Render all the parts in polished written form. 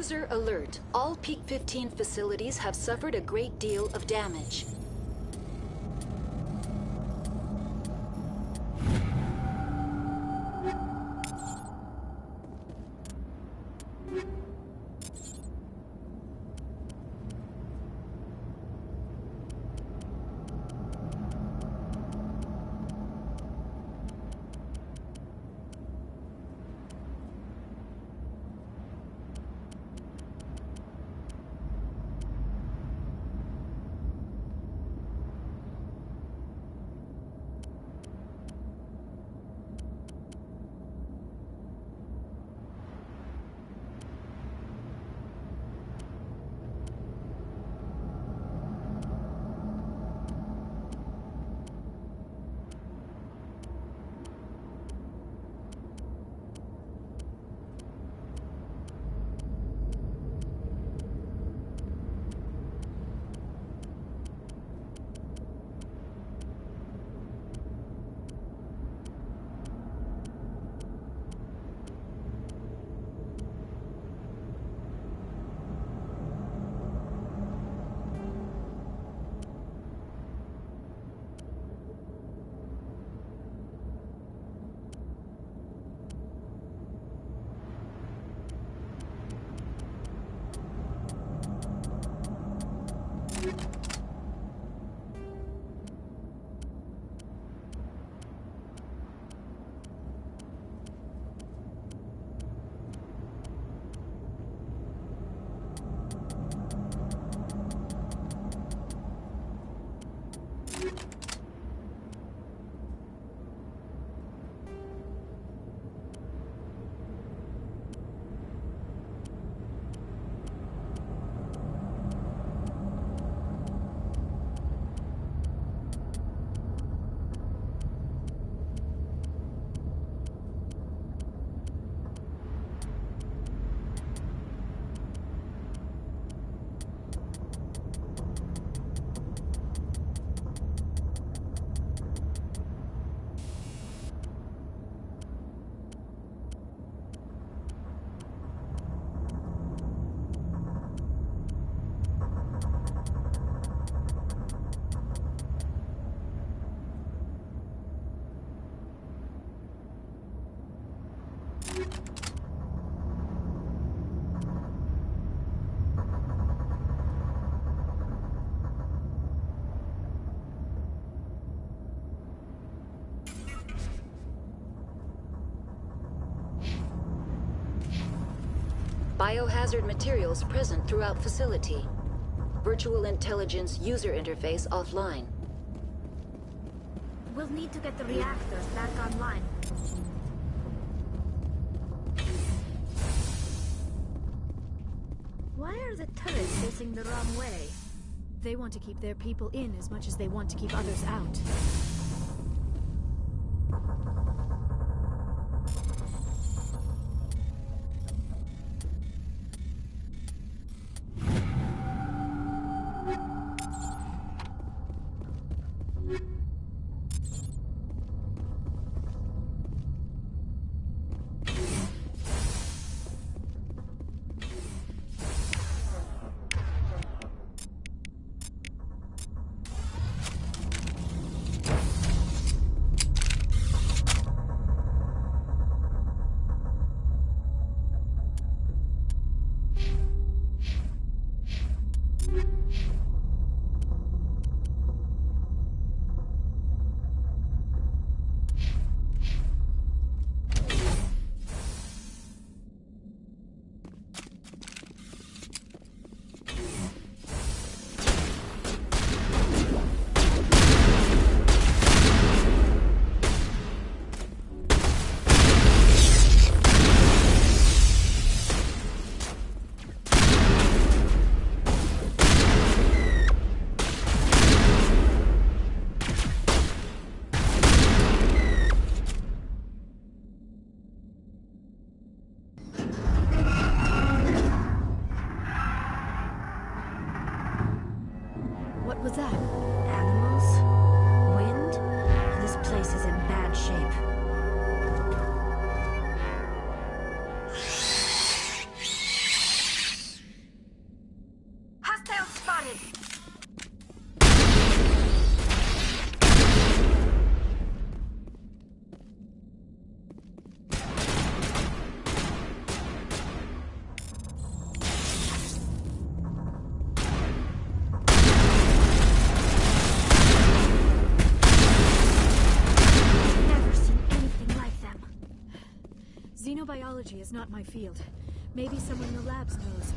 User alert. All Peak 15 facilities have suffered a great deal of damage. Biohazard materials present throughout facility. Virtual intelligence user interface offline. We'll need to get the reactors back online. Why are the turrets facing the wrong way? They want to keep their people in as much as they want to keep others out. Xenobiology is not my field. Maybe someone in the labs knows.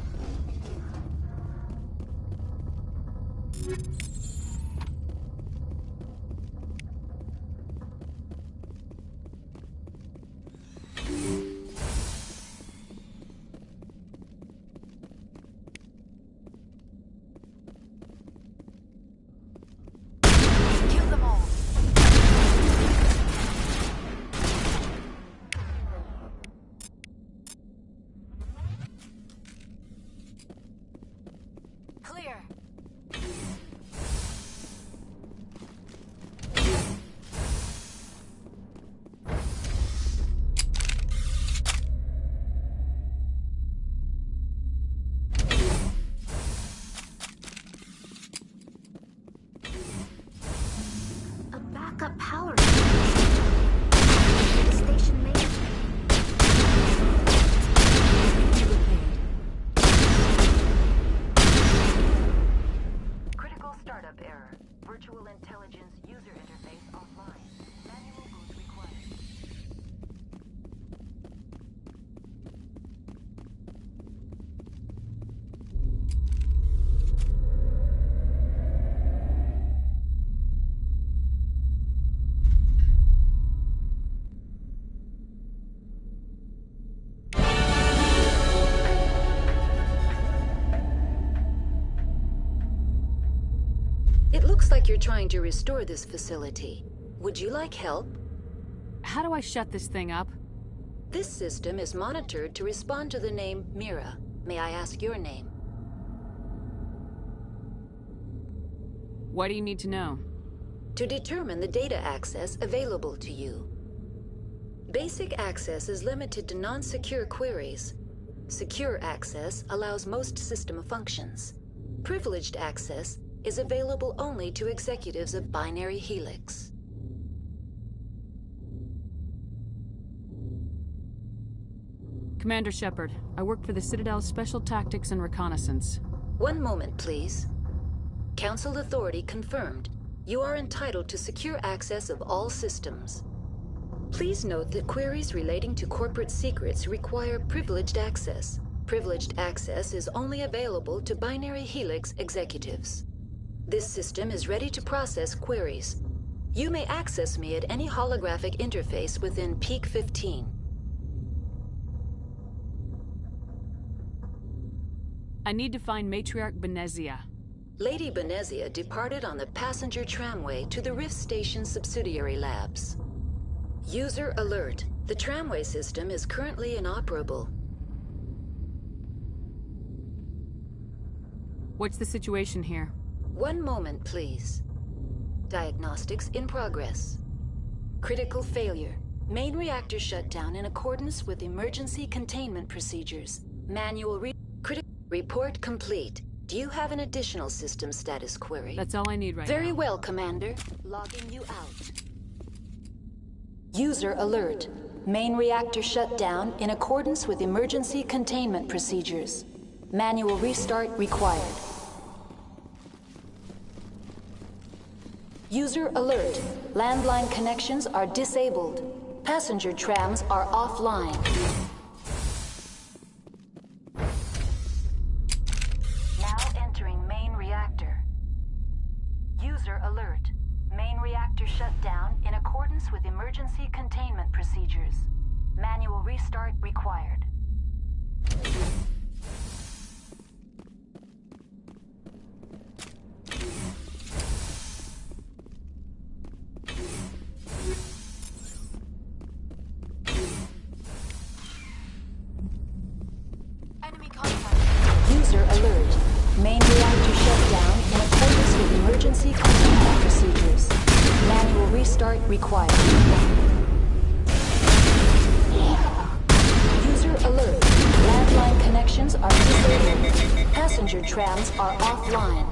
Clear. A backup power the station main. Critical startup error. Virtual intelligence user interface offline. Manual boot required. It looks like you're trying to restore this facility. Would you like help? How do I shut this thing up? This system is monitored to respond to the name Mira. May I ask your name? What do you need to know? To determine the data access available to you. Basic access is limited to non-secure queries. Secure access allows most system functions. Privileged access is available only to executives of Binary Helix. Commander Shepard, I work for the Citadel's Special Tactics and Reconnaissance. One moment, please. Council authority confirmed. You are entitled to secure access of all systems. Please note that queries relating to corporate secrets require privileged access. Privileged access is only available to Binary Helix executives. This system is ready to process queries. You may access me at any holographic interface within Peak 15. I need to find Matriarch Benezia. Lady Benezia departed on the passenger tramway to the Rift Station subsidiary labs. User alert. The tramway system is currently inoperable. What's the situation here? One moment, please. Diagnostics in progress. Critical failure. Main reactor shut down in accordance with emergency containment procedures. Manual report complete. Do you have an additional system status query? That's all I need right now. Very well, Commander. Logging you out. User alert. Main reactor shut down in accordance with emergency containment procedures. Manual restart required. User alert. Landline connections are disabled. Passenger trams are offline. Now entering main reactor. User alert. Main reactor shut down in accordance with emergency containment procedures. Manual restart required. Enemy contact. User alert. Main reactor shut down in accordance with emergency containment procedures. Manual restart required. User alert. Landline connections are disabled. Passenger trams are offline.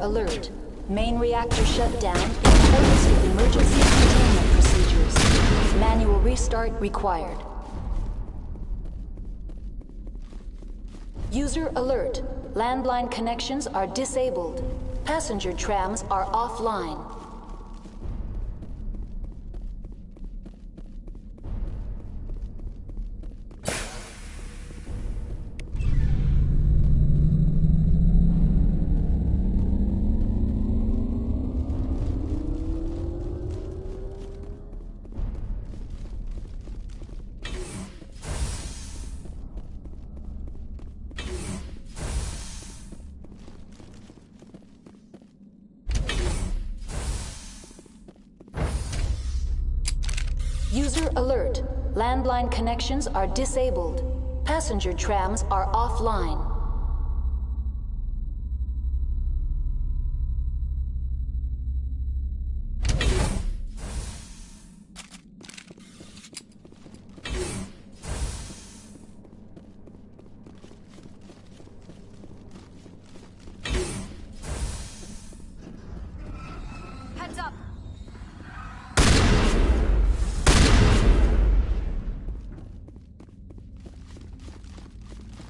alert. Main reactor shut down in accordance with emergency containment procedures. Manual restart required. User alert. Landline connections are disabled. Passenger trams are offline. User alert. Landline connections are disabled. Passenger trams are offline. Heads up!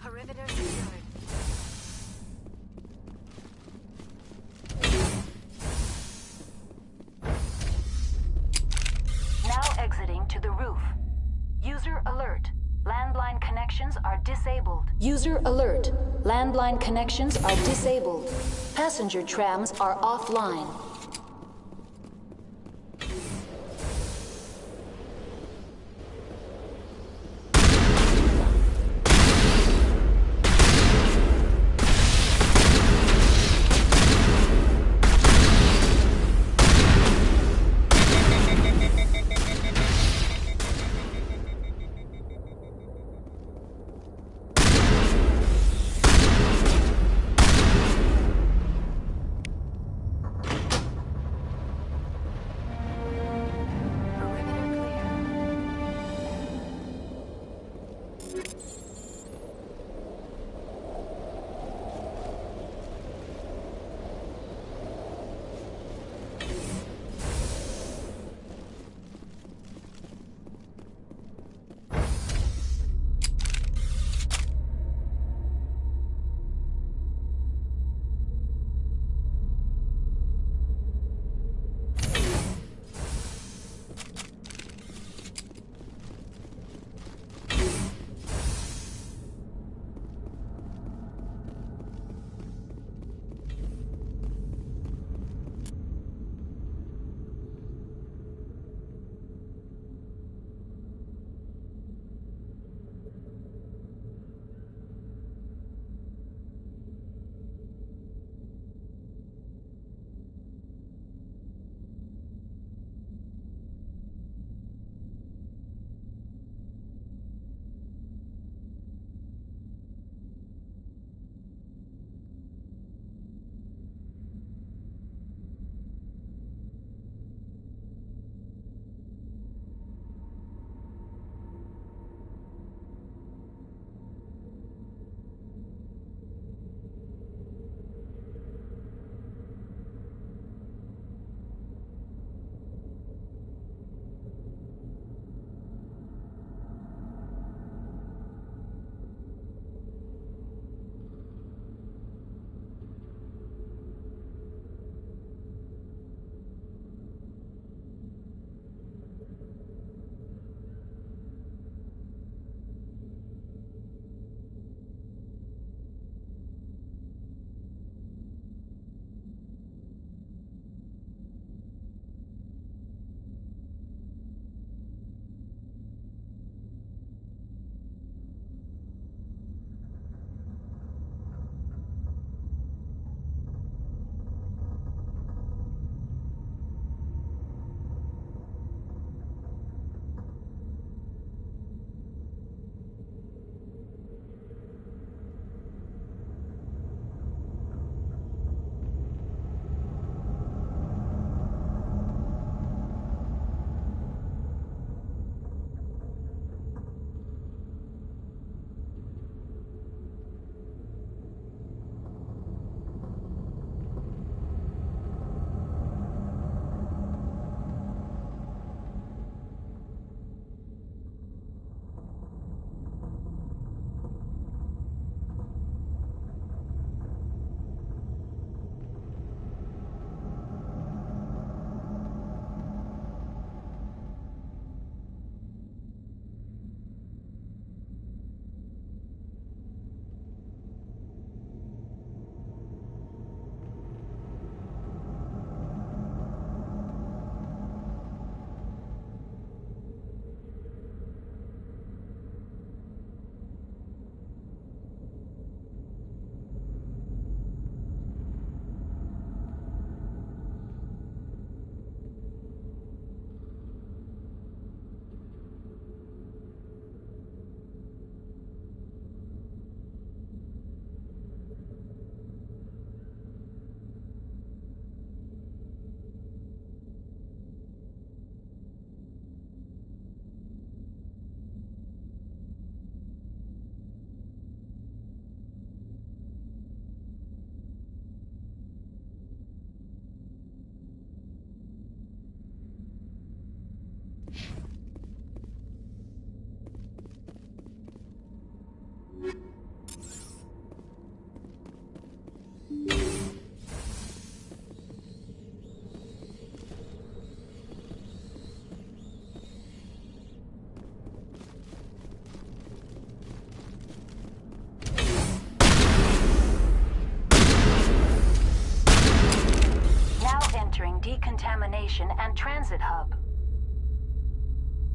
Perimeter secured. Now exiting to the roof. User alert. Landline connections are disabled. User alert. Landline connections are disabled. Passenger trams are offline. station and transit hub.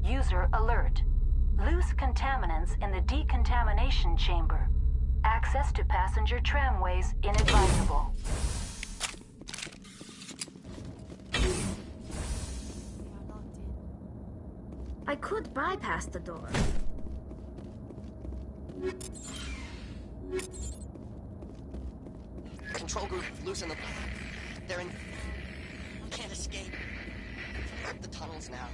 User alert. Loose contaminants in the decontamination chamber. Access to passenger tramways inadvisable. I could bypass the door. Control group, loosen the... They're in... Can't escape. The tunnels now.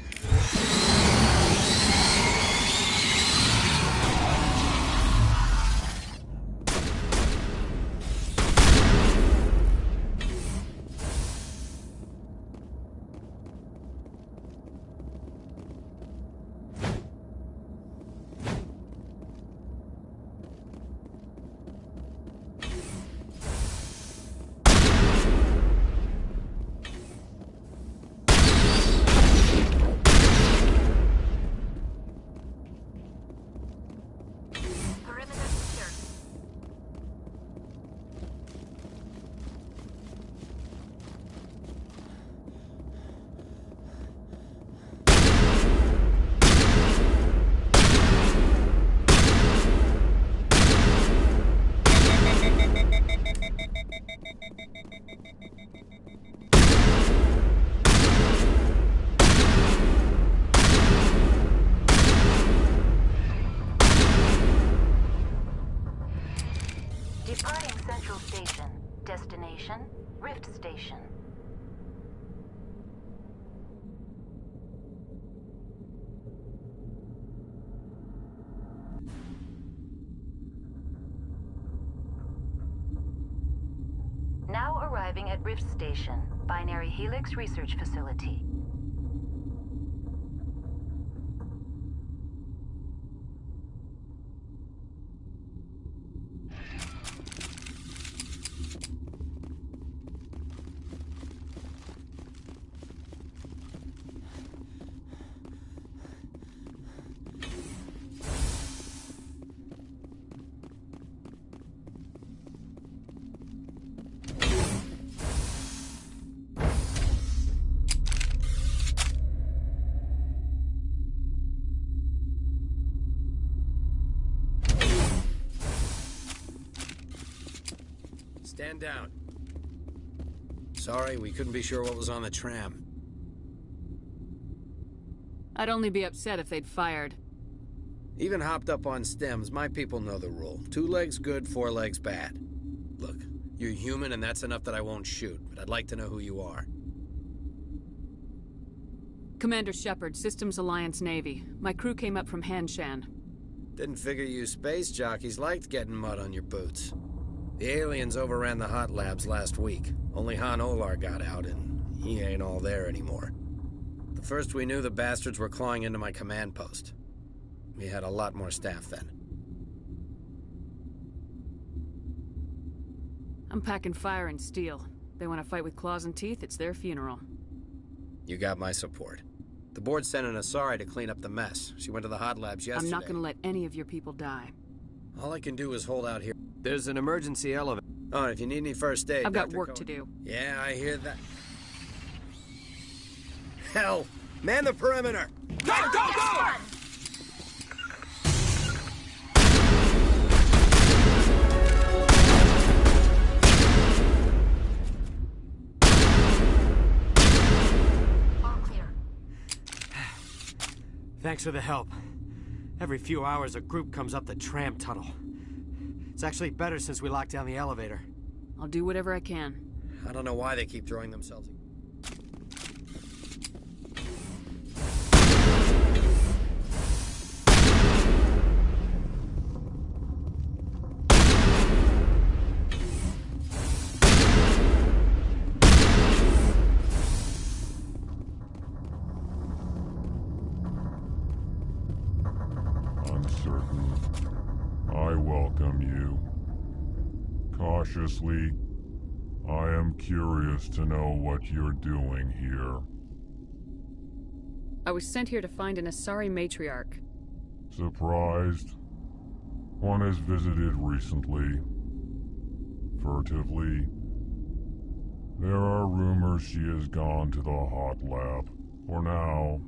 Departing Central Station. Destination, Rift Station. Now arriving at Rift Station, Binary Helix Research Facility. Stand down. Sorry, we couldn't be sure what was on the tram. I'd only be upset if they'd fired. Even hopped up on stems, my people know the rule. 2 legs good, 4 legs bad. Look, you're human and that's enough that I won't shoot, but I'd like to know who you are. Commander Shepard, Systems Alliance Navy. My crew came up from Hanshan. Didn't figure you space jockeys liked getting mud on your boots. The aliens overran the hot labs last week. Only Han Olar got out, and he ain't all there anymore. The first we knew, the bastards were clawing into my command post. We had a lot more staff then. I'm packing fire and steel. They want to fight with claws and teeth, it's their funeral. You got my support. The board sent an Asari to clean up the mess. She went to the hot labs yesterday. I'm not gonna let any of your people die. All I can do is hold out here. There's an emergency elevator. Oh, and if you need any first aid, I've got Dr. work Cohen. to do. Yeah, I hear that. Hell! Man the perimeter! Go, go, go! All clear. Thanks for the help. Every few hours, a group comes up the tram tunnel. It's actually better since we locked down the elevator. I'll do whatever I can. I don't know why they keep throwing themselves. Uncertain. I welcome you. Cautiously, I am curious to know what you're doing here. I was sent here to find an Asari matriarch. Surprised? One has visited recently. Furtively. There are rumors she has gone to the hot lab. For now,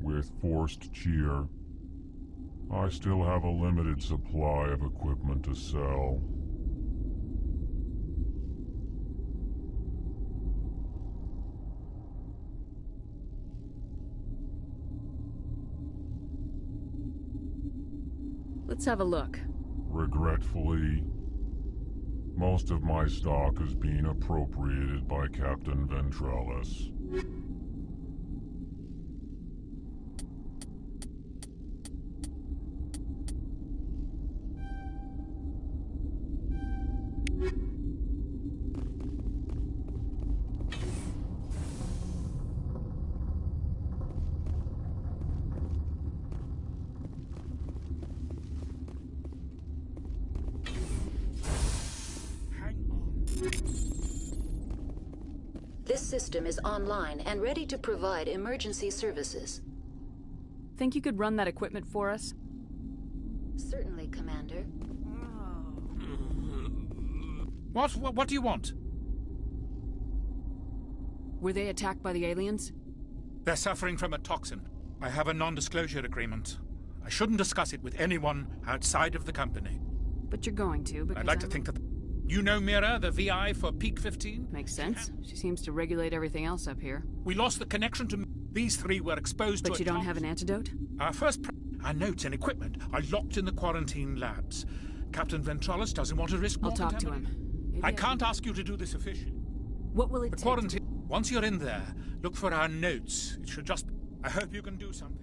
with forced cheer, I still have a limited supply of equipment to sell. Let's have a look. Regretfully, most of my stock is being appropriated by Captain Ventralis. This system is online and ready to provide emergency services. Think you could run that equipment for us? Certainly, Commander. What do you want? Were they attacked by the aliens? They're suffering from a toxin. I have a non-disclosure agreement. I shouldn't discuss it with anyone outside of the company. But you're going to, because I'd like to think that... You know Mira, the VI for Peak 15? Makes sense. She seems to regulate everything else up here. We lost the connection to... These three were exposed to... But you don't have an antidote? Our notes and equipment are locked in the quarantine labs. Captain Ventralis doesn't want to risk more I'll talk to him. I can't ask you to do this officially. What will it take? The quarantine... Once you're in there, look for our notes. It should just... I hope you can do something.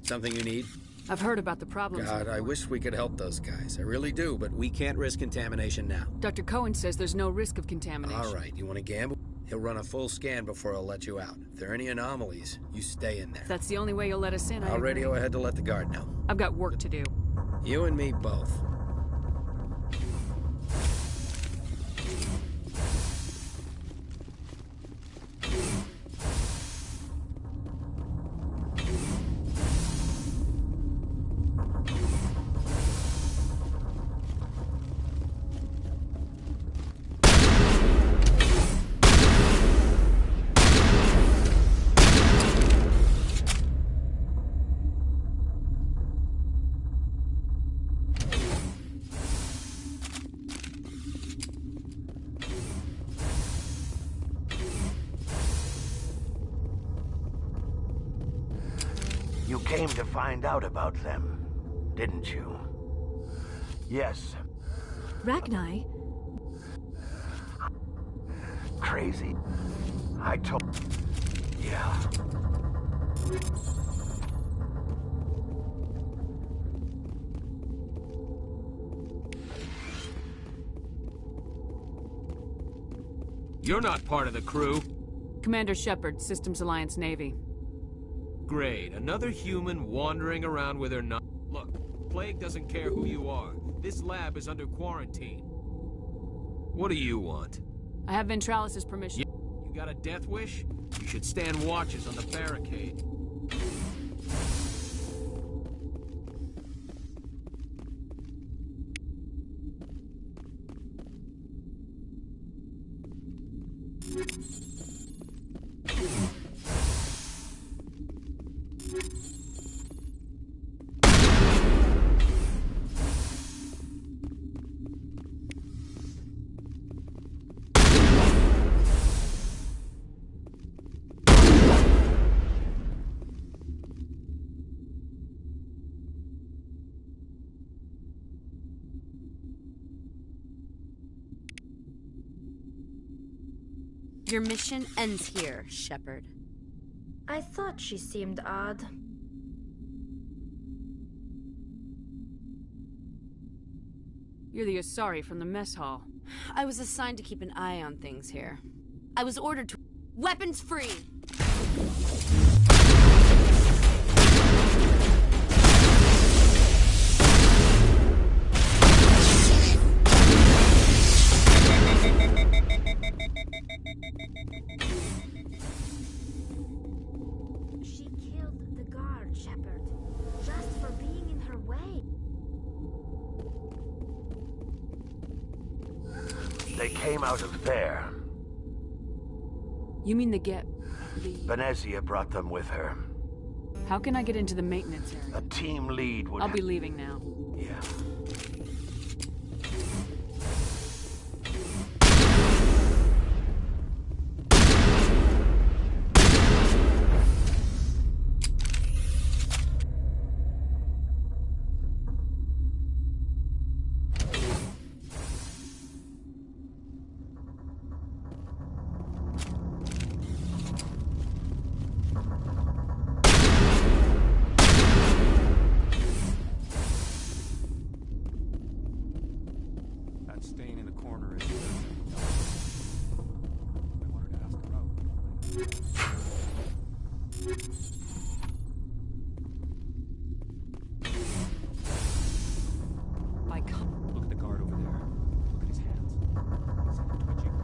Something you need? I've heard about the problems. God, I wish we could help those guys. I really do, but we can't risk contamination now. Dr. Cohen says there's no risk of contamination. All right, you want to gamble? He'll run a full scan before he'll let you out. If there are any anomalies, you stay in there. If that's the only way you'll let us in, I'll radio ahead to let the guard know. I've got work to do. You and me both. You came to find out about them, didn't you? Yes. Ragni? Crazy. I told... Yeah. You're not part of the crew. Commander Shepard, Systems Alliance Navy. Great. Another human wandering around with her nut. Look, Plague doesn't care who you are. This lab is under quarantine. What do you want? I have Ventralis' permission. You got a death wish? You should stand watches on the barricade. Your mission ends here, Shepard. I thought she seemed odd. You're the Asari from the mess hall. I was assigned to keep an eye on things here. I was ordered to... Weapons free! She killed the guard, Shepard, just for being in her way. They came out of there. You mean the Venezia brought them with her. How can I get into the maintenance area? A team lead would... I'll be leaving now. Yeah. Staying in the corner is... I want her to ask her out. My God. Look at the guard over there. Look at his hands. Is he twitching?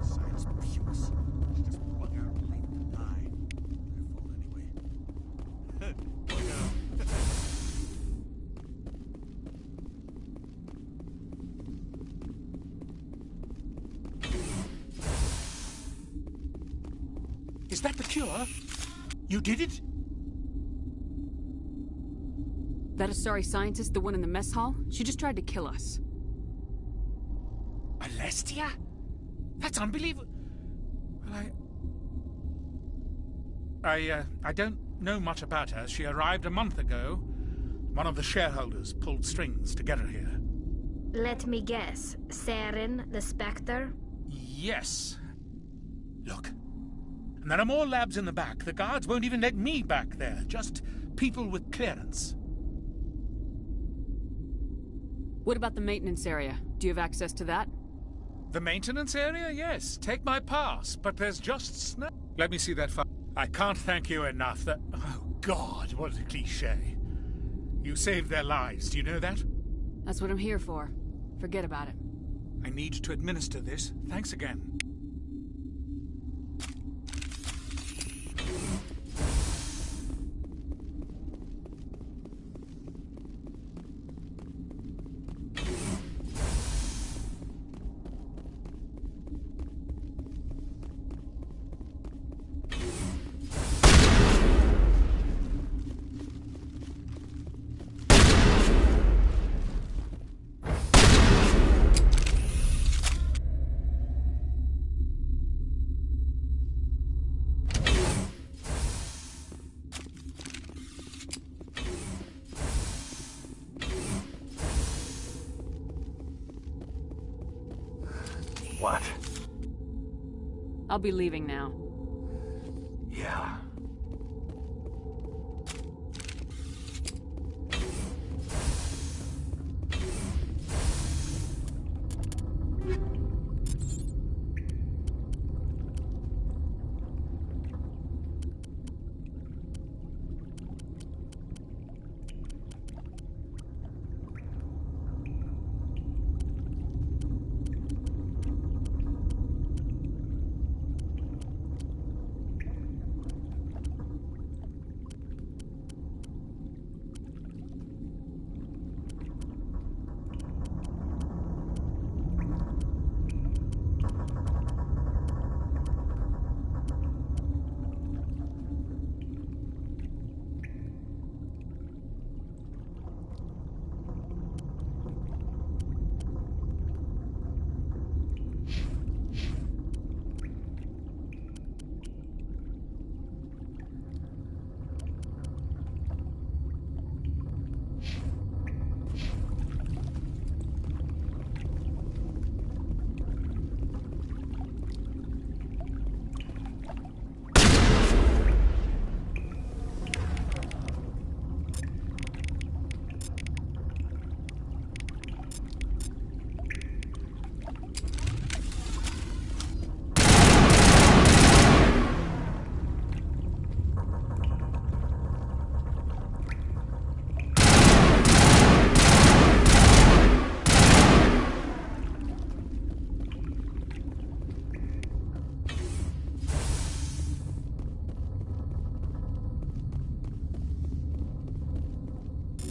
His side is profuse. She just bug out and leave him to die. Their fault anyway. Look out. Is that the cure? You did it? That Asari scientist, the one in the mess hall? She just tried to kill us. Alestia? That's unbelievable. Well, I don't know much about her. She arrived a month ago. One of the shareholders pulled strings to get her here. Let me guess. Saren, the Spectre? Yes. Look. And there are more labs in the back. The guards won't even let me back there. Just people with clearance. What about the maintenance area? Do you have access to that? The maintenance area? Yes. Take my pass. But there's just snow. Let me see that file. I can't thank you enough. That... Oh, God, what a cliché. You saved their lives. Do you know that? That's what I'm here for. Forget about it. I need to administer this. Thanks again. What? I'll be leaving now. Yeah.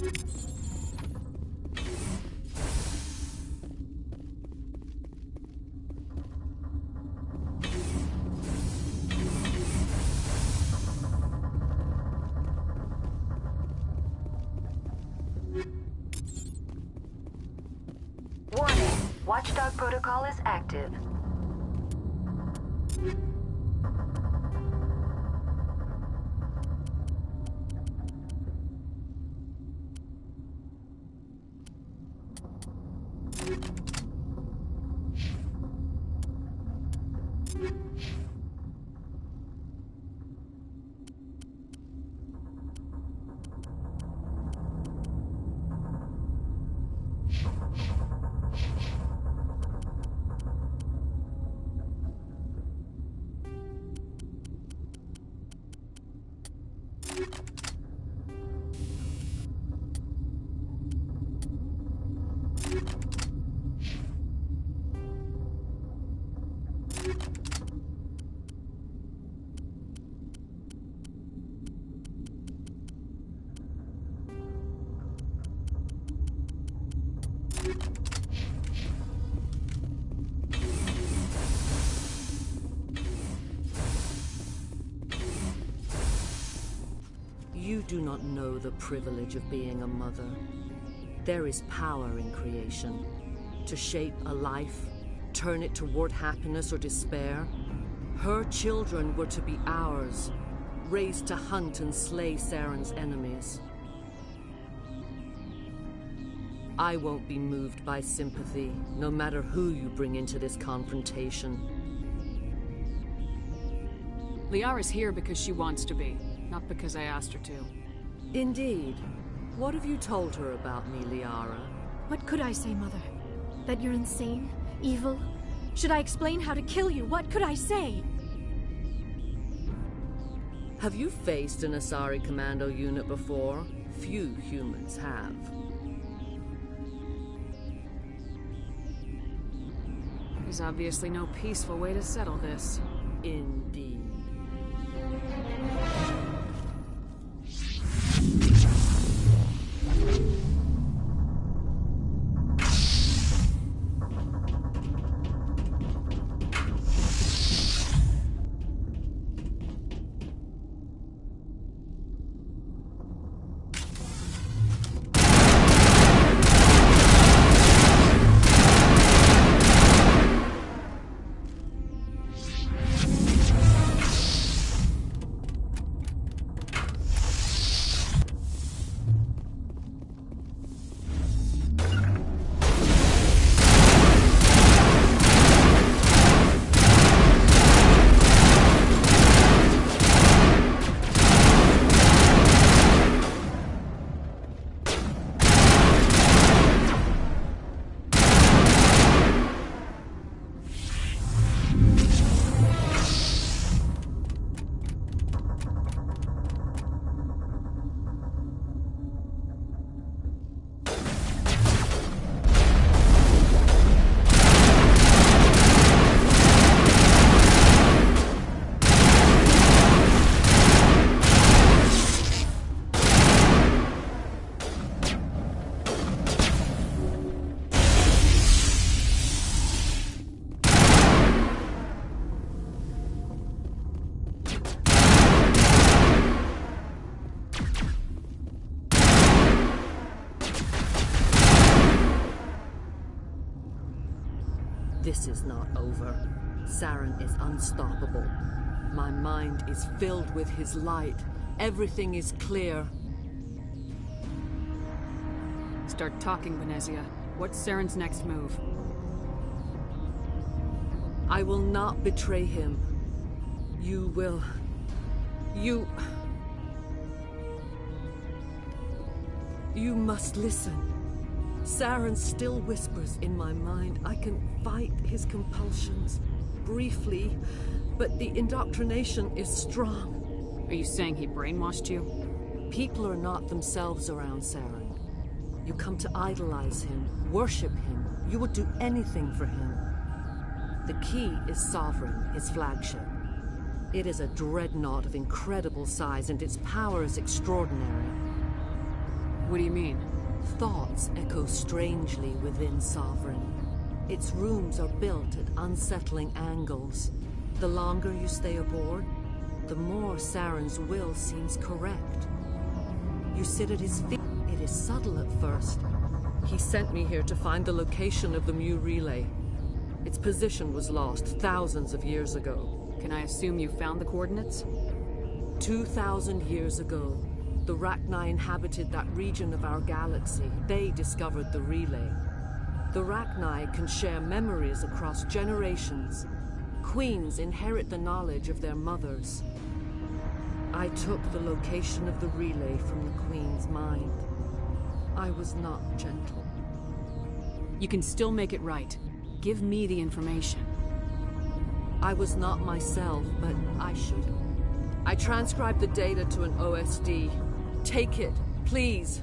Warning, Watchdog protocol is active. You do not know the privilege of being a mother. There is power in creation. To shape a life, turn it toward happiness or despair. Her children were to be ours, raised to hunt and slay Saren's enemies. I won't be moved by sympathy, no matter who you bring into this confrontation. Liara's here because she wants to be, not because I asked her to. Indeed. What have you told her about me, Liara? What could I say, Mother? That you're insane? Evil? Should I explain how to kill you? What could I say? Have you faced an Asari commando unit before? Few humans have. There's obviously no peaceful way to settle this. Indeed. This is not over. Saren is unstoppable. My mind is filled with his light. Everything is clear. Start talking, Benezia. What's Saren's next move? I will not betray him. You will... You must listen. Saren still whispers in my mind. I can fight his compulsions, briefly, but the indoctrination is strong. Are you saying he brainwashed you? People are not themselves around Saren. You come to idolize him, worship him. You would do anything for him. The key is Sovereign, his flagship. It is a dreadnought of incredible size, and its power is extraordinary. What do you mean? Thoughts echo strangely within Sovereign. Its rooms are built at unsettling angles. The longer you stay aboard, the more Saren's will seems correct. You sit at his feet. It is subtle at first. He sent me here to find the location of the Mu relay. Its position was lost thousands of years ago. Can I assume you found the coordinates? 2,000 years ago, the Rachni inhabited that region of our galaxy. They discovered the relay. The Rachni can share memories across generations. Queens inherit the knowledge of their mothers. I took the location of the relay from the Queen's mind. I was not gentle. You can still make it right. Give me the information. I was not myself, but I should have. I transcribed the data to an OSD. Take it, please.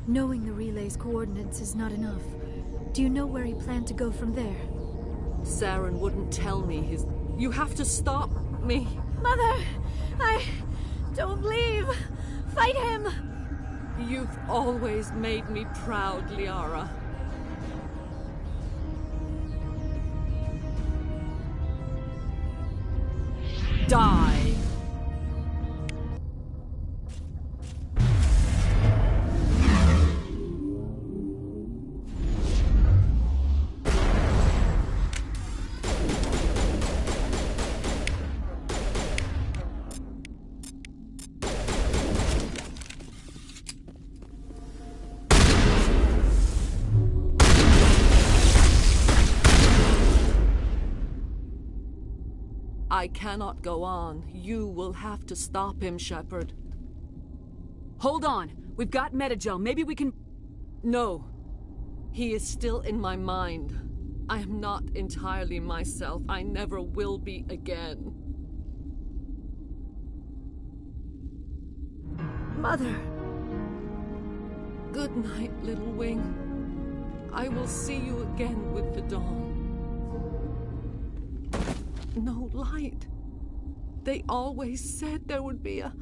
Knowing the relay's coordinates is not enough. Do you know where he planned to go from there? Saren wouldn't tell me his... You have to stop me. Mother! Don't leave! Fight him! You've always made me proud, Liara. Die! I cannot go on. You will have to stop him, Shepard. Hold on! We've got Metagel. Maybe we can... No. He is still in my mind. I am not entirely myself. I never will be again. Mother! Good night, little wing. I will see you again with the dawn. No light. They always said there would be a...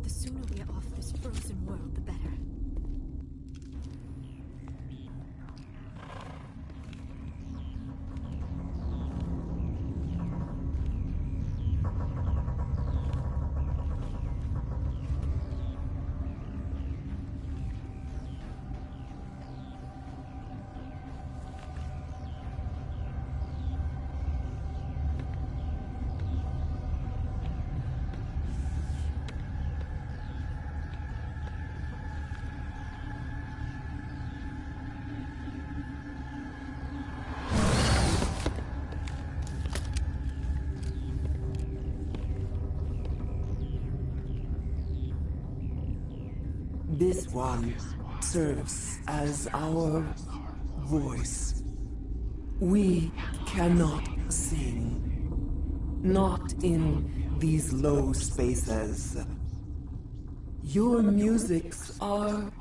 The sooner we are off this frozen world, the better. This one serves as our voice. We cannot sing. Not in these low spaces. Your musics are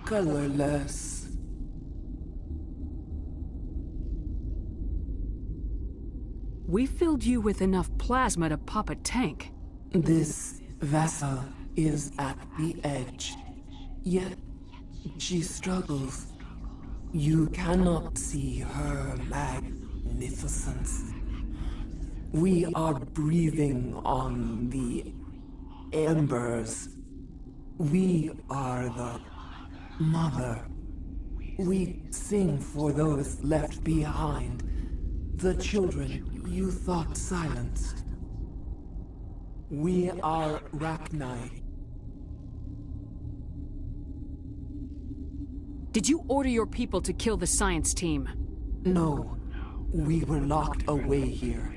colorless. We filled you with enough plasma to pop a tank. This vessel is at the edge. Yet, she struggles. You cannot see her magnificence. We are breathing on the embers. We are the mother. We sing for those left behind. The children you thought silenced. We are Rachni. Did you order your people to kill the science team? No. We were locked away here.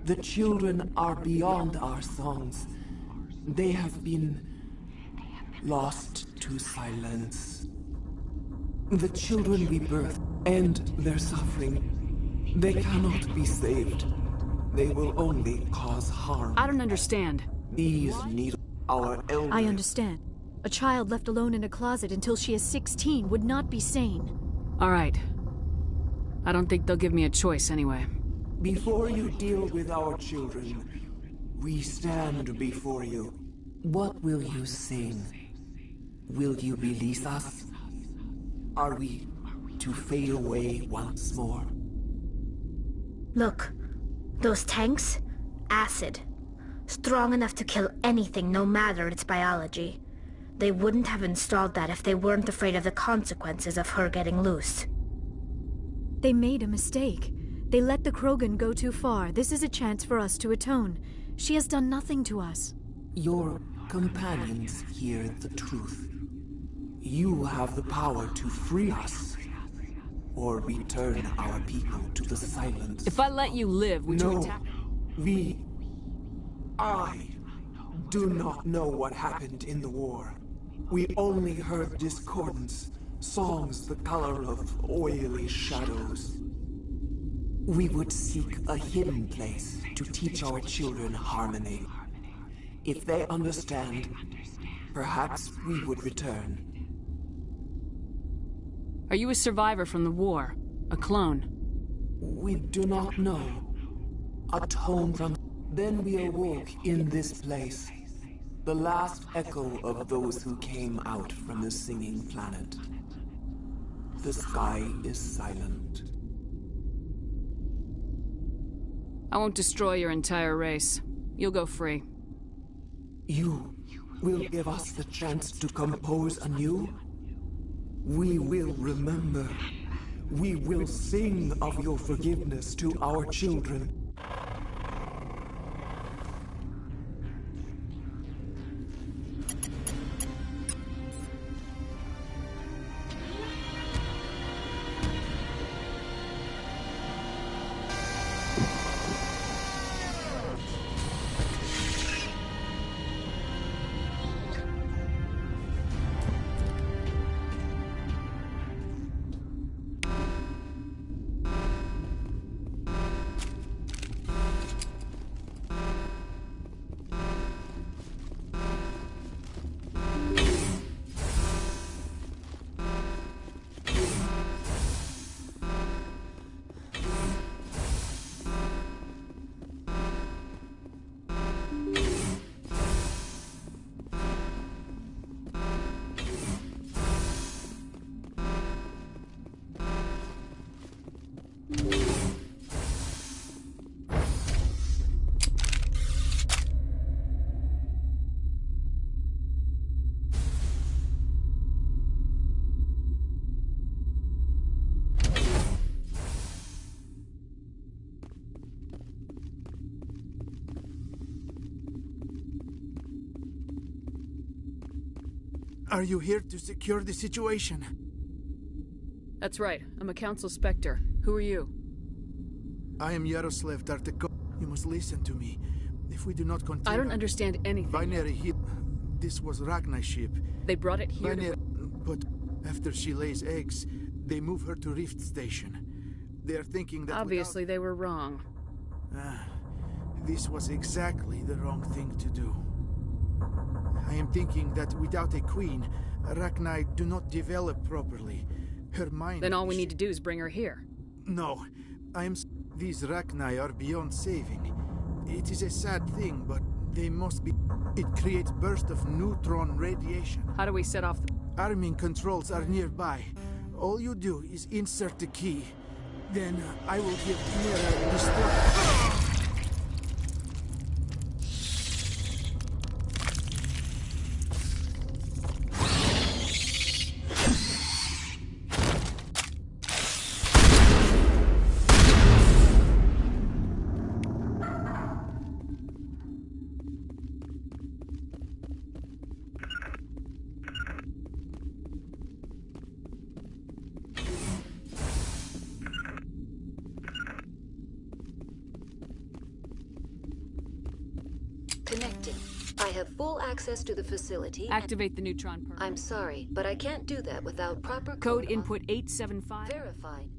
The children are beyond our songs. They have been lost to silence. The children we birthed and their suffering, they cannot be saved. They will only cause harm. I don't understand. These needles... Our elders... I understand. A child left alone in a closet until she is 16 would not be sane. All right. I don't think they'll give me a choice anyway. Before you deal with our children, we stand before you. What will you sing? Will you release us? Are we to fade away once more? Look, those tanks? Acid. Strong enough to kill anything, no matter its biology. They wouldn't have installed that if they weren't afraid of the consequences of her getting loose. They made a mistake. They let the Krogan go too far. This is a chance for us to atone. She has done nothing to us. Your companions hear the truth. You have the power to free us, or return our people to the silence. If I let you live, would you attack? I do not know what happened in the war. We only heard discordance, songs the color of oily shadows. We would seek a hidden place to teach our children harmony. If they understand, perhaps we would return. Are you a survivor from the war? A clone? We do not know. A tone from... Then we awoke in this place. The last echo of those who came out from the singing planet. The sky is silent. I won't destroy your entire race. You'll go free. You will give us the chance to compose anew? We will remember. We will sing of your forgiveness to our children. Are you here to secure the situation? That's right. I'm a Council Spectre. Who are you? I am Yaroslav Tartakov. You must listen to me. If we do not continue... I don't understand anything. Binary Hill. This was Ragnai's ship. They brought it here But after she lays eggs, they move her to Rift Station. They are thinking that Obviously they were wrong. This was exactly the wrong thing to do. I am thinking that without a queen, Rachni do not develop properly. Her mind... Then all we need to do is bring her here. No. These Rachni are beyond saving. It is a sad thing, but they must be... It creates bursts of neutron radiation. How do we set off the... Arming controls are nearby. All you do is insert the key. Then I will give Mira destroy... Connecting. I have full access to the facility. Activate the neutron purge. I'm sorry, but I can't do that without proper code input 875. Verified.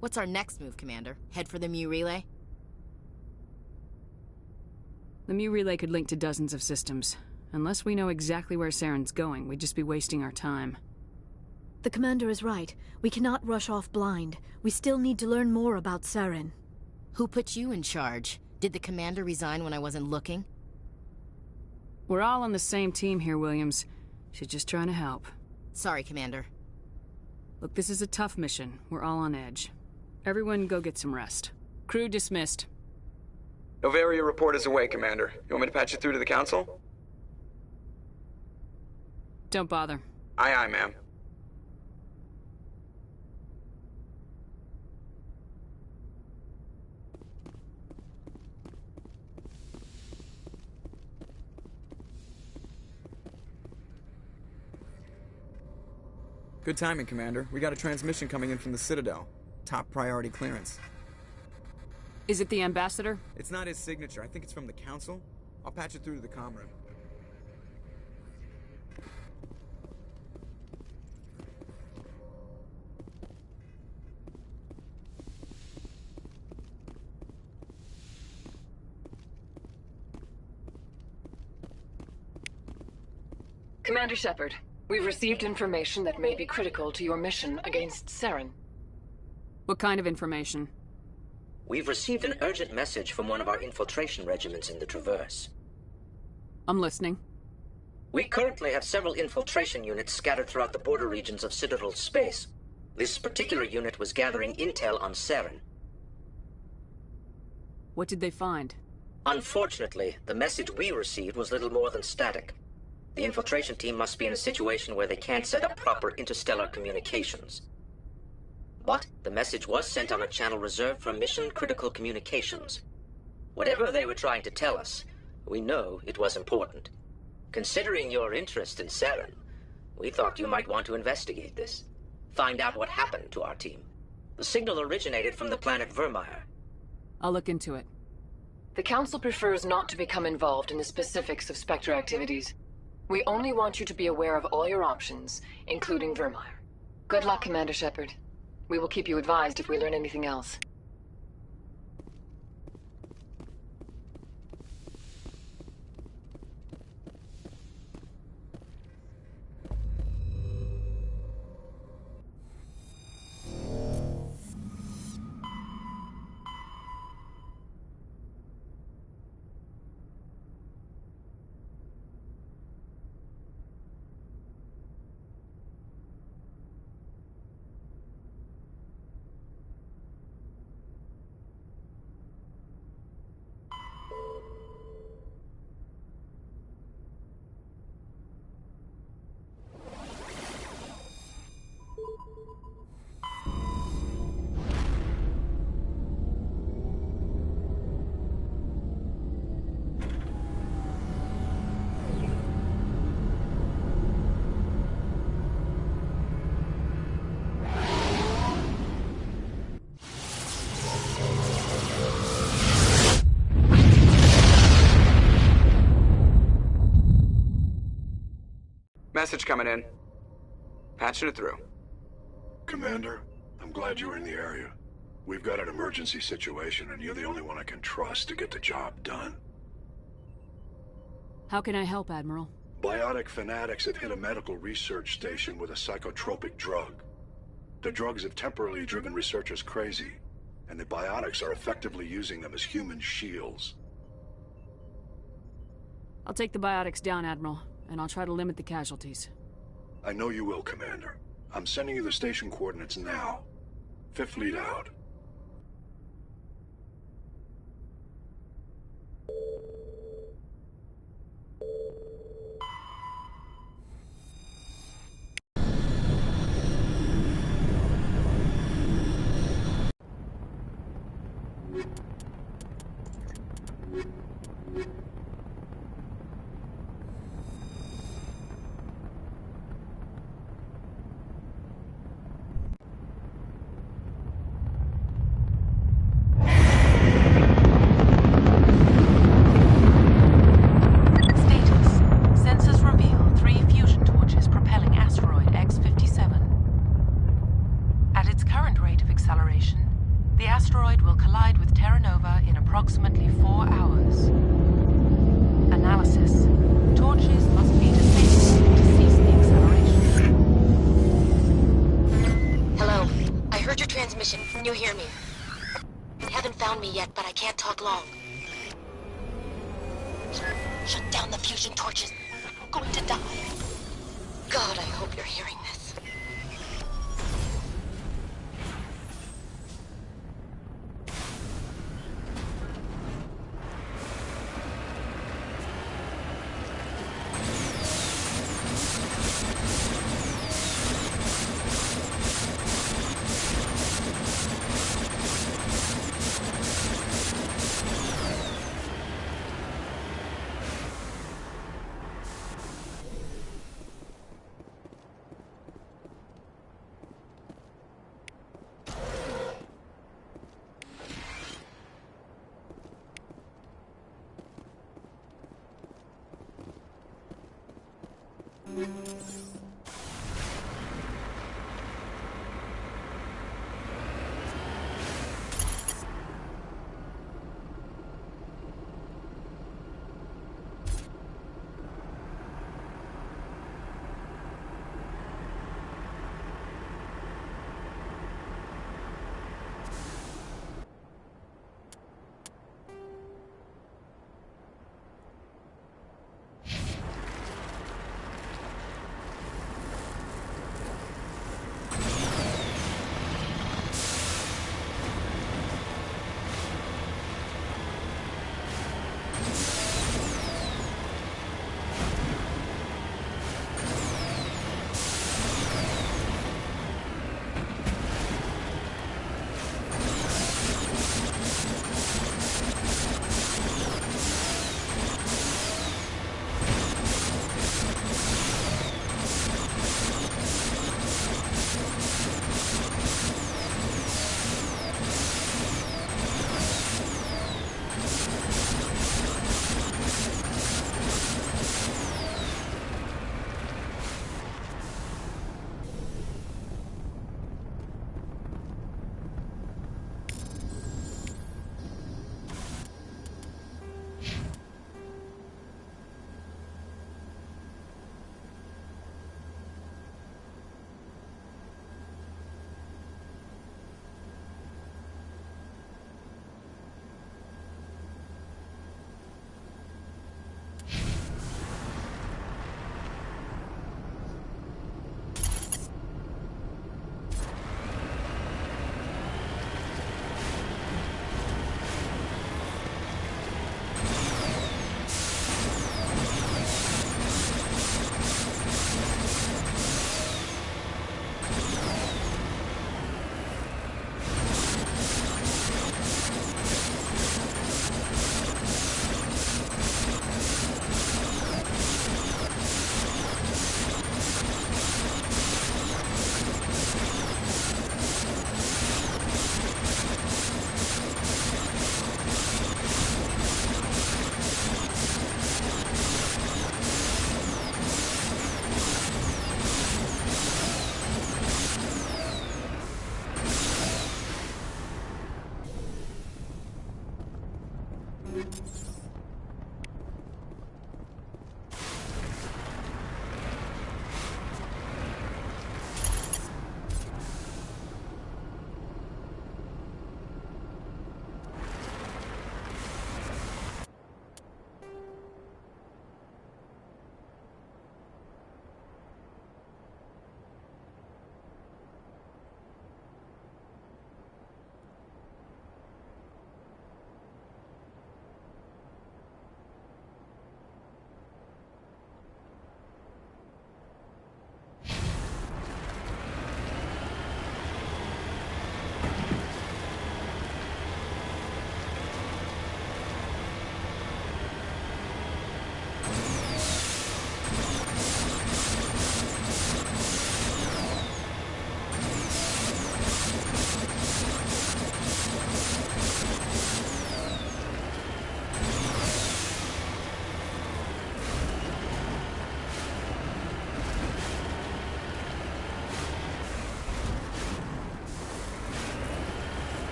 What's our next move, Commander? Head for the Mu Relay? The Mu Relay could link to dozens of systems. Unless we know exactly where Saren's going, we'd just be wasting our time. The commander is right. We cannot rush off blind. We still need to learn more about Saren. Who put you in charge? Did the commander resign when I wasn't looking? We're all on the same team here, Williams. She's just trying to help. Sorry, Commander. Look, this is a tough mission. We're all on edge. Everyone go get some rest. Crew dismissed. Novaria report is away, Commander. You want me to patch it through to the Council? Don't bother. Aye, aye, ma'am. Good timing, Commander. We got a transmission coming in from the Citadel. Top priority clearance. Is it the Ambassador? It's not his signature. I think it's from the Council. I'll patch it through to the comm room. Commander Shepard, we've received information that may be critical to your mission against Saren. What kind of information? We've received an urgent message from one of our infiltration regiments in the Traverse. I'm listening. We currently have several infiltration units scattered throughout the border regions of Citadel space. This particular unit was gathering intel on Saren. What did they find? Unfortunately, the message we received was little more than static. The infiltration team must be in a situation where they can't set up proper interstellar communications. But the message was sent on a channel reserved for mission-critical communications. Whatever they were trying to tell us, we know it was important. Considering your interest in Saren, we thought you might want to investigate this. Find out what happened to our team. The signal originated from the planet Vermeer. I'll look into it. The Council prefers not to become involved in the specifics of Spectre activities. We only want you to be aware of all your options, including Vermeer. Good luck, Commander Shepard. We will keep you advised if we learn anything else. Message coming in. Patching it through. Commander, I'm glad you were in the area. We've got an emergency situation, and you're the only one I can trust to get the job done. How can I help, Admiral? Biotic fanatics have hit a medical research station with a psychotropic drug. The drugs have temporarily driven researchers crazy, and the biotics are effectively using them as human shields. I'll take the biotics down, Admiral, and I'll try to limit the casualties. I know you will, Commander. I'm sending you the station coordinates now. Fifth Fleet out. At its current rate of acceleration, The asteroid will collide with Terra Nova in approximately 4 hours. Analysis. Torches must be disabled to cease the acceleration. Hello. I heard your transmission. Can you hear me? They haven't found me yet, but I can't talk long. Shut down the fusion torches. I'm going to die. God, I hope you're hearing this.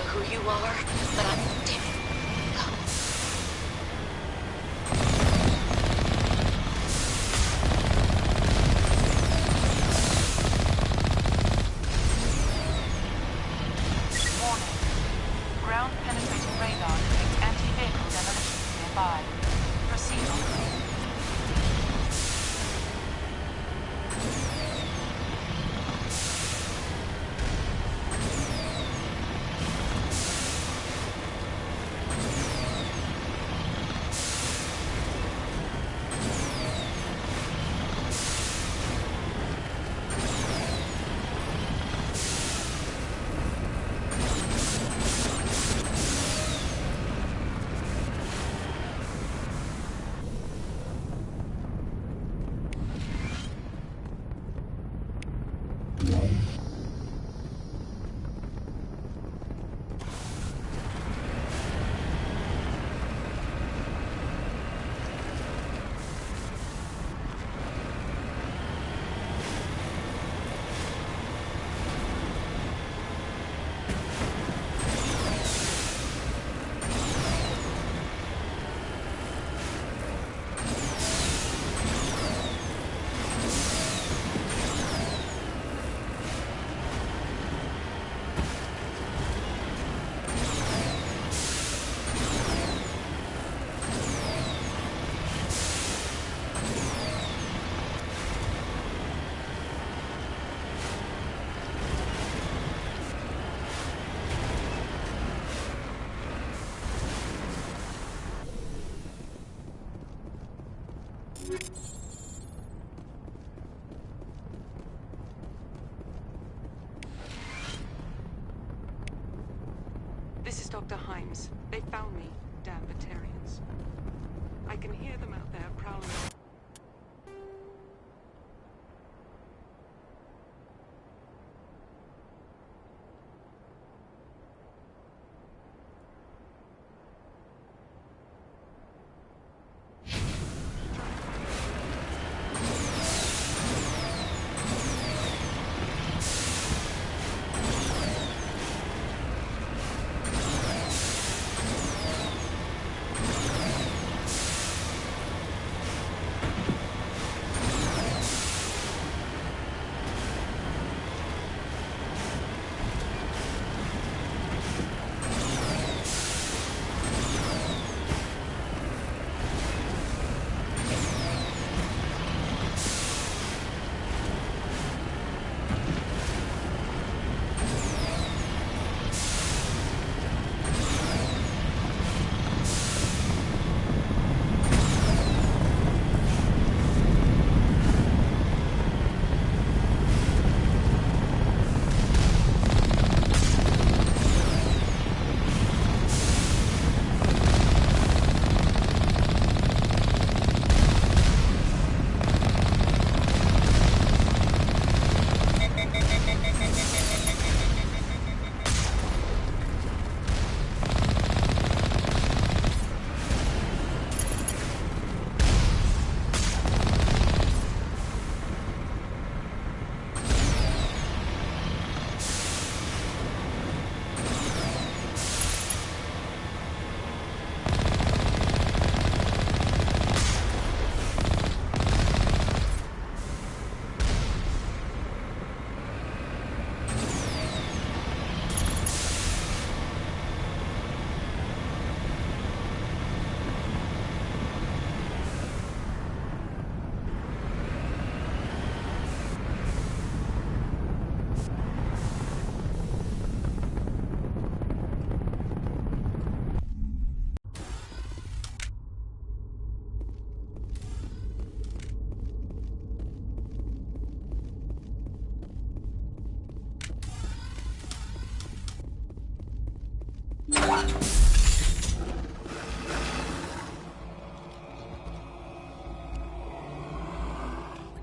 who you are, but damn it. Go. Warning. Ground-penetrating radar detects anti-vehicle demolitions nearby. Proceed on. This is Dr. Himes. They found me, damn Batarians. I can hear them out there prowling.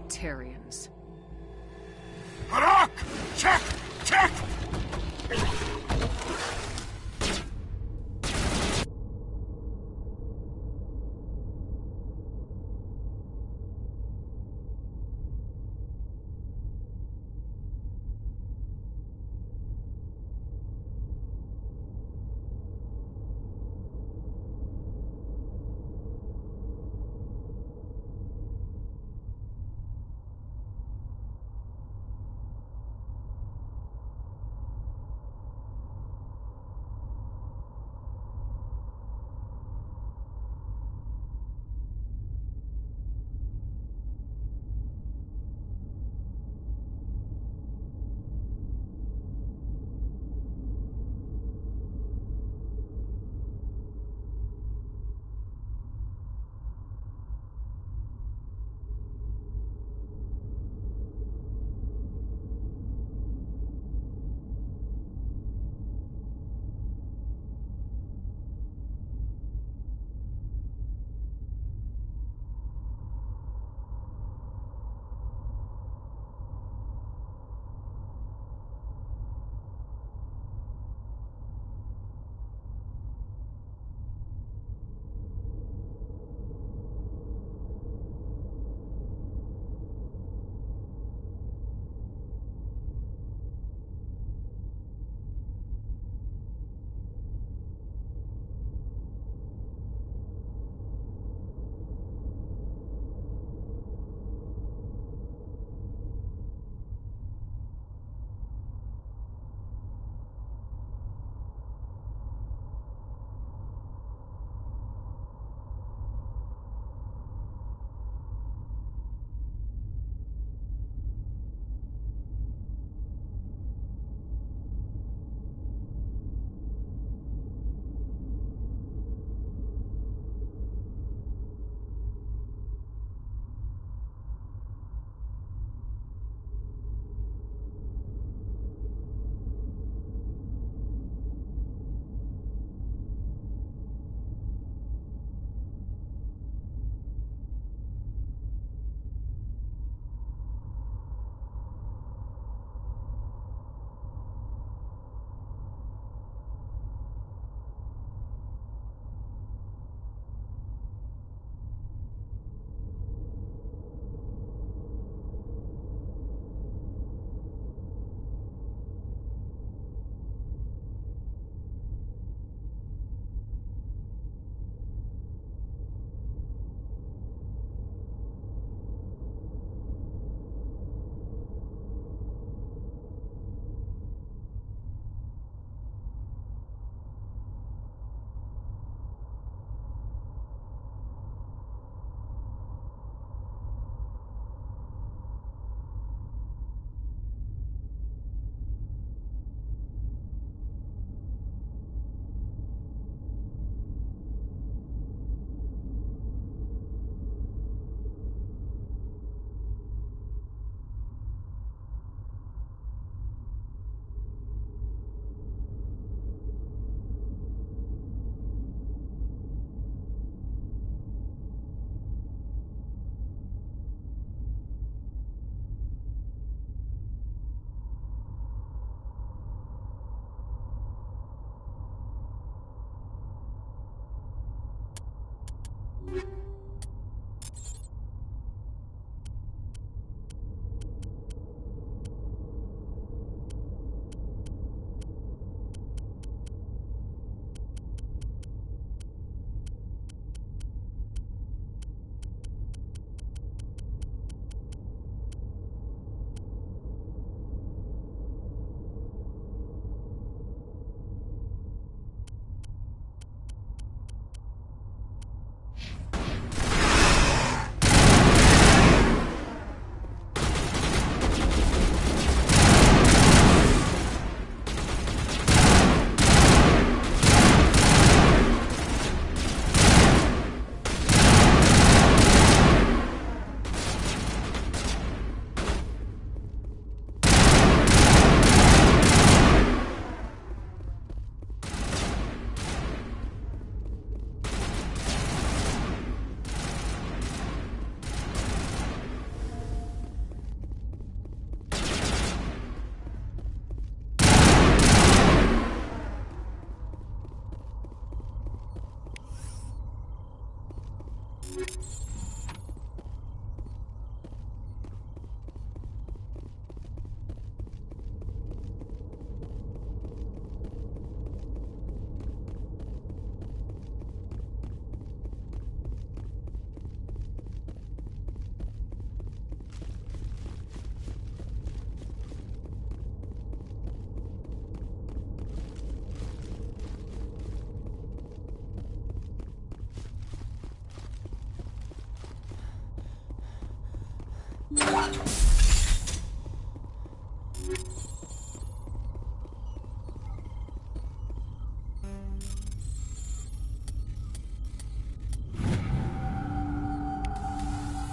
Batarians. Harak! Check! Check!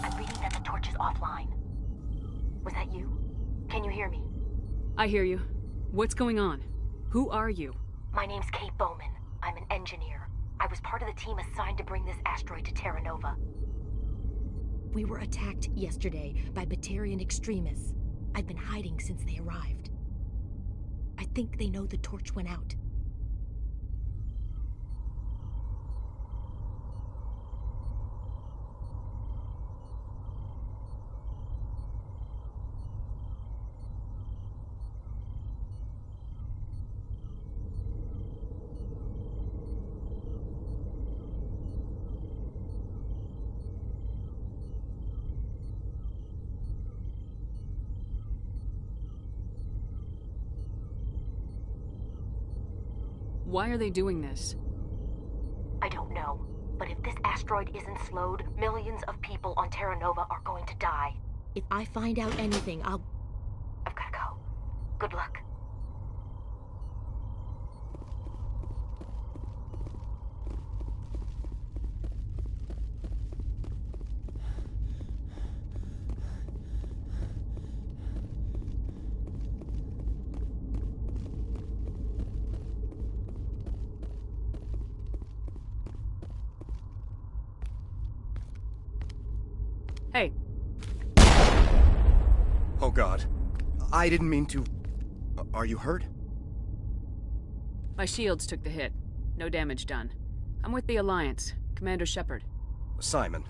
I'm reading that the torch is offline. Was that you? Can you hear me? I hear you. What's going on? Who are you? My name's Kate Bowman. I'm an engineer. I was part of the team assigned to bring this asteroid to Terra Nova. We were attacked yesterday by Batarian extremists. I've been hiding since they arrived. I think they know the torch went out. Why are they doing this? I don't know, but if this asteroid isn't slowed, millions of people on Terra Nova are going to die. If I find out anything, I've gotta go. Good luck. Hey. Oh God. I didn't mean to... Are you hurt? My shields took the hit. No damage done. I'm with the Alliance. Commander Shepard. Simon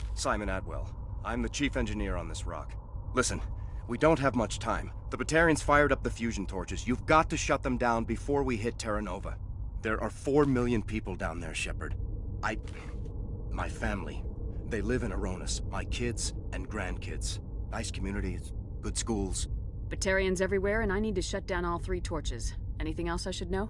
Atwell. I'm the chief engineer on this rock. Listen, we don't have much time. The Batarians fired up the fusion torches. You've got to shut them down before we hit Terra Nova. There are 4 million people down there, Shepard. My family. They live in Aronis. My kids and grandkids. Nice communities, good schools. Batarians everywhere, and I need to shut down all 3 torches. Anything else I should know?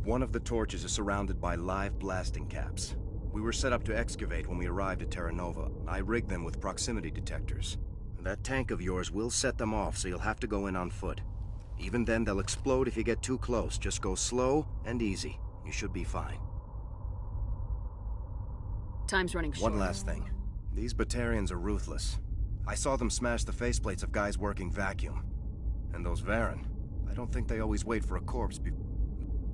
One of the torches is surrounded by live blasting caps. We were set up to excavate when we arrived at Terra Nova. I rigged them with proximity detectors. That tank of yours will set them off, so you'll have to go in on foot. Even then, they'll explode if you get too close. Just go slow and easy. You should be fine. Time's running short. One last thing. These Batarians are ruthless. I saw them smash the faceplates of guys working vacuum. And those Varren, I don't think they always wait for a corpse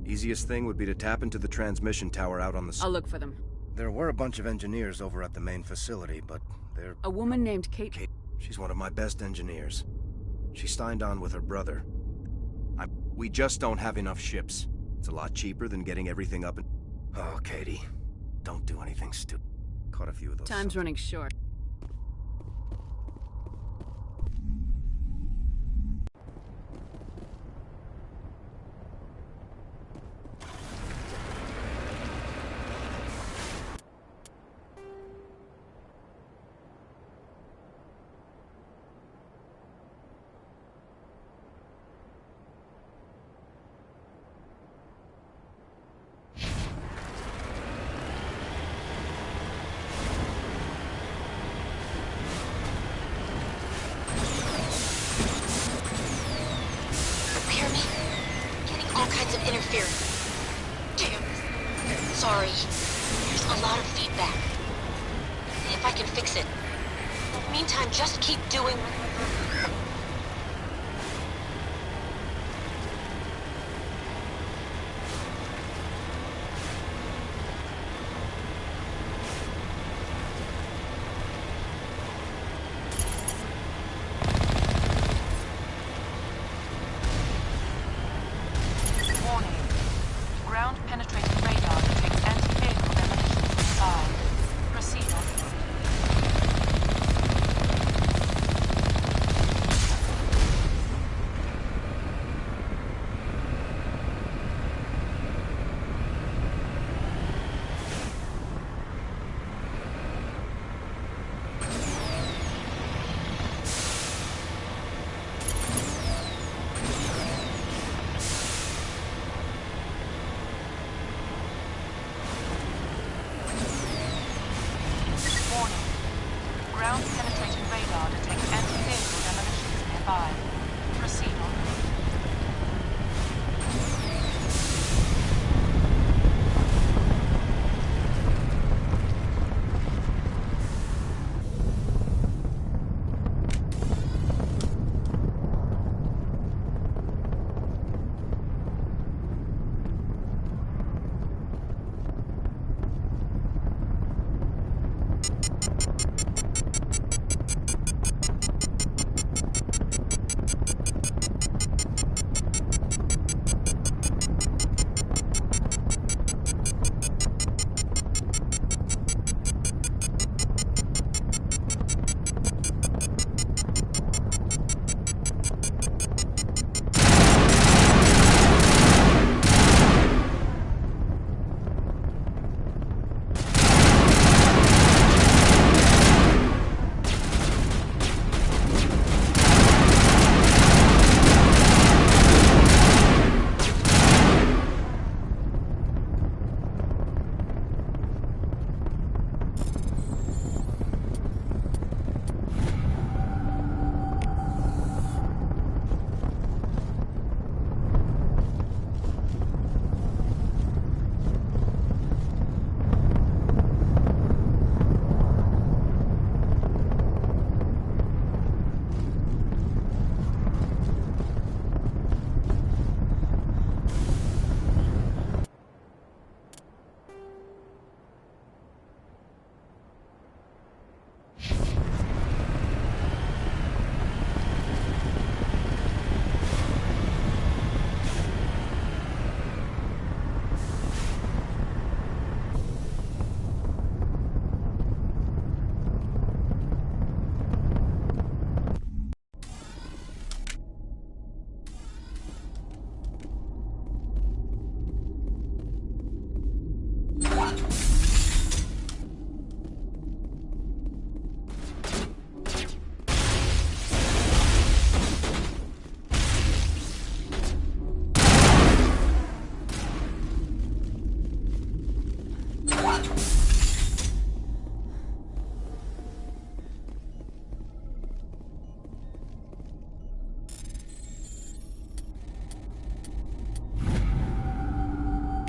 Easiest thing would be to tap into the transmission tower out on the... I'll look for them. There were a bunch of engineers over at the main facility, but they're... A woman named Kate... She's one of my best engineers. She signed on with her brother. We just don't have enough ships. It's a lot cheaper than getting everything up and... Oh, Katie. Don't do anything stupid. Caught a few of those... Time's running short. Sorry. There's a lot of feedback. If I can fix it. In the meantime, just keep doing... Ground-penetrating radar detects anti-vehicle demolition from the sky. Proceed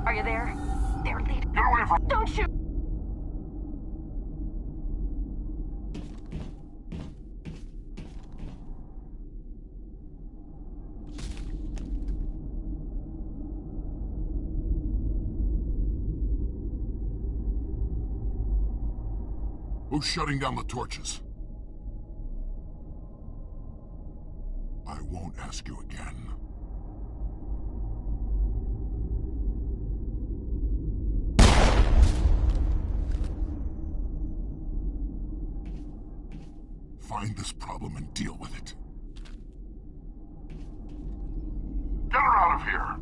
Are you there? They're leading. Get away from... Don't shoot! Who's shutting down the torches? I won't ask you again. Find this problem and deal with it. Get her out of here!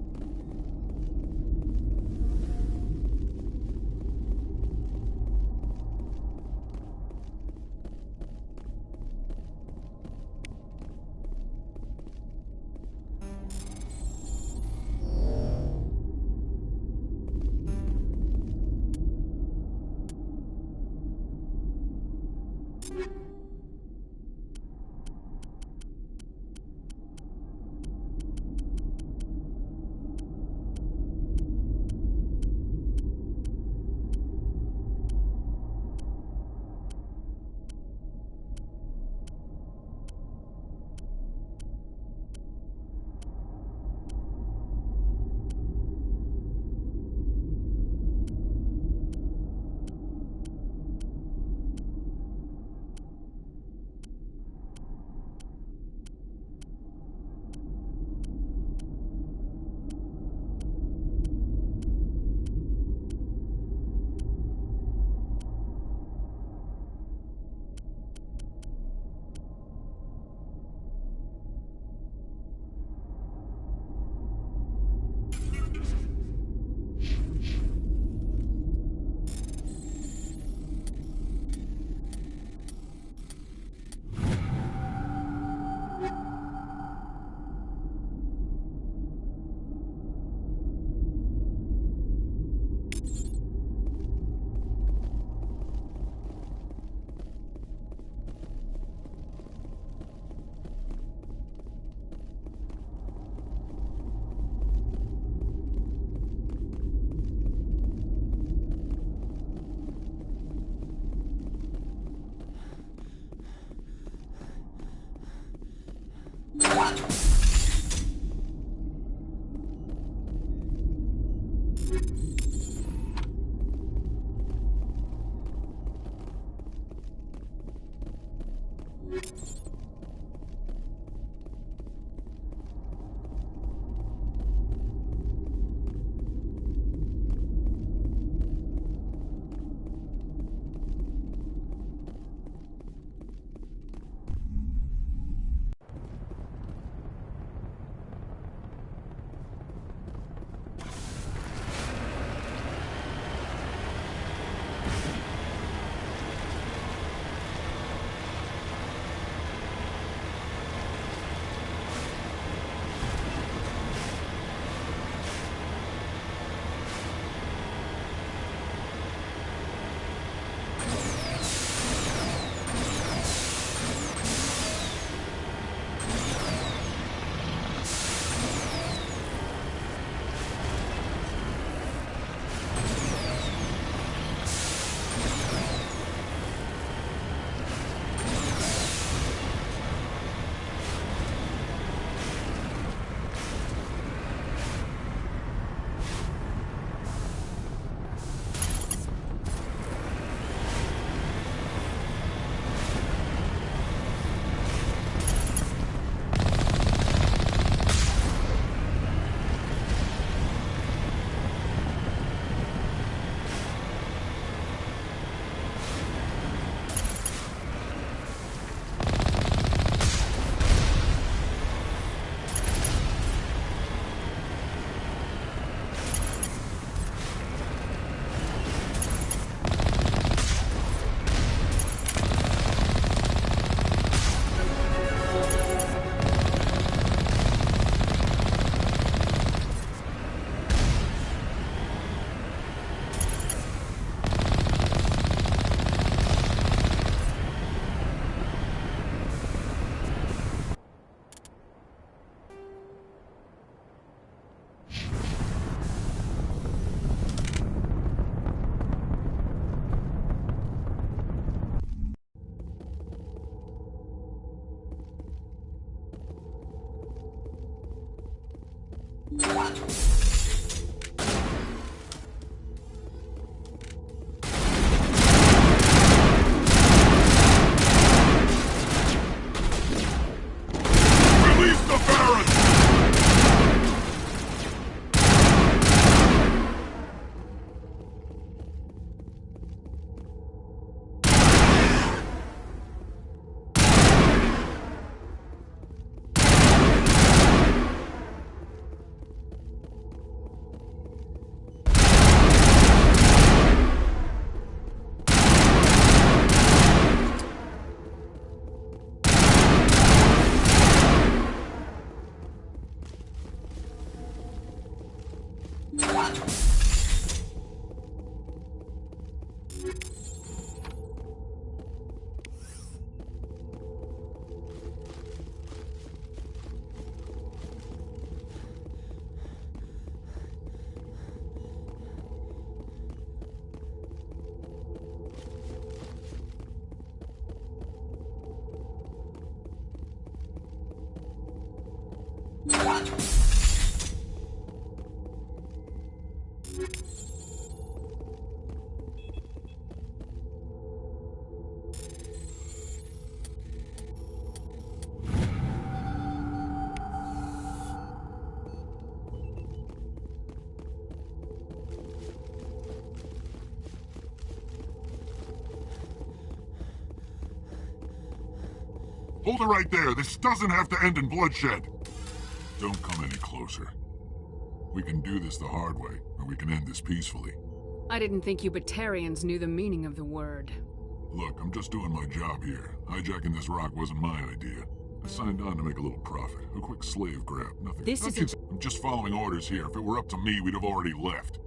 Hold it right there. This doesn't have to end in bloodshed. Don't come any closer. We can do this the hard way, or we can end this peacefully. I didn't think you Batarians knew the meaning of the word. Look, I'm just doing my job here. Hijacking this rock wasn't my idea. I signed on to make a little profit. A quick slave grab. Nothing. I'm just following orders here. If it were up to me, we'd have already left.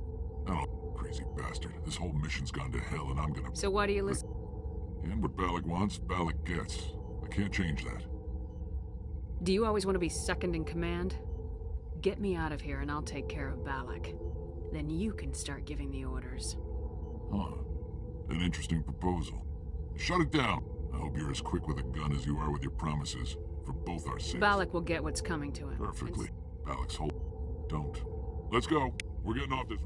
Oh, crazy bastard. This whole mission's gone to hell, and I'm gonna... So why do you listen? And what Balak wants, Balak gets. I can't change that. Do you always want to be second in command? Get me out of here and I'll take care of Balak. Then you can start giving the orders. Huh. An interesting proposal. Shut it down. I hope you're as quick with a gun as you are with your promises. For both our sakes. Balak will get what's coming to him. Perfectly. Balak's whole... Don't. Let's go. We're getting off this...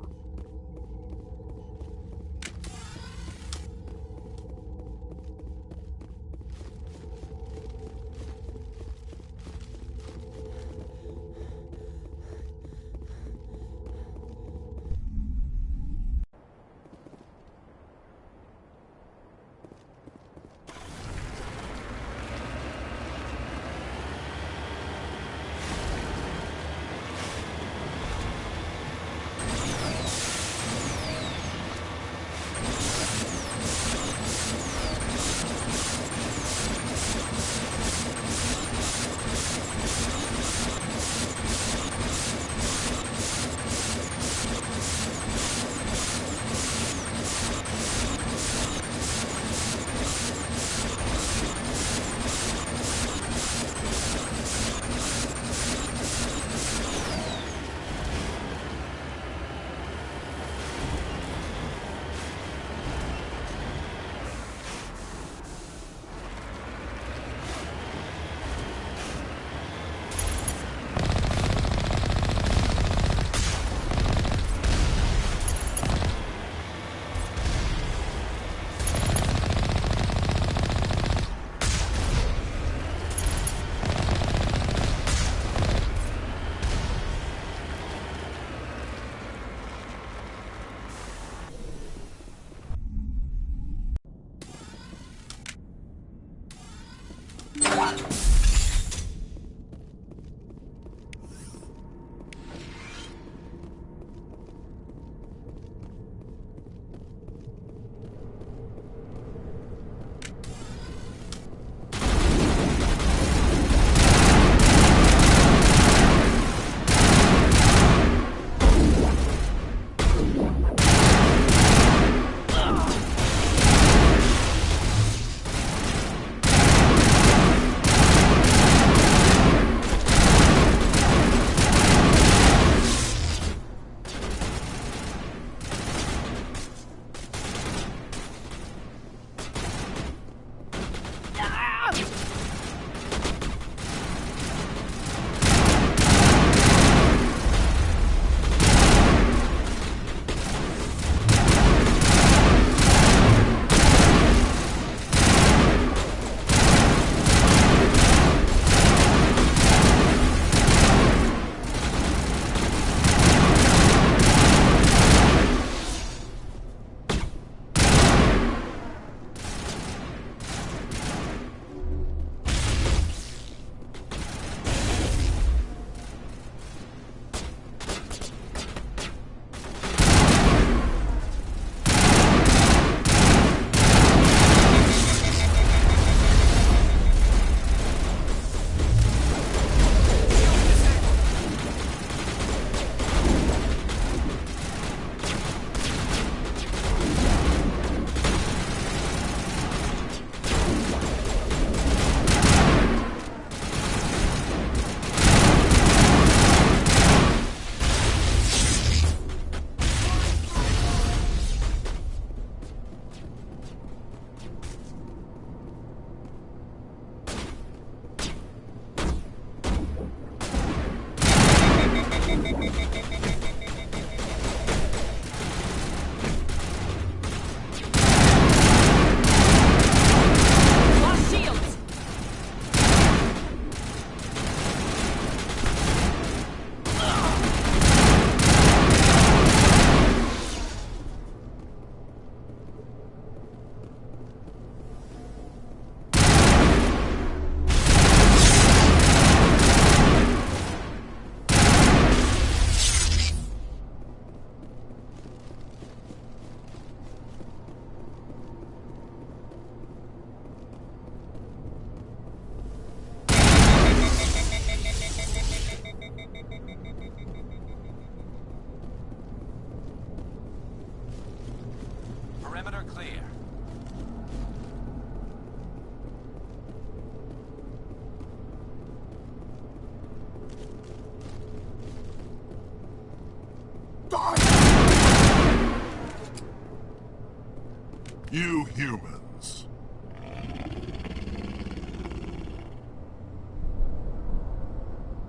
You humans.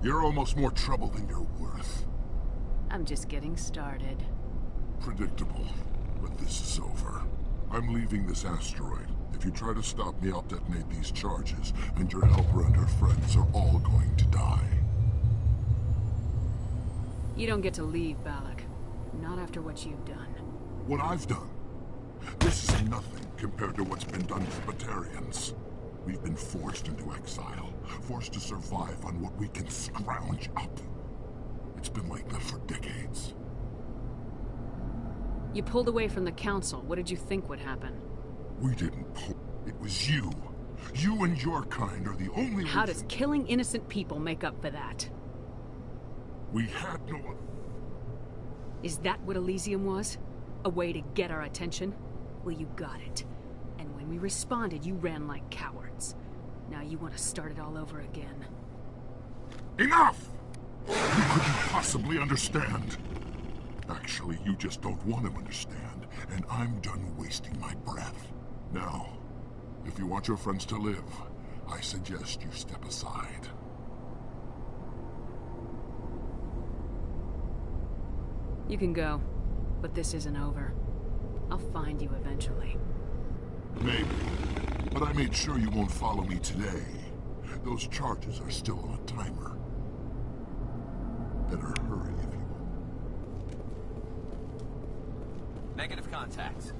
You're almost more trouble than you're worth. I'm just getting started. Predictable, but this is over. I'm leaving this asteroid. If you try to stop me, I'll detonate these charges, and your helper and her friends are all going to die. You don't get to leave, Balak. Not after what you've done. What I've done? This is nothing compared to what's been done to Batarians. We've been forced into exile, forced to survive on what we can scrounge up. It's been like that for decades. You pulled away from the Council. What did you think would happen? We didn't pull. It was you. You and your kind are the only How reason... does killing innocent people make up for that? We had no... Is that what Elysium was? A way to get our attention? Well, you got it. And when we responded, you ran like cowards. Now you want to start it all over again. Enough! You couldn't possibly understand. Actually, you just don't want to understand, and I'm done wasting my breath. Now, if you want your friends to live, I suggest you step aside. You can go, but this isn't over. I'll find you eventually. Maybe, but I made sure you won't follow me today. Those charges are still on a timer. Better hurry if you will. Negative contact.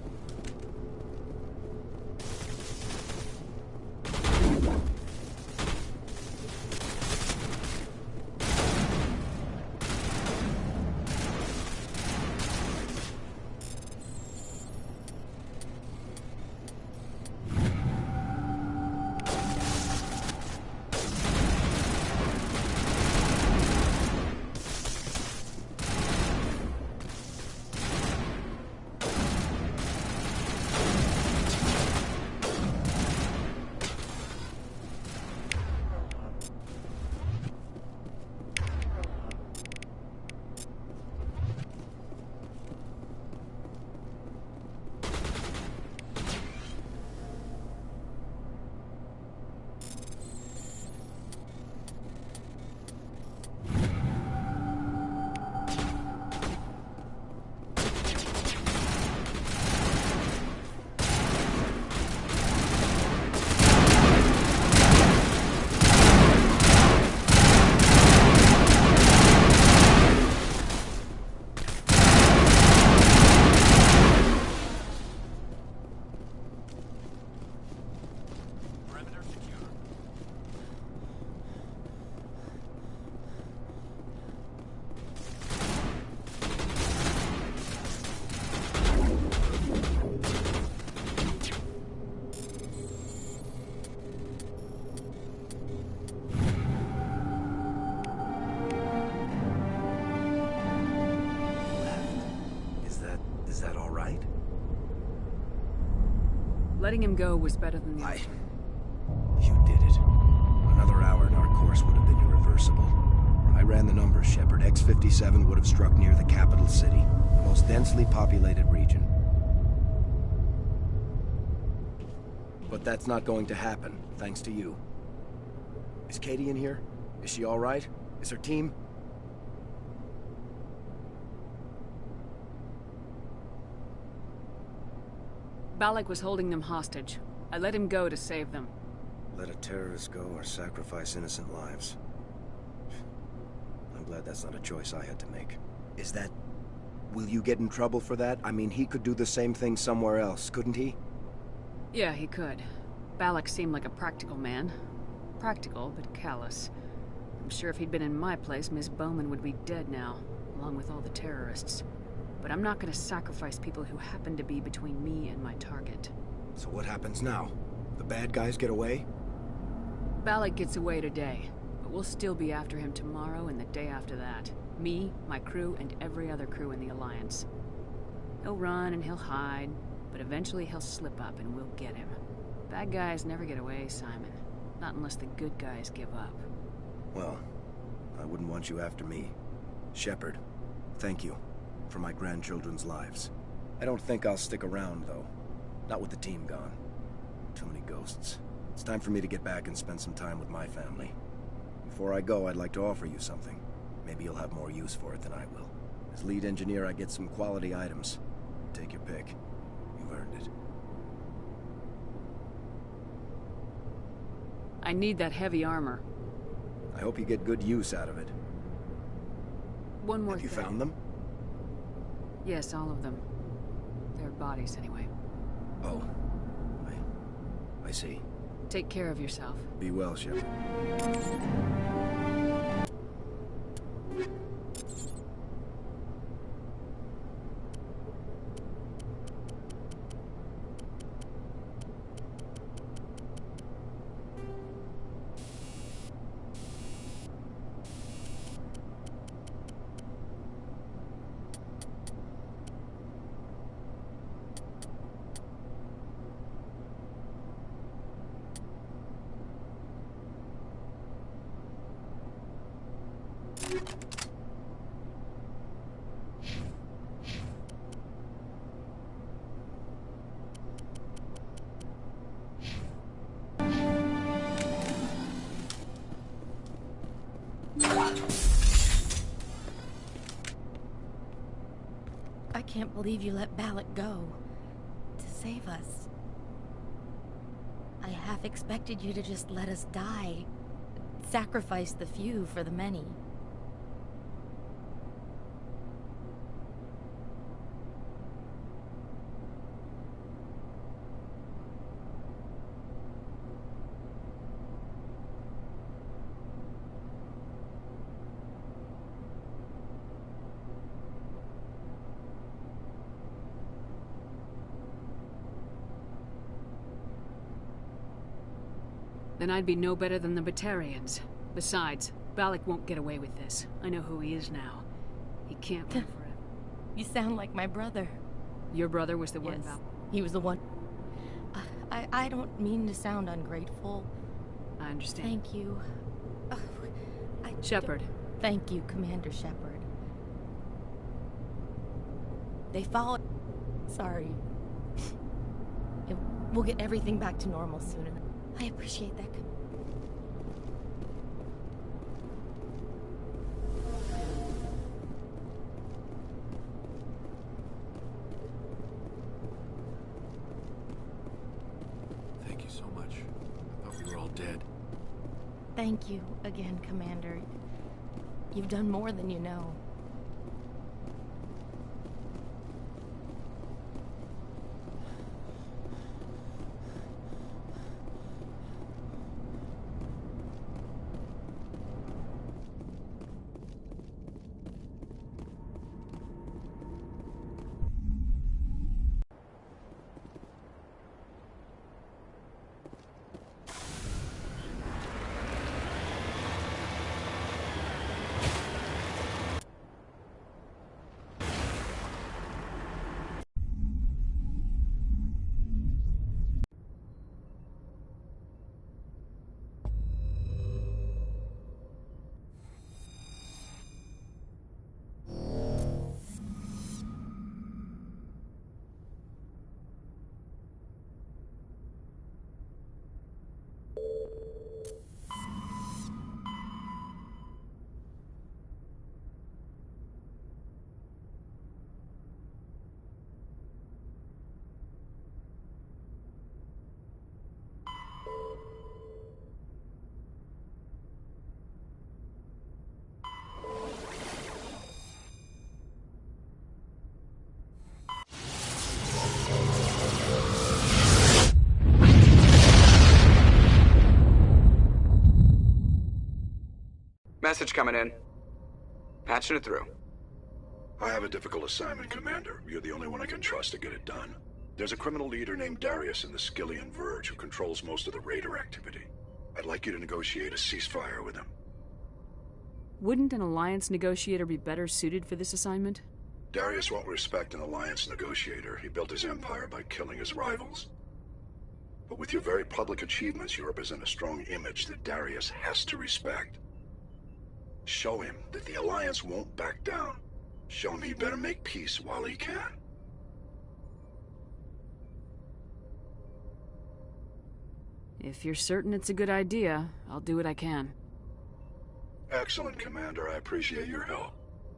Letting him go was better than the... You did it. Another hour and our course would have been irreversible. I ran the numbers, Shepard. X-57 would have struck near the capital city, the most densely populated region. But that's not going to happen, thanks to you. Is Katie in here? Is she all right? Is her team... Balak was holding them hostage. I let him go to save them. Let a terrorist go or sacrifice innocent lives. I'm glad that's not a choice I had to make. Is that... Will you get in trouble for that? I mean, he could do the same thing somewhere else, couldn't he? Yeah, he could. Balak seemed like a practical man. Practical, but callous. I'm sure if he'd been in my place, Miss Bowman would be dead now, along with all the terrorists. But I'm not going to sacrifice people who happen to be between me and my target. So what happens now? The bad guys get away? Balak gets away today, but we'll still be after him tomorrow and the day after that. Me, my crew, and every other crew in the Alliance. He'll run and he'll hide, but eventually he'll slip up and we'll get him. Bad guys never get away, Simon. Not unless the good guys give up. Well, I wouldn't want you after me. Shepard, thank you for my grandchildren's lives. I don't think I'll stick around, though. Not with the team gone. Too many ghosts. It's time for me to get back and spend some time with my family. Before I go, I'd like to offer you something. Maybe you'll have more use for it than I will. As lead engineer, I get some quality items. Take your pick. You've earned it. I need that heavy armor. I hope you get good use out of it. One more thing. Have you found them? Yes, all of them. Their bodies, anyway. Oh. I see. Take care of yourself. Be well, Shepard. I can't believe you let Balak go. To save us. I half expected you to just let us die. Sacrifice the few for the many. Then I'd be no better than the Batarians. Besides, Balak won't get away with this. I know who he is now. He can't live forever. You sound like my brother. Your brother was the one Yes, he was the one. I don't mean to sound ungrateful. I understand. Thank you. Shepard. Thank you, Commander Shepard. They followed... Sorry. We'll get everything back to normal soon enough. I appreciate that. Thank you so much. I thought we were all dead. Thank you again, Commander. You've done more than you know. Message coming in. Patching it through. I have a difficult assignment, Commander. You're the only one I can trust to get it done. There's a criminal leader named Darius in the Skyllian Verge who controls most of the Raider activity. I'd like you to negotiate a ceasefire with him. Wouldn't an Alliance negotiator be better suited for this assignment? Darius won't respect an Alliance negotiator. He built his empire by killing his rivals. But with your very public achievements, you represent a strong image that Darius has to respect. Show him that the Alliance won't back down. Show him he better make peace while he can. If you're certain it's a good idea, I'll do what I can. Excellent, Commander. I appreciate your help.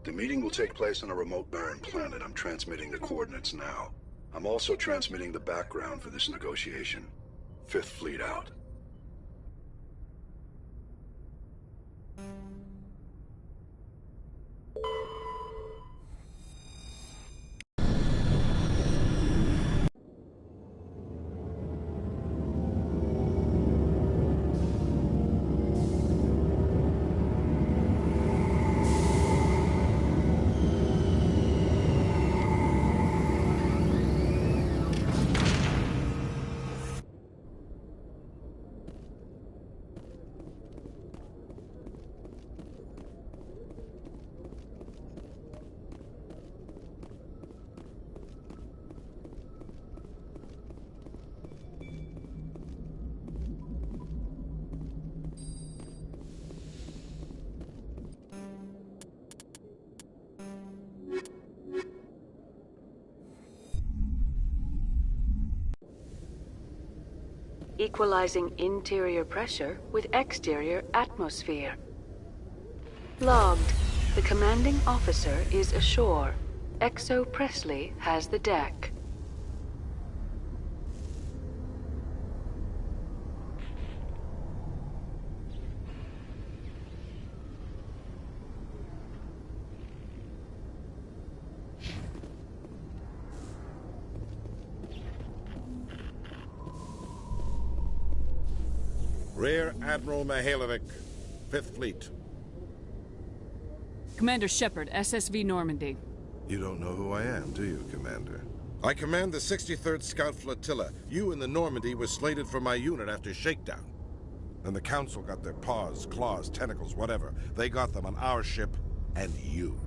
The meeting will take place on a remote barren planet. I'm transmitting the coordinates now. I'm also transmitting the background for this negotiation. Fifth Fleet out. Equalizing interior pressure with exterior atmosphere. Logged. The commanding officer is ashore. Exo Presley has the deck. Rear Admiral Mihailovic, Fifth Fleet. Commander Shepard, SSV Normandy. You don't know who I am, do you, Commander? I command the 63rd Scout Flotilla. You and the Normandy were slated for my unit after shakedown. And the Council got their paws, claws, tentacles, whatever. They got them on our ship and you.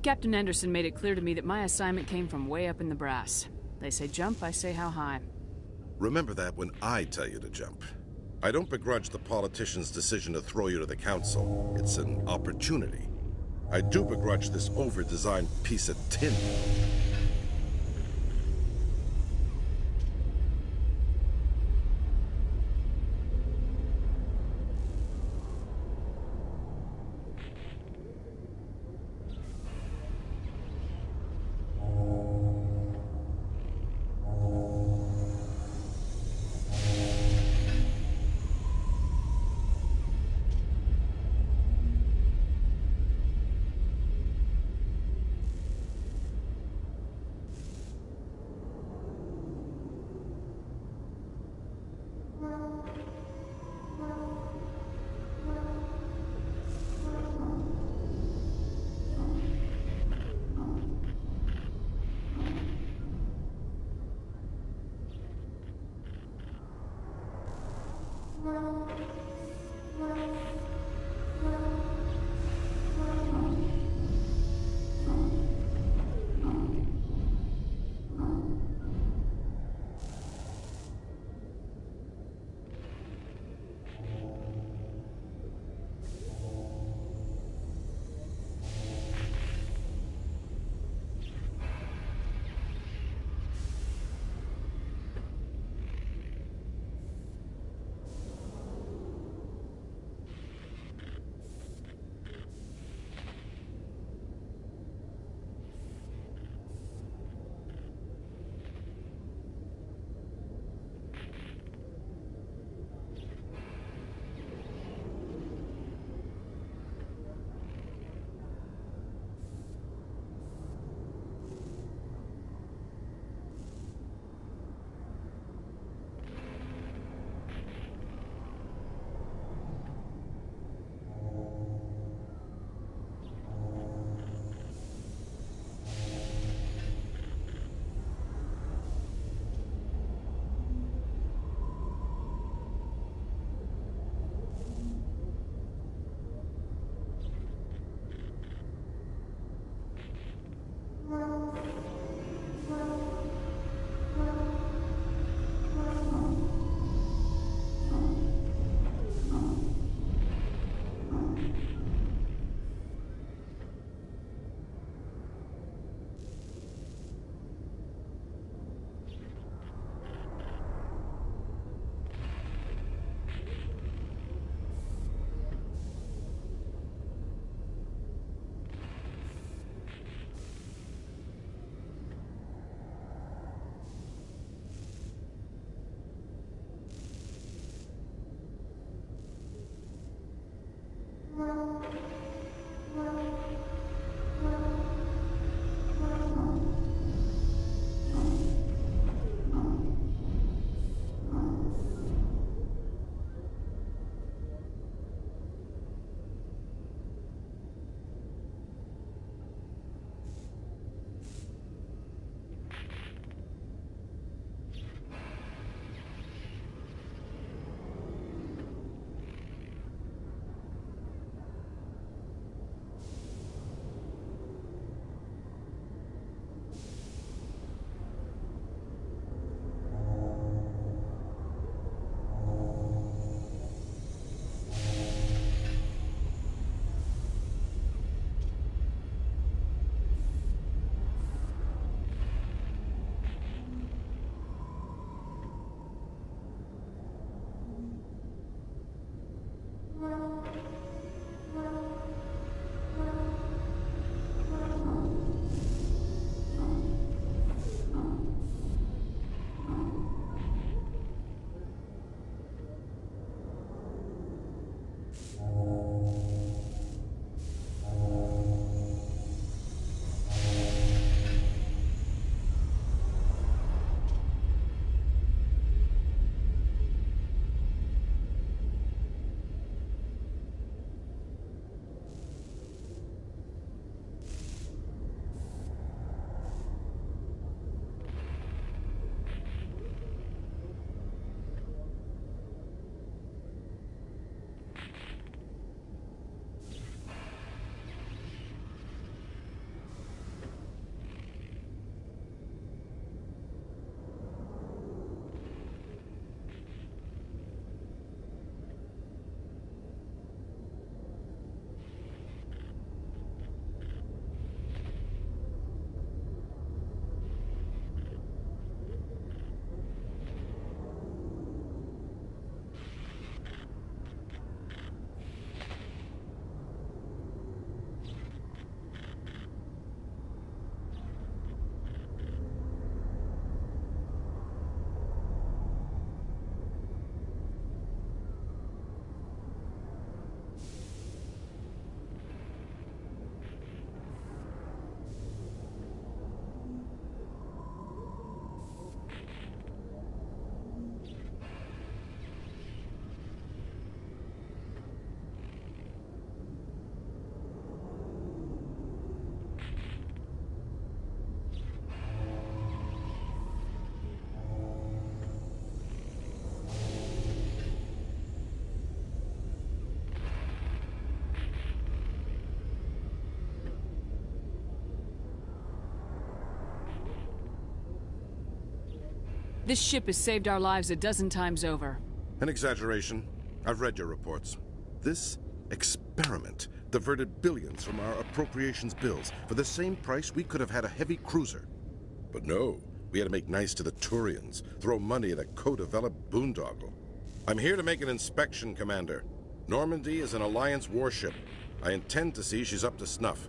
Captain Anderson made it clear to me that my assignment came from way up in the brass. They say jump, I say how high. Remember that when I tell you to jump. I don't begrudge the politician's decision to throw you to the Council. It's an opportunity. I do begrudge this over-designed piece of tin. This ship has saved our lives a dozen times over. An exaggeration. I've read your reports. This experiment diverted billions from our appropriations bills. For the same price, we could have had a heavy cruiser. But no, we had to make nice to the Turians, throw money at a co-developed boondoggle. I'm here to make an inspection, Commander. Normandy is an Alliance warship. I intend to see she's up to snuff.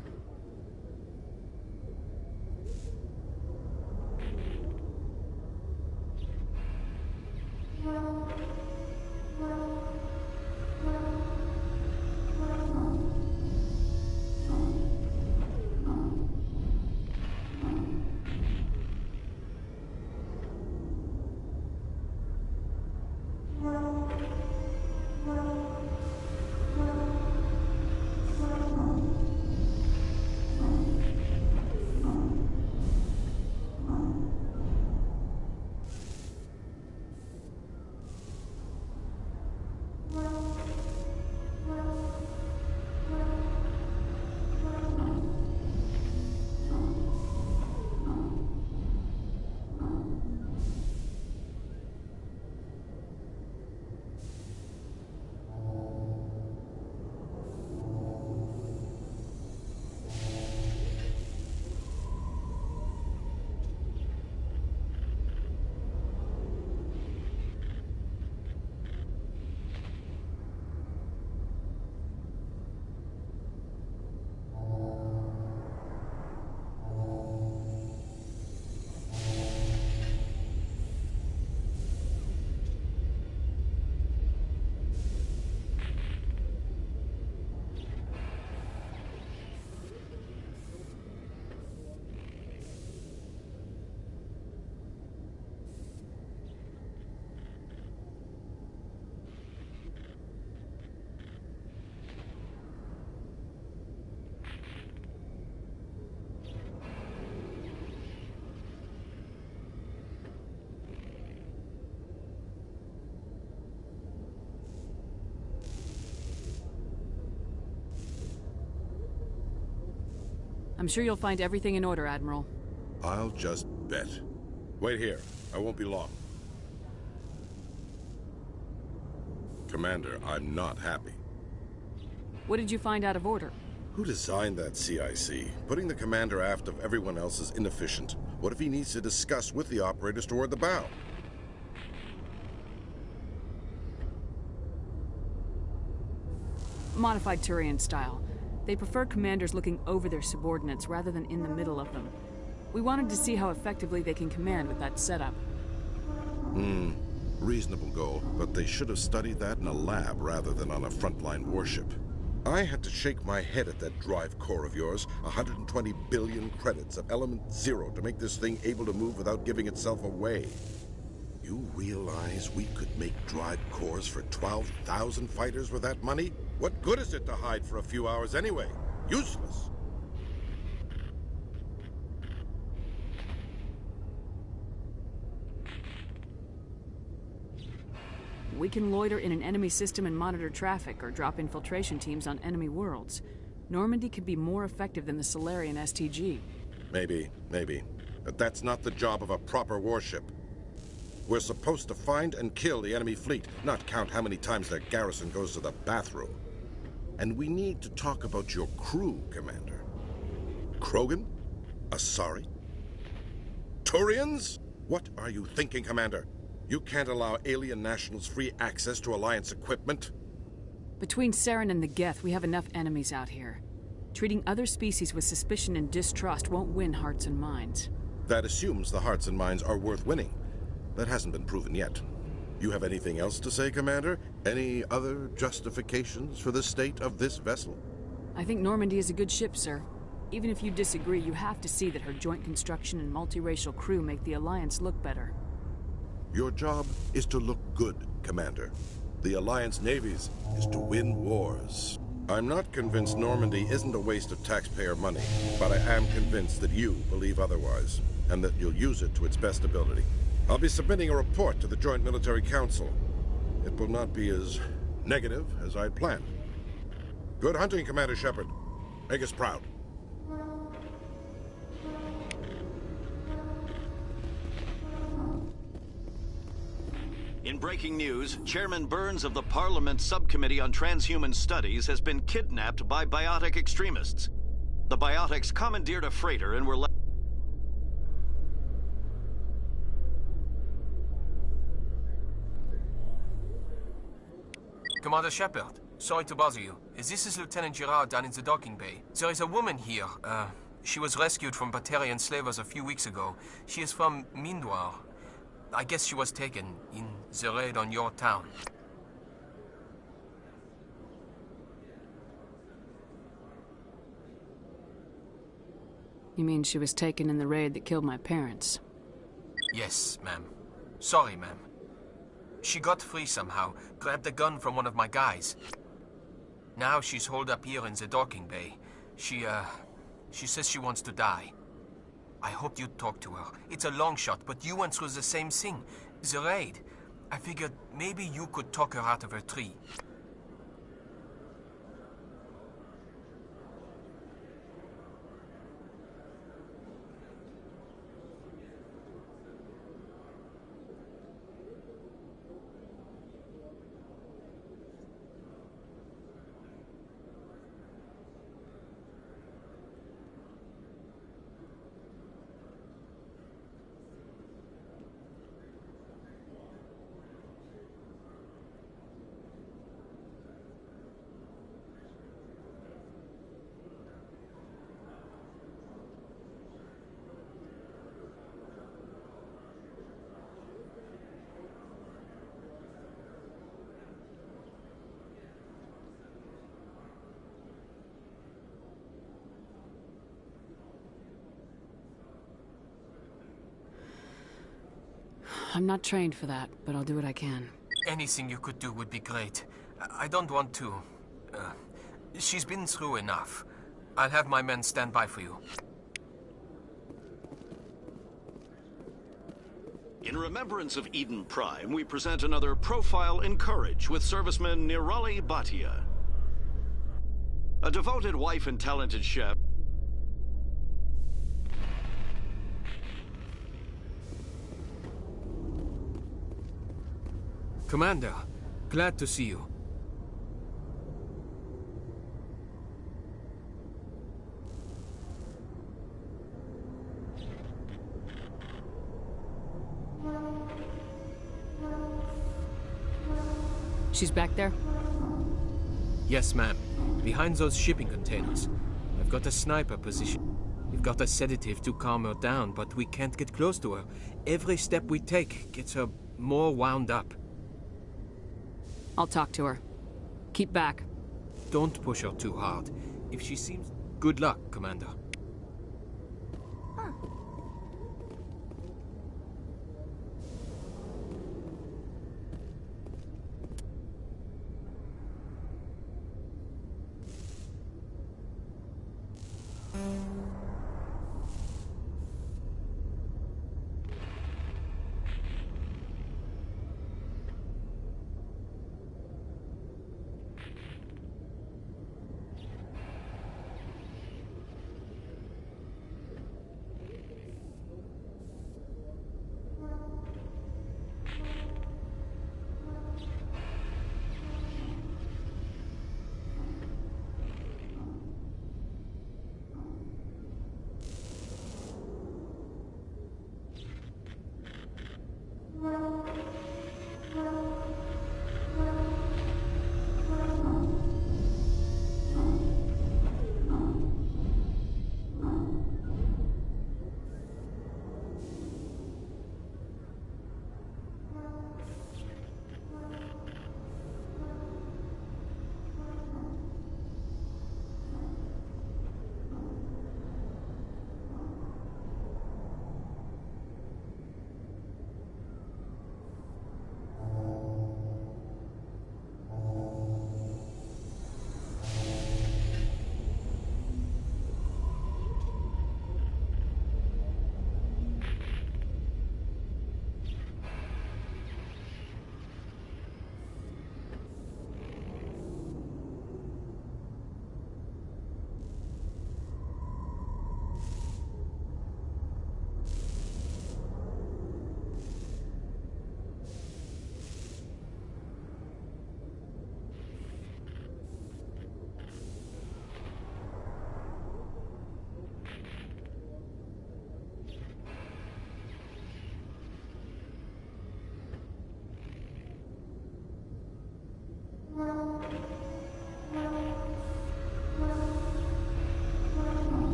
I'm sure you'll find everything in order, Admiral. I'll just bet. Wait here. I won't be long. Commander, I'm not happy. What did you find out of order? Who designed that CIC? Putting the commander aft of everyone else is inefficient. What if he needs to discuss with the operators toward the bow? Modified Turian style. They prefer commanders looking over their subordinates rather than in the middle of them. We wanted to see how effectively they can command with that setup. Reasonable goal, but they should have studied that in a lab rather than on a frontline warship. I had to shake my head at that drive core of yours. 120 billion credits of element 0 to make this thing able to move without giving itself away. You realize we could make drive cores for 12,000 fighters with that money? What good is it to hide for a few hours anyway? Useless. We can loiter in an enemy system and monitor traffic, or drop infiltration teams on enemy worlds. Normandy could be more effective than the Solarian STG. Maybe. But that's not the job of a proper warship. We're supposed to find and kill the enemy fleet, not count how many times their garrison goes to the bathroom. And we need to talk about your crew, Commander. Krogan? Asari? Turians? What are you thinking, Commander? You can't allow alien nationals free access to Alliance equipment? Between Saren and the Geth, we have enough enemies out here. Treating other species with suspicion and distrust won't win hearts and minds. That assumes the hearts and minds are worth winning. That hasn't been proven yet. You have anything else to say, Commander? Any other justifications for the state of this vessel? I think Normandy is a good ship, sir. Even if you disagree, you have to see that her joint construction and multiracial crew make the Alliance look better. Your job is to look good, Commander. The Alliance navies is to win wars. I'm not convinced Normandy isn't a waste of taxpayer money, but I am convinced that you believe otherwise, and that you'll use it to its best ability. I'll be submitting a report to the Joint Military Council. It will not be as negative as I'd planned. Good hunting, Commander Shepard. Make us proud. In breaking news, Chairman Burns of the Parliament Subcommittee on Transhuman Studies has been kidnapped by biotic extremists. The biotics commandeered a freighter and were left... Commander Shepard, sorry to bother you. This is Lieutenant Girard down in the docking bay. There is a woman here. She was rescued from Batarian slavers a few weeks ago. She is from Mindoir. I guess she was taken in the raid on your town. You mean she was taken in the raid that killed my parents? Yes, ma'am. Sorry, ma'am. She got free somehow, grabbed a gun from one of my guys. Now she's holed up here in the docking bay. She says she wants to die. I hoped you'd talk to her. It's a long shot, but you went through the same thing. The raid. I figured maybe you could talk her out of her tree. I'm not trained for that, but I'll do what I can. Anything you could do would be great. I don't want to... she's been through enough. I'll have my men stand by for you. In remembrance of Eden Prime, we present another Profile in Courage with serviceman Nirali Bhatia. A devoted wife and talented chef. Commander, glad to see you. She's back there? Yes, ma'am. Behind those shipping containers. I've got a sniper position. We've got a sedative to calm her down, but we can't get close to her. Every step we take gets her more wound up. I'll talk to her. Keep back. Don't push her too hard. If she seems... Good luck, Commander.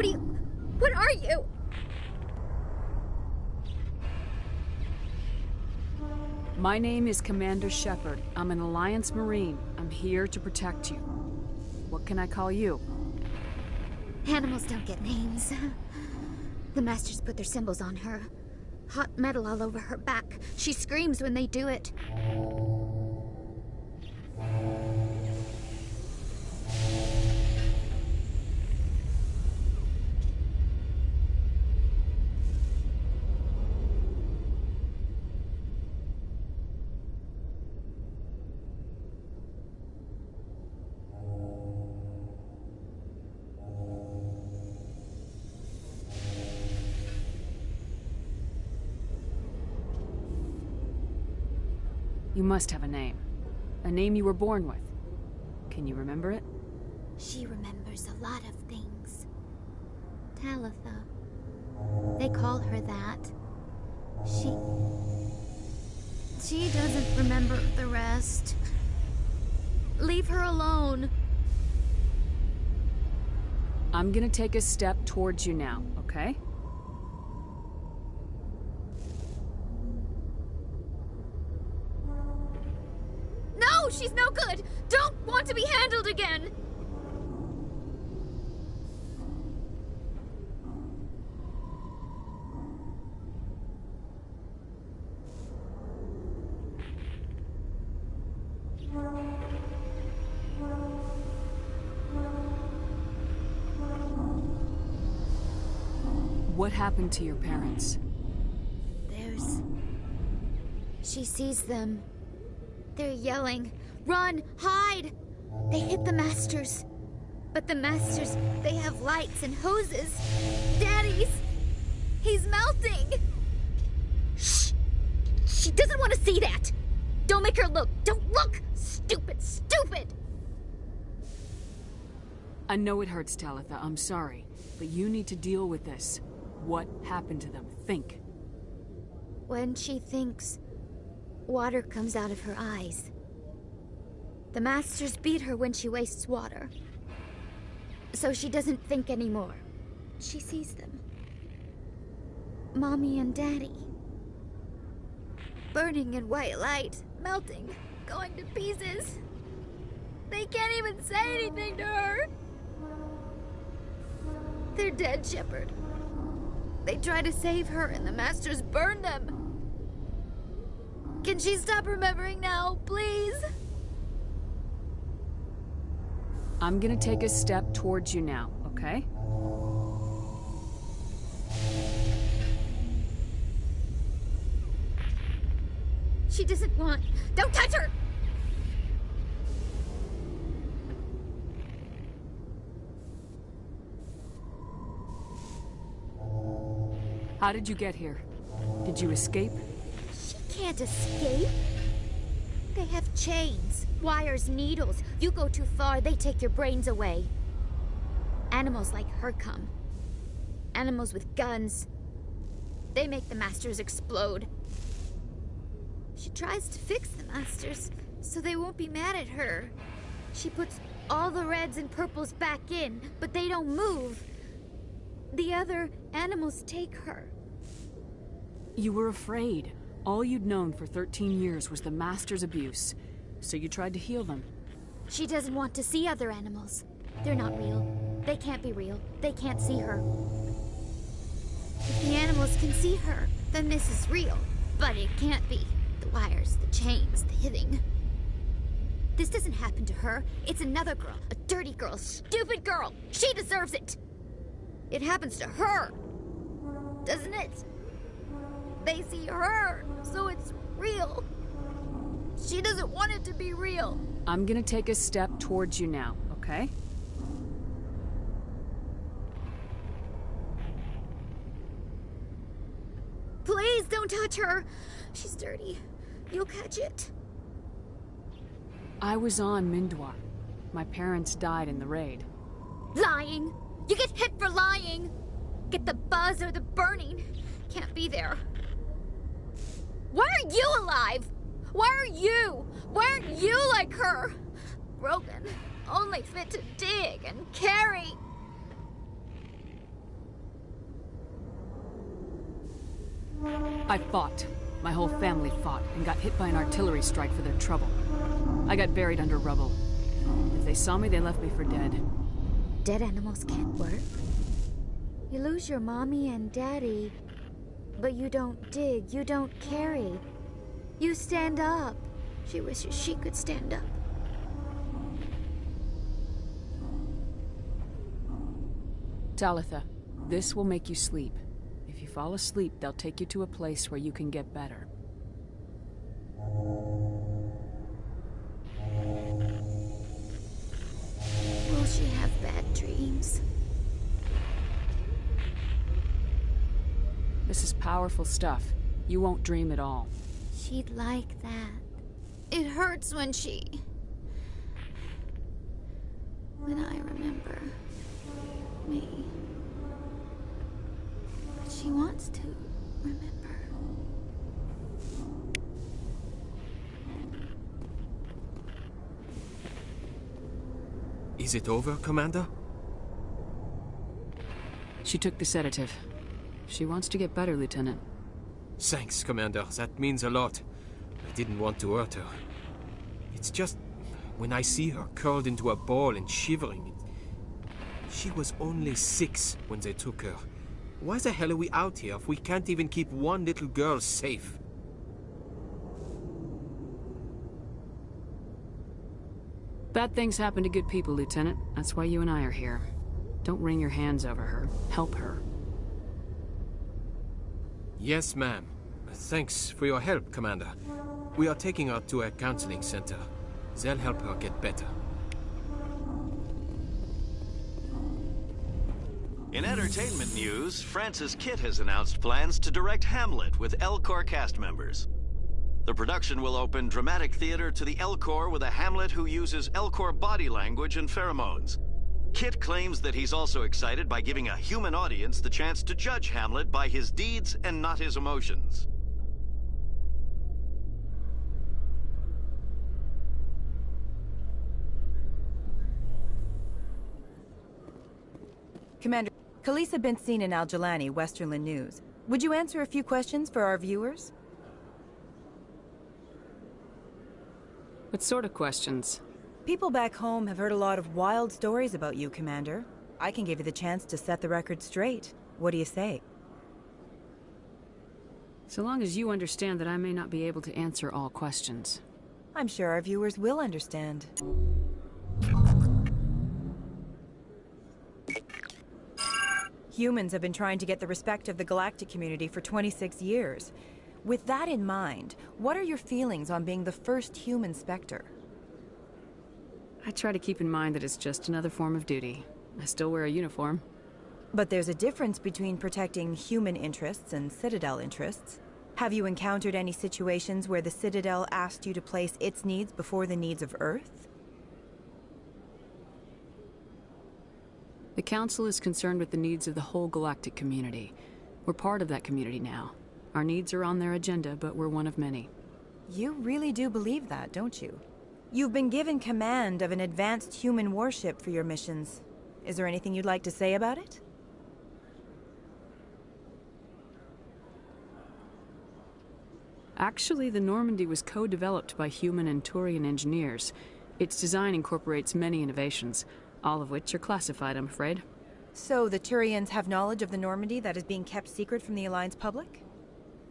What are you? My name is Commander Shepard. I'm an Alliance Marine. I'm here to protect you. What can I call you? Animals don't get names. The Masters put their symbols on her. Hot metal all over her back. She screams when they do it. You must have a name. A name you were born with. Can you remember it? She remembers a lot of things. Talitha. They call her that. She doesn't remember the rest. Leave her alone. I'm gonna take a step towards you now, okay? No, she's no good! Don't want to be handled again! What happened to your parents? She sees them. They're yelling, "Run! Hide!" They hit the Masters. But the Masters, they have lights and hoses. He's melting! Shh! She doesn't want to see that! Don't make her look! Don't look! Stupid, stupid! I know it hurts, Talitha. I'm sorry. But you need to deal with this. What happened to them? Think. When she thinks, water comes out of her eyes. The Masters beat her when she wastes water. So she doesn't think anymore. She sees them. Mommy and Daddy. Burning in white light, melting, going to pieces. They can't even say anything to her. They're dead, Shepard. They try to save her and the Masters burn them. Can she stop remembering now, please? I'm gonna take a step towards you now, okay? She doesn't want... Don't touch her! How did you get here? Did you escape? She can't escape. They have chains, wires, needles. You go too far, they take your brains away. Animals like her come. Animals with guns. They make the Masters explode. She tries to fix the Masters so they won't be mad at her. She puts all the reds and purples back in, but they don't move. The other animals take her. You were afraid. All you'd known for 13 years was the Master's abuse, so you tried to heal them. She doesn't want to see other animals. They're not real. They can't be real. They can't see her. If the animals can see her, then this is real. But it can't be. The wires, the chains, the hitting. This doesn't happen to her. It's another girl. A dirty girl. Stupid girl. She deserves it. It happens to her. Doesn't it? They see her, so it's real. She doesn't want it to be real. I'm gonna take a step towards you now, okay? Please don't touch her. She's dirty. You'll catch it. I was on Mindwar. My parents died in the raid. Lying. You get hit for lying. Get the buzz or the burning. Can't be there. Why are you alive? Why are you? Why aren't you like her? Broken. Only fit to dig and carry. I fought. My whole family fought and got hit by an artillery strike for their trouble. I got buried under rubble. If they saw me, they left me for dead. Dead animals can't work. You lose your mommy and daddy, but you don't dig, you don't carry. You stand up. She wishes she could stand up. Talitha, this will make you sleep. If you fall asleep, they'll take you to a place where you can get better. Will she have bad dreams? This is powerful stuff. You won't dream at all. She'd like that. It hurts when I remember me. But she wants to remember. Is it over, Commander? She took the sedative. She wants to get better, Lieutenant. Thanks, Commander. That means a lot. I didn't want to hurt her. It's just... when I see her curled into a ball and shivering... She was only 6 when they took her. Why the hell are we out here if we can't even keep one little girl safe? Bad things happen to good people, Lieutenant. That's why you and I are here. Don't wring your hands over her. Help her. Yes, ma'am. Thanks for your help, Commander. We are taking her to a counseling center. They'll help her get better. In entertainment news, Francis Kitt has announced plans to direct Hamlet with Elcor cast members. The production will open dramatic theater to the Elcor with a Hamlet who uses Elcor body language and pheromones. Kitt claims that he's also excited by giving a human audience the chance to judge Hamlet by his deeds and not his emotions. Commander, Khalisah bint Sinan al-Jilani, Westerland News. Would you answer a few questions for our viewers? What sort of questions? People back home have heard a lot of wild stories about you, Commander. I can give you the chance to set the record straight. What do you say? So long as you understand that I may not be able to answer all questions. I'm sure our viewers will understand. Humans have been trying to get the respect of the galactic community for 26 years. With that in mind, what are your feelings on being the first human Spectre? I try to keep in mind that it's just another form of duty. I still wear a uniform. But there's a difference between protecting human interests and Citadel interests. Have you encountered any situations where the Citadel asked you to place its needs before the needs of Earth? The Council is concerned with the needs of the whole galactic community. We're part of that community now. Our needs are on their agenda, but we're one of many. You really do believe that, don't you? You've been given command of an advanced human warship for your missions. Is there anything you'd like to say about it? Actually, the Normandy was co-developed by human and Turian engineers. Its design incorporates many innovations, all of which are classified, I'm afraid. So the Turians have knowledge of the Normandy that is being kept secret from the Alliance public?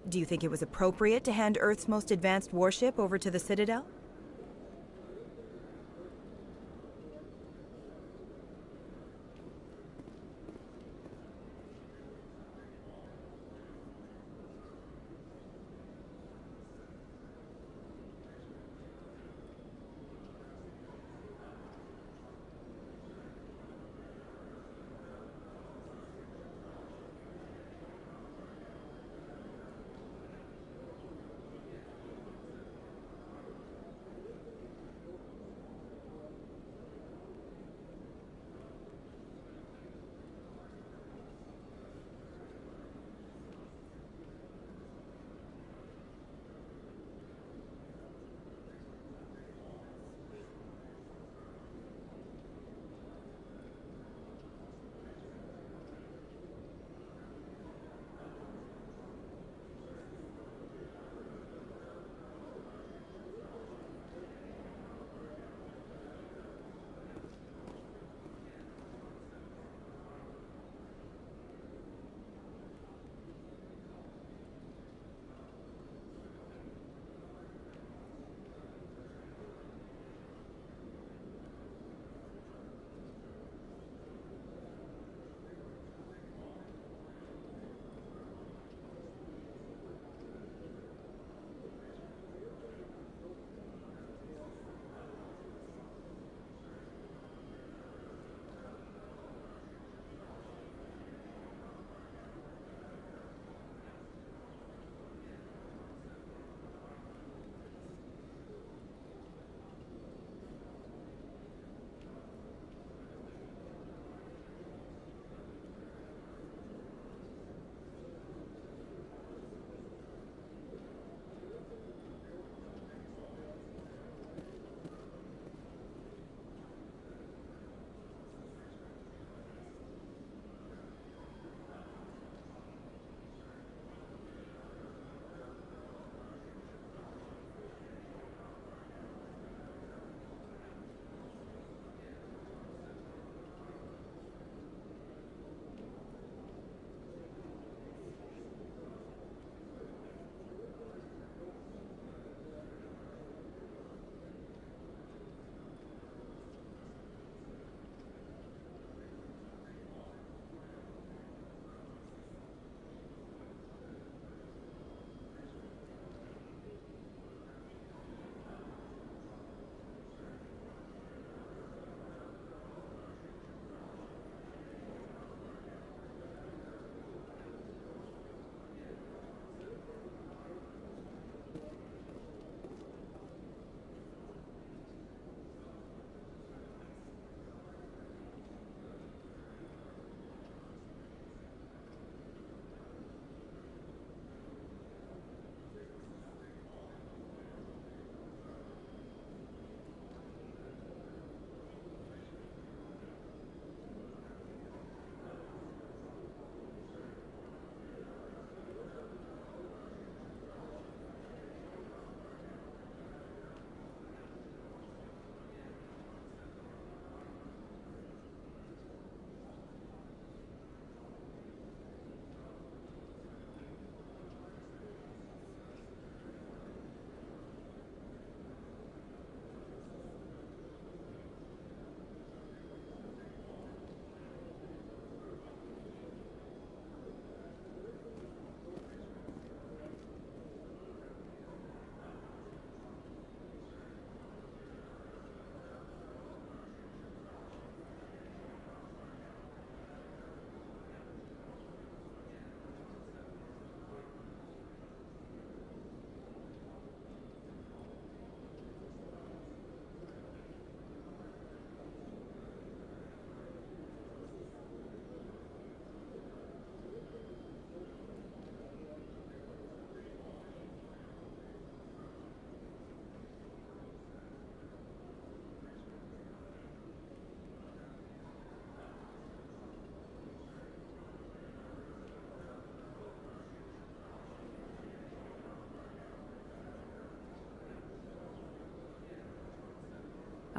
Do you think it was appropriate to hand Earth's most advanced warship over to the Citadel?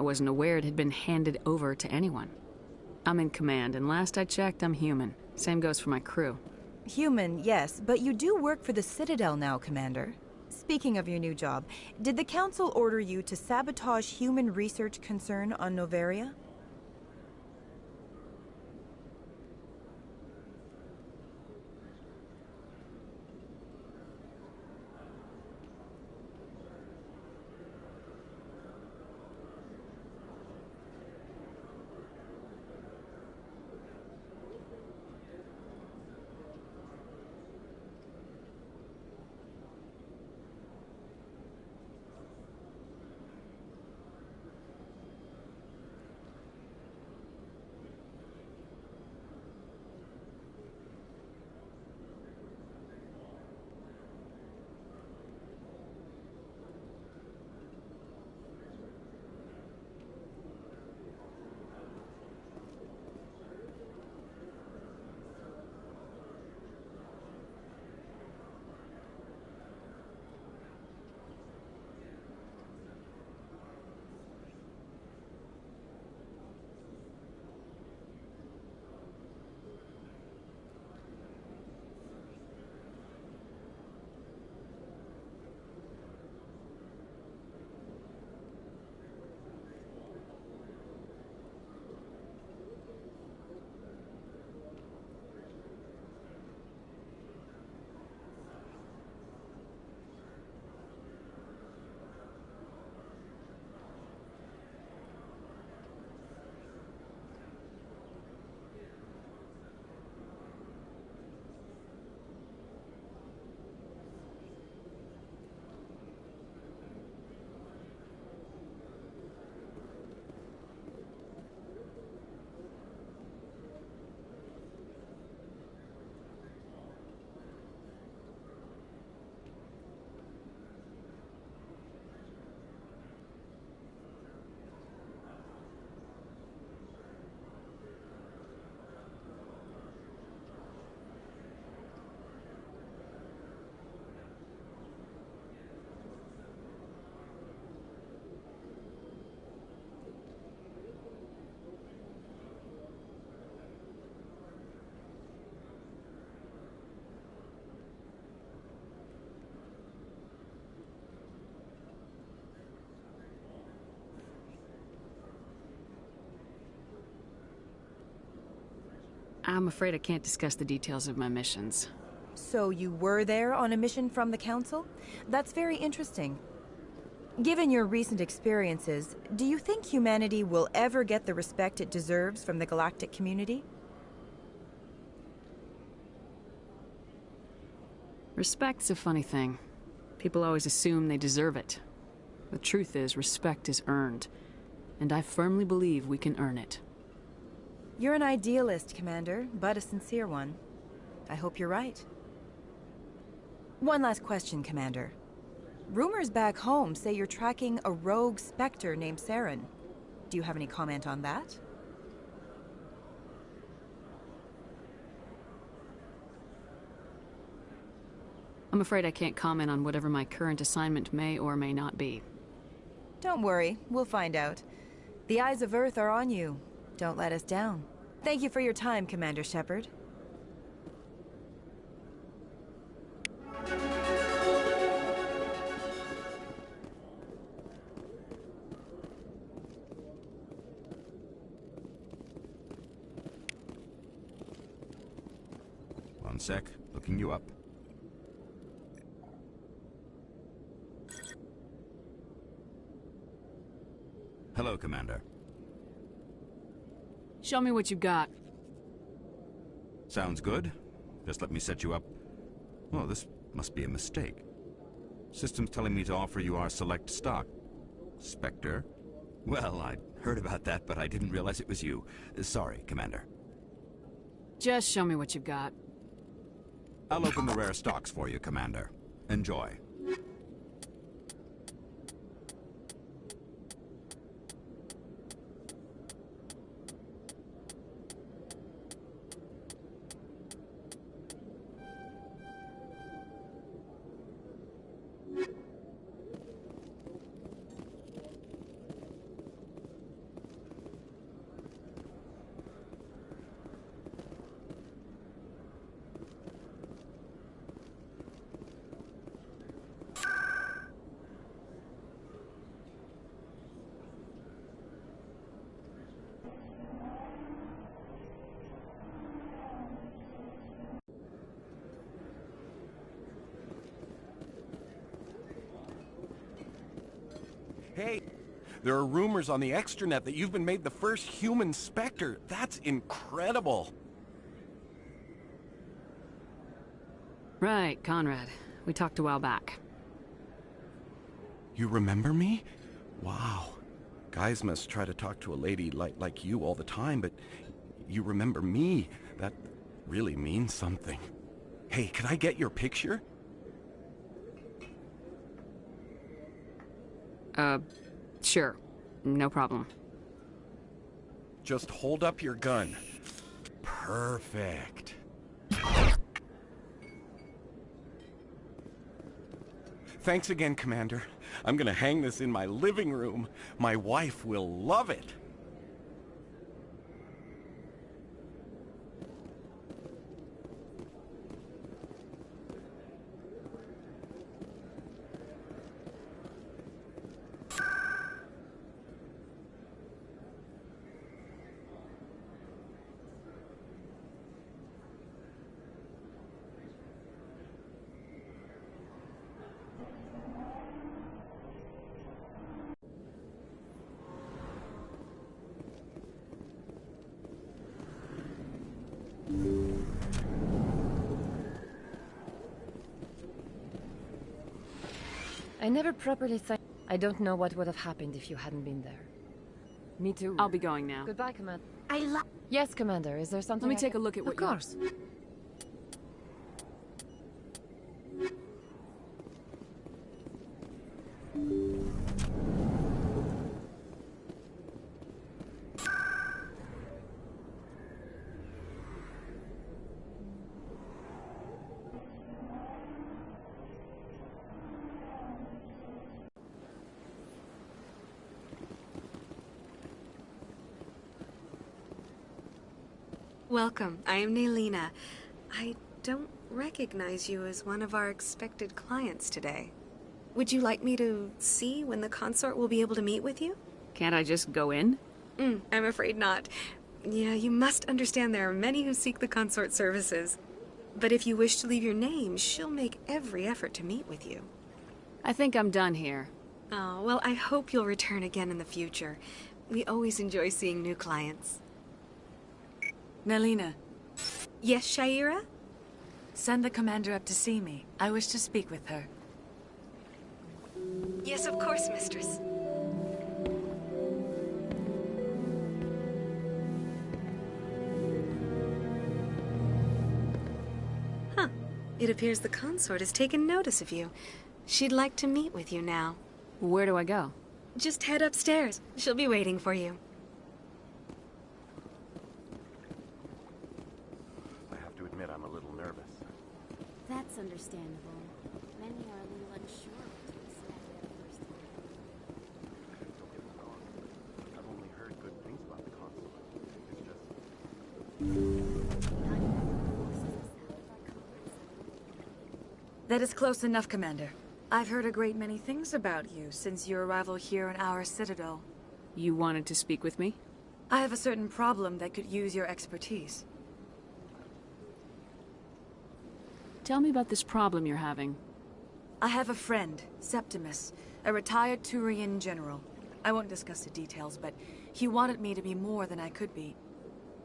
I wasn't aware it had been handed over to anyone. I'm in command, and last I checked, I'm human. Same goes for my crew. Human, yes, but you do work for the Citadel now, Commander. Speaking of your new job, did the Council order you to sabotage human research concern on Noveria? I'm afraid I can't discuss the details of my missions. So you were there on a mission from the Council? That's very interesting. Given your recent experiences, do you think humanity will ever get the respect it deserves from the galactic community? Respect's a funny thing. People always assume they deserve it. The truth is, respect is earned. And I firmly believe we can earn it. You're an idealist, Commander, but a sincere one. I hope you're right. One last question, Commander. Rumors back home say you're tracking a rogue Spectre named Saren. Do you have any comment on that? I'm afraid I can't comment on whatever my current assignment may or may not be. Don't worry, we'll find out. The eyes of Earth are on you. Don't let us down. Thank you for your time, Commander Shepard. One sec, looking you up. Hello, Commander. Show me what you got. Sounds good. Just let me set you up. Oh, this must be a mistake. System's telling me to offer you our select stock. Spectre? Well, I'd heard about that, but I didn't realize it was you. Sorry, Commander. Just show me what you've got. I'll open the rare stocks for you, Commander. Enjoy. Hey, there are rumors on the extranet that you've been made the first human Spectre. That's incredible. Right, Conrad. We talked a while back. You remember me? Wow. Guys must try to talk to a lady like you all the time, but you remember me. That really means something. Hey, can I get your picture? Sure. No problem. Just hold up your gun. Perfect. Thanks again, Commander. I'm gonna hang this in my living room. My wife will love it. I never properly thought. I don't know what would have happened if you hadn't been there. Me too. I'll be going now. Goodbye, Commander. Yes, Commander. Is there something? Let me take a look at what Of course. Welcome. I am Nelina. I don't recognize you as one of our expected clients today. Would you like me to see when the consort will be able to meet with you? Can't I just go in? I'm afraid not. Yeah, you must understand there are many who seek the consort services. But if you wish to leave your name, she'll make every effort to meet with you. I think I'm done here. Oh, well, I hope you'll return again in the future. We always enjoy seeing new clients. Nelina. Yes, Shaira? Send the commander up to see me. I wish to speak with her. Yes, of course, mistress. Huh. It appears the consort has taken notice of you. She'd like to meet with you now. Where do I go? Just head upstairs. She'll be waiting for you. I'm a little nervous. That's understandable. Many are a little unsure until they see it for the first time. Don't get me wrong. I've only heard good things about the console. It's just... That is close enough, Commander. I've heard a great many things about you since your arrival here in our citadel. You wanted to speak with me? I have a certain problem that could use your expertise. Tell me about this problem you're having. I have a friend, Septimus, a retired Turian general. I won't discuss the details, but he wanted me to be more than I could be.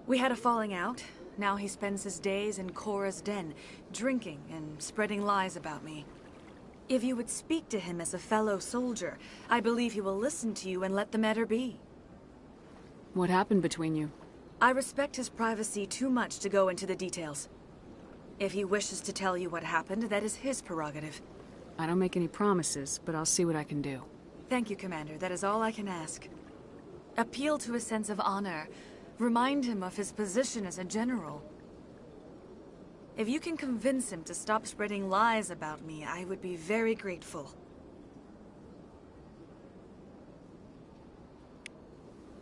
We had a falling out. Now he spends his days in Korra's den, drinking and spreading lies about me. If you would speak to him as a fellow soldier, I believe he will listen to you and let the matter be. What happened between you? I respect his privacy too much to go into the details. If he wishes to tell you what happened, that is his prerogative. I don't make any promises, but I'll see what I can do. Thank you, Commander. That is all I can ask. Appeal to his sense of honor. Remind him of his position as a general. If you can convince him to stop spreading lies about me, I would be very grateful.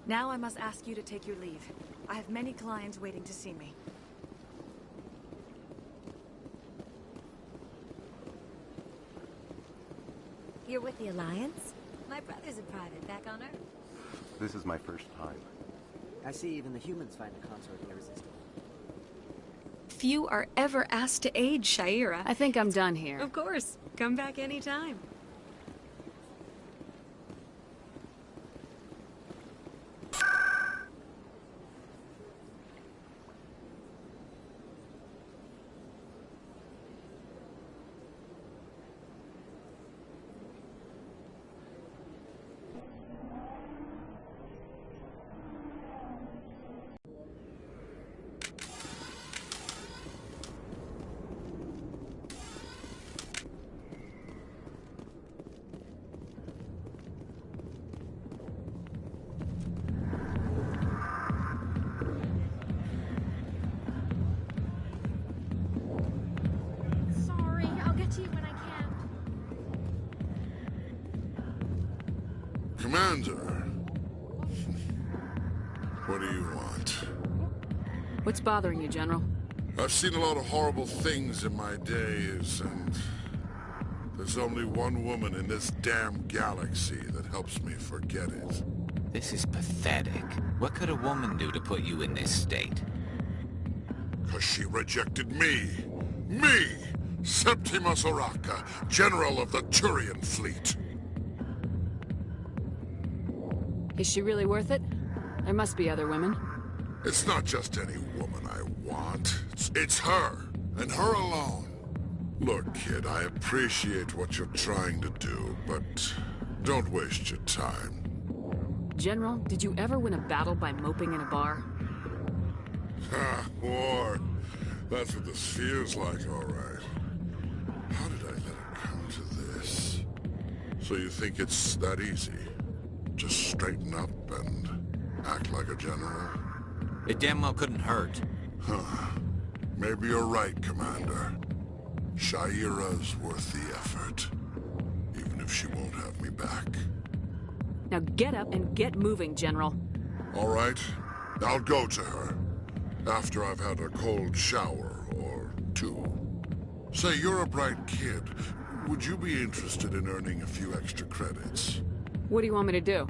Now I must ask you to take your leave. I have many clients waiting to see me. You're with the Alliance? My brother's a private. Back on Earth? This is my first time. I see even the humans find the consort irresistible. Few are ever asked to aid Shaira. I think I'm done here. Of course. Come back anytime. Commander! What do you want? What's bothering you, General? I've seen a lot of horrible things in my days, and there's only one woman in this damn galaxy that helps me forget it. This is pathetic. What could a woman do to put you in this state? 'Cause she rejected me! Me! Septimus Oraka, General of the Turian Fleet! Is she really worth it? There must be other women. It's not just any woman I want. It's her, and her alone. Look, kid, I appreciate what you're trying to do, but don't waste your time. General, did you ever win a battle by moping in a bar? Ha, war. That's what this feels like, all right. How did I let it come to this? So you think it's that easy? Just straighten up and act like a general? It damn well couldn't hurt. Huh. Maybe you're right, Commander. Sha'ira's worth the effort. Even if she won't have me back. Now get up and get moving, General. All right. I'll go to her. After I've had a cold shower or two. Say, you're a bright kid. Would you be interested in earning a few extra credits? What do you want me to do?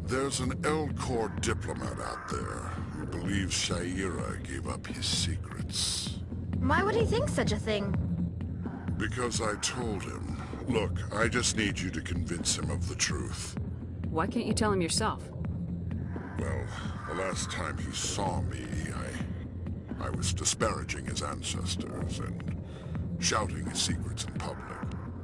There's an Elcor diplomat out there who believes Sha'ira gave up his secrets. Why would he think such a thing? Because I told him. Look, I just need you to convince him of the truth. Why can't you tell him yourself? Well, the last time he saw me, I was disparaging his ancestors and shouting his secrets in public.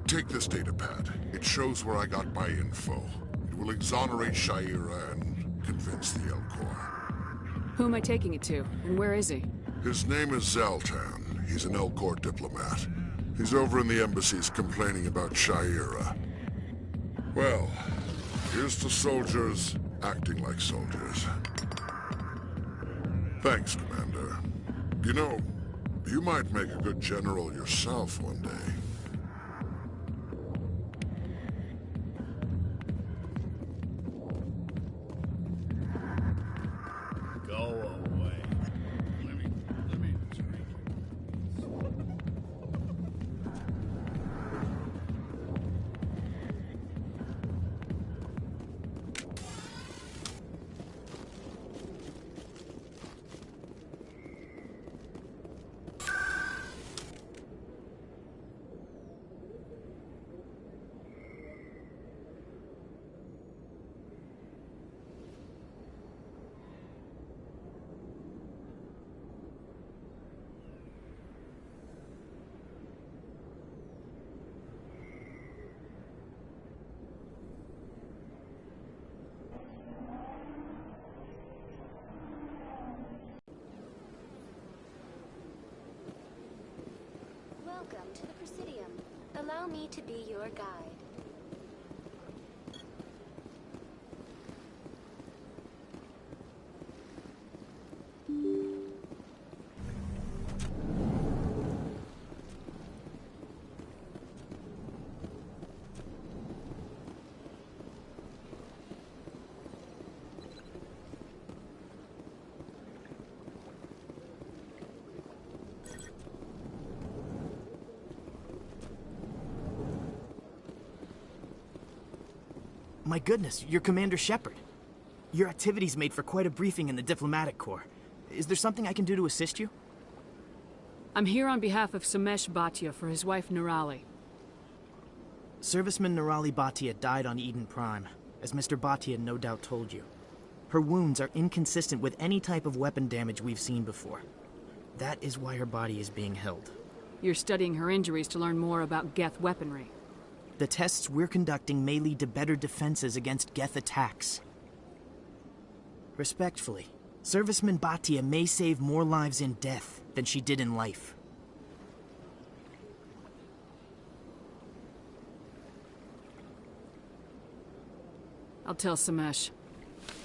Take this datapad. It shows where I got my info. It will exonerate Sha'ira and convince the Elcor. Who am I taking it to, and where is he? His name is Zaltan. He's an Elcor diplomat. He's over in the embassies complaining about Sha'ira. Well, here's to soldiers acting like soldiers. Thanks, Commander. You know, you might make a good general yourself one day. Welcome to the Presidium. Allow me to be your guide. My goodness, you're Commander Shepard. Your activities made for quite a briefing in the Diplomatic Corps. Is there something I can do to assist you? I'm here on behalf of Samesh Bhatia for his wife Nirali. Serviceman Nirali Bhatia died on Eden Prime, as Mr. Bhatia no doubt told you. Her wounds are inconsistent with any type of weapon damage we've seen before. That is why her body is being held. You're studying her injuries to learn more about Geth weaponry. The tests we're conducting may lead to better defenses against Geth attacks. Respectfully, Serviceman Bhatia may save more lives in death than she did in life. I'll tell Samesh.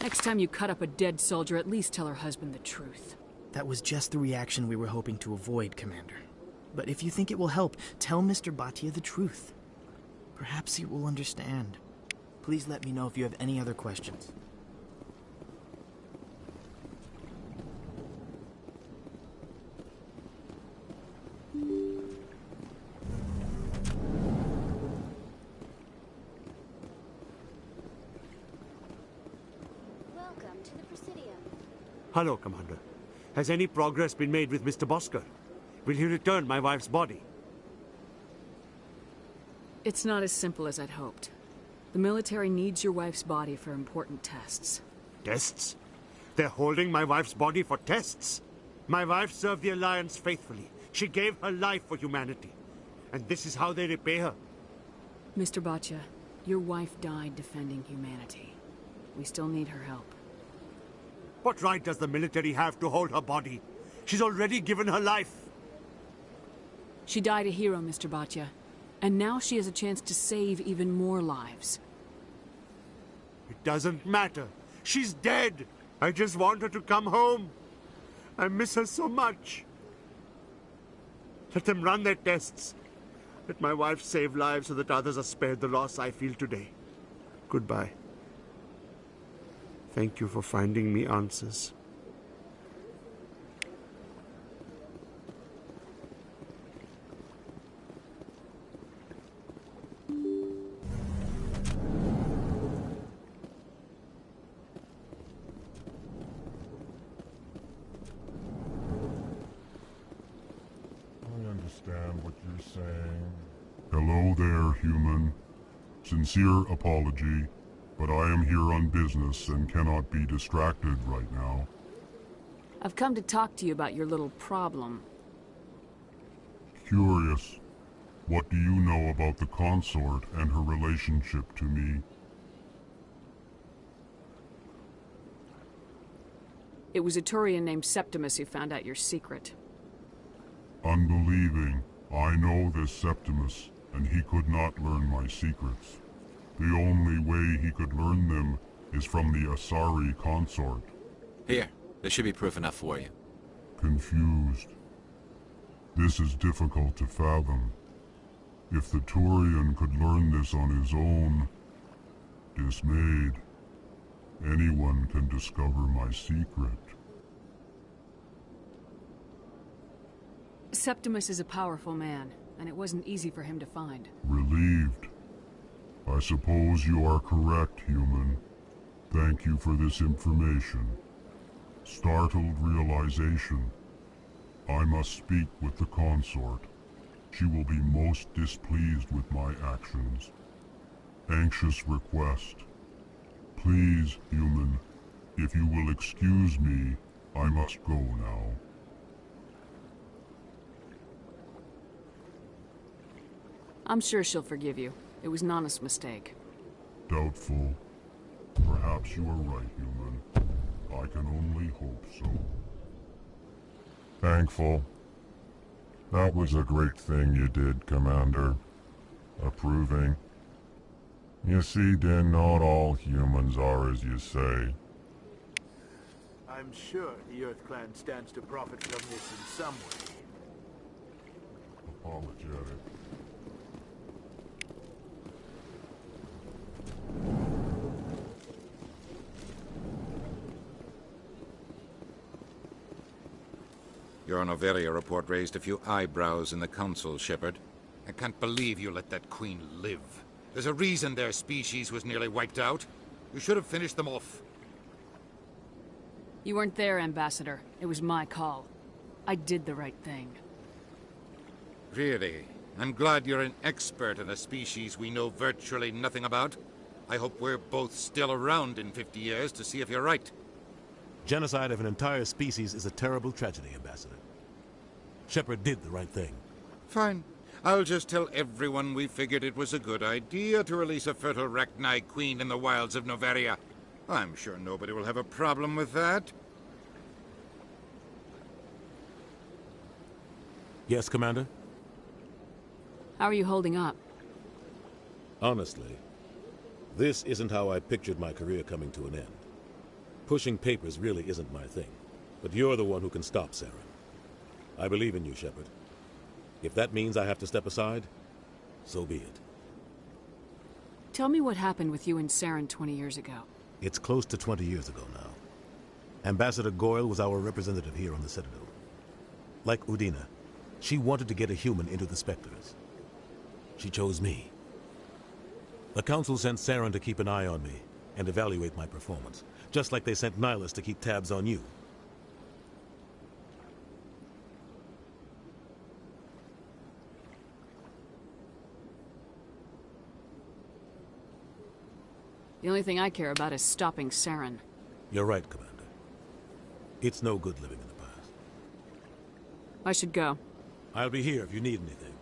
Next time you cut up a dead soldier, at least tell her husband the truth. That was just the reaction we were hoping to avoid, Commander. But if you think it will help, tell Mr. Bhatia the truth. Perhaps he will understand. Please let me know if you have any other questions. Welcome to the Presidium. Hello, Commander. Has any progress been made with Mr. Bosker? Will he return my wife's body? It's not as simple as I'd hoped. The military needs your wife's body for important tests. Tests? They're holding my wife's body for tests? My wife served the Alliance faithfully. She gave her life for humanity. And this is how they repay her. Mr. Botcha, your wife died defending humanity. We still need her help. What right does the military have to hold her body? She's already given her life. She died a hero, Mr. Botcha. And now she has a chance to save even more lives. It doesn't matter. She's dead. I just want her to come home. I miss her so much. Let them run their tests. Let my wife save lives so that others are spared the loss I feel today. Goodbye. Thank you for finding me answers. What you're saying. Hello there, human. Sincere apology, but I am here on business and cannot be distracted right now. I've come to talk to you about your little problem. Curious. What do you know about the consort and her relationship to me? It was a Turian named Septimus who found out your secret. Unbelieving. I know this Septimus, and he could not learn my secrets. The only way he could learn them is from the Asari consort. Here, this should be proof enough for you. Confused. This is difficult to fathom. If the Turian could learn this on his own, dismayed, anyone can discover my secret. Septimus is a powerful man, and it wasn't easy for him to find. Relieved. I suppose you are correct, human. Thank you for this information. Startled realization. I must speak with the consort. She will be most displeased with my actions. Anxious request. Please, human, if you will excuse me, I must go now. I'm sure she'll forgive you. It was an honest mistake. Doubtful. Perhaps you are right, human. I can only hope so. Thankful. That was a great thing you did, Commander. Approving. You see, Din, not all humans are as you say. I'm sure the Earth Clan stands to profit from this in some way. Apologetic. Your Noveria report raised a few eyebrows in the Council, Shepard. I can't believe you let that Queen live. There's a reason their species was nearly wiped out. You should have finished them off. You weren't there, Ambassador. It was my call. I did the right thing. Really? I'm glad you're an expert in a species we know virtually nothing about. I hope we're both still around in 50 years to see if you're right. Genocide of an entire species is a terrible tragedy, Ambassador. Shepard did the right thing. Fine. I'll just tell everyone we figured it was a good idea to release a fertile Rachni queen in the wilds of Noveria. I'm sure nobody will have a problem with that. Yes, Commander? How are you holding up? Honestly, this isn't how I pictured my career coming to an end. Pushing papers really isn't my thing, but you're the one who can stop Saren. I believe in you, Shepard. If that means I have to step aside, so be it. Tell me what happened with you and Saren 20 years ago. It's close to 20 years ago now. Ambassador Goyle was our representative here on the Citadel. Like Udina, she wanted to get a human into the Spectres. She chose me. The Council sent Saren to keep an eye on me and evaluate my performance, just like they sent Nihilus to keep tabs on you. The only thing I care about is stopping Saren. You're right, Commander. It's no good living in the past. I should go. I'll be here if you need anything.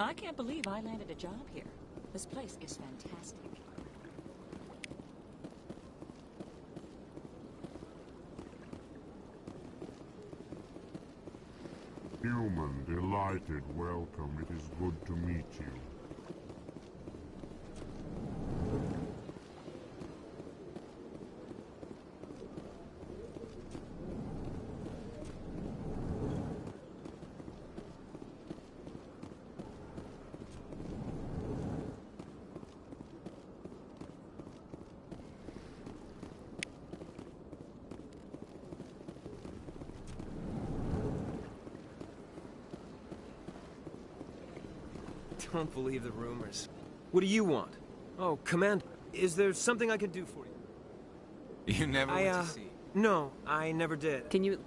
I can't believe I landed a job here. This place is fantastic. Human, delighted welcome. It is good to meet you. Don't believe the rumors. What do you want? Oh, Commander, is there something I can do for you? You never went to sea? No, I never did. Can you...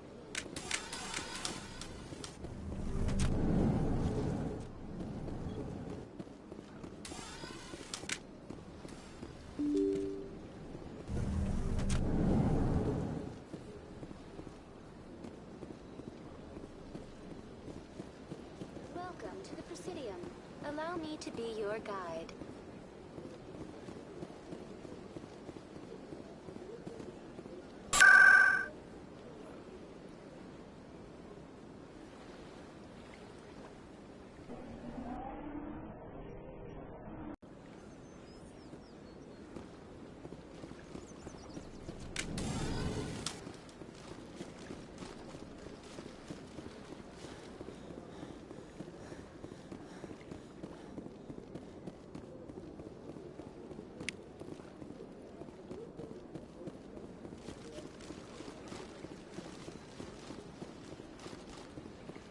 Welcome to the Presidium. Allow me to be your guide.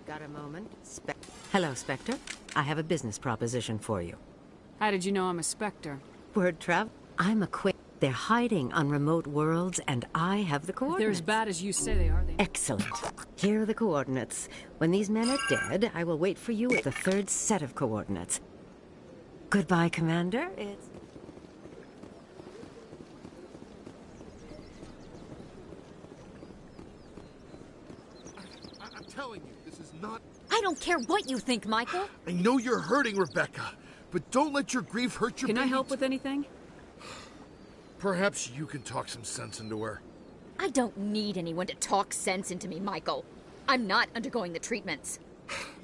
Got a moment? Hello, Spectre. I have a business proposition for you. How did you know I'm a Spectre? Word travel. I'm a quick. They're hiding on remote worlds, and I have the If they're coordinates. as bad as you say they are, they... Excellent. Here are the coordinates. When these men are dead, I will wait for you with the third set of coordinates. Goodbye, Commander. It's... I'm telling you, this is not... I don't care what you think, Michael. I know you're hurting, Rebecca, but don't let your grief hurt your Can I baby help with anything? Perhaps you can talk some sense into her. I don't need anyone to talk sense into me, Michael. I'm not undergoing the treatments.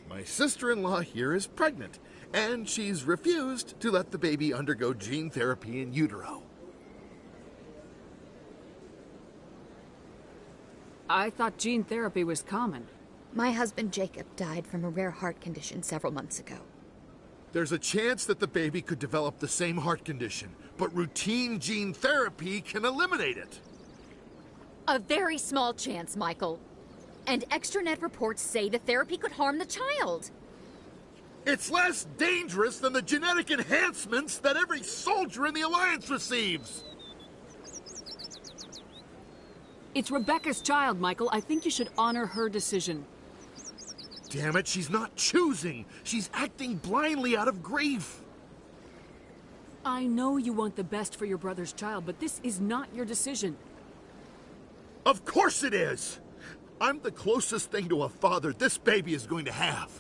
My sister-in-law here is pregnant, and she's refused to let the baby undergo gene therapy in utero. I thought gene therapy was common. My husband Jacob died from a rare heart condition several months ago. There's a chance that the baby could develop the same heart condition, but routine gene therapy can eliminate it. A very small chance, Michael. And extranet reports say the therapy could harm the child. It's less dangerous than the genetic enhancements that every soldier in the Alliance receives. It's Rebecca's child, Michael. I think you should honor her decision. Damn it, she's not choosing. She's acting blindly out of grief. I know you want the best for your brother's child, but this is not your decision. Of course it is! I'm the closest thing to a father this baby is going to have.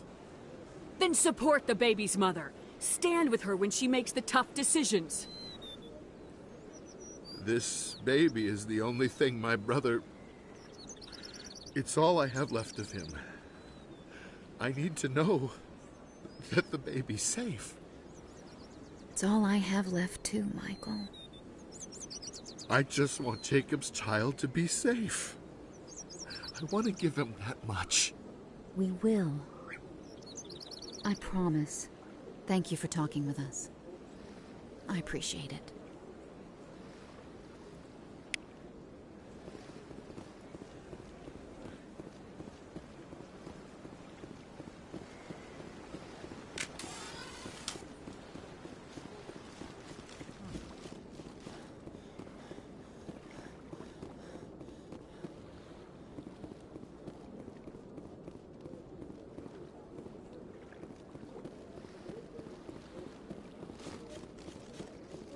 Then support the baby's mother. Stand with her when she makes the tough decisions. This baby is the only thing my brother... It's all I have left of him. I need to know that the baby's safe. It's all I have left too, Michael. I just want Jacob's child to be safe. I want to give him that much. We will. I promise. Thank you for talking with us. I appreciate it.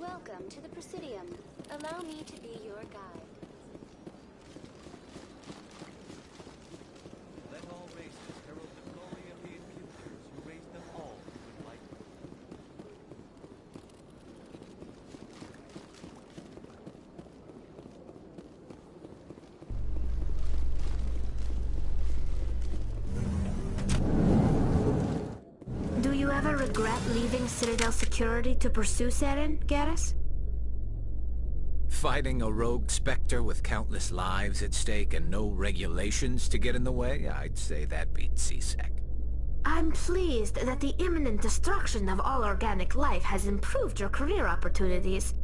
Welcome to the Presidium. Allow me to be your guide. Let all races herald the glory of the imputers who raised them all to enlightenment. Do you ever regret leaving Citadel Security to pursue Saren, Garrus? Fighting a rogue Spectre with countless lives at stake and no regulations to get in the way? I'd say that beats CSEC. I'm pleased that the imminent destruction of all organic life has improved your career opportunities.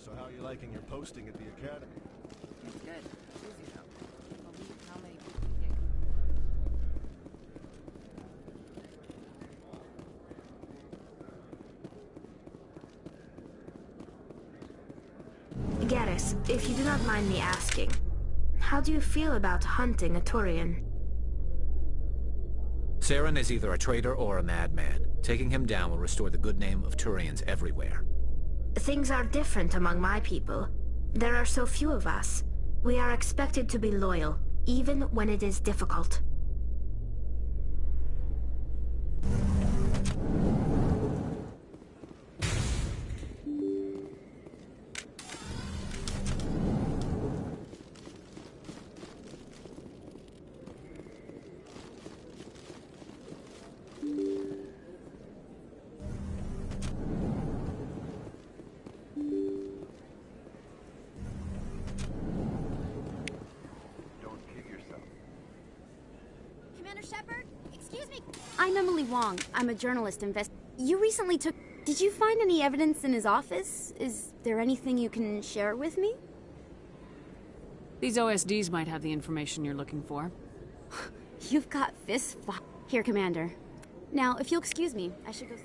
So how are you liking your posting at the academy? It's good. Busy though. Can't believe how many people get. Garrus, if you do not mind me asking, how do you feel about hunting a Turian? Saren is either a traitor or a madman. Taking him down will restore the good name of Turians everywhere. Things are different among my people. There are so few of us. We are expected to be loyal, even when it is difficult. Commander Shepard? Excuse me. I'm Emily Wong. I'm a journalist You recently took... Did you find any evidence in his office? Is there anything you can share with me? These OSDs might have the information you're looking for. You've got fist fi- Here, Commander. Now, if you'll excuse me, I should go...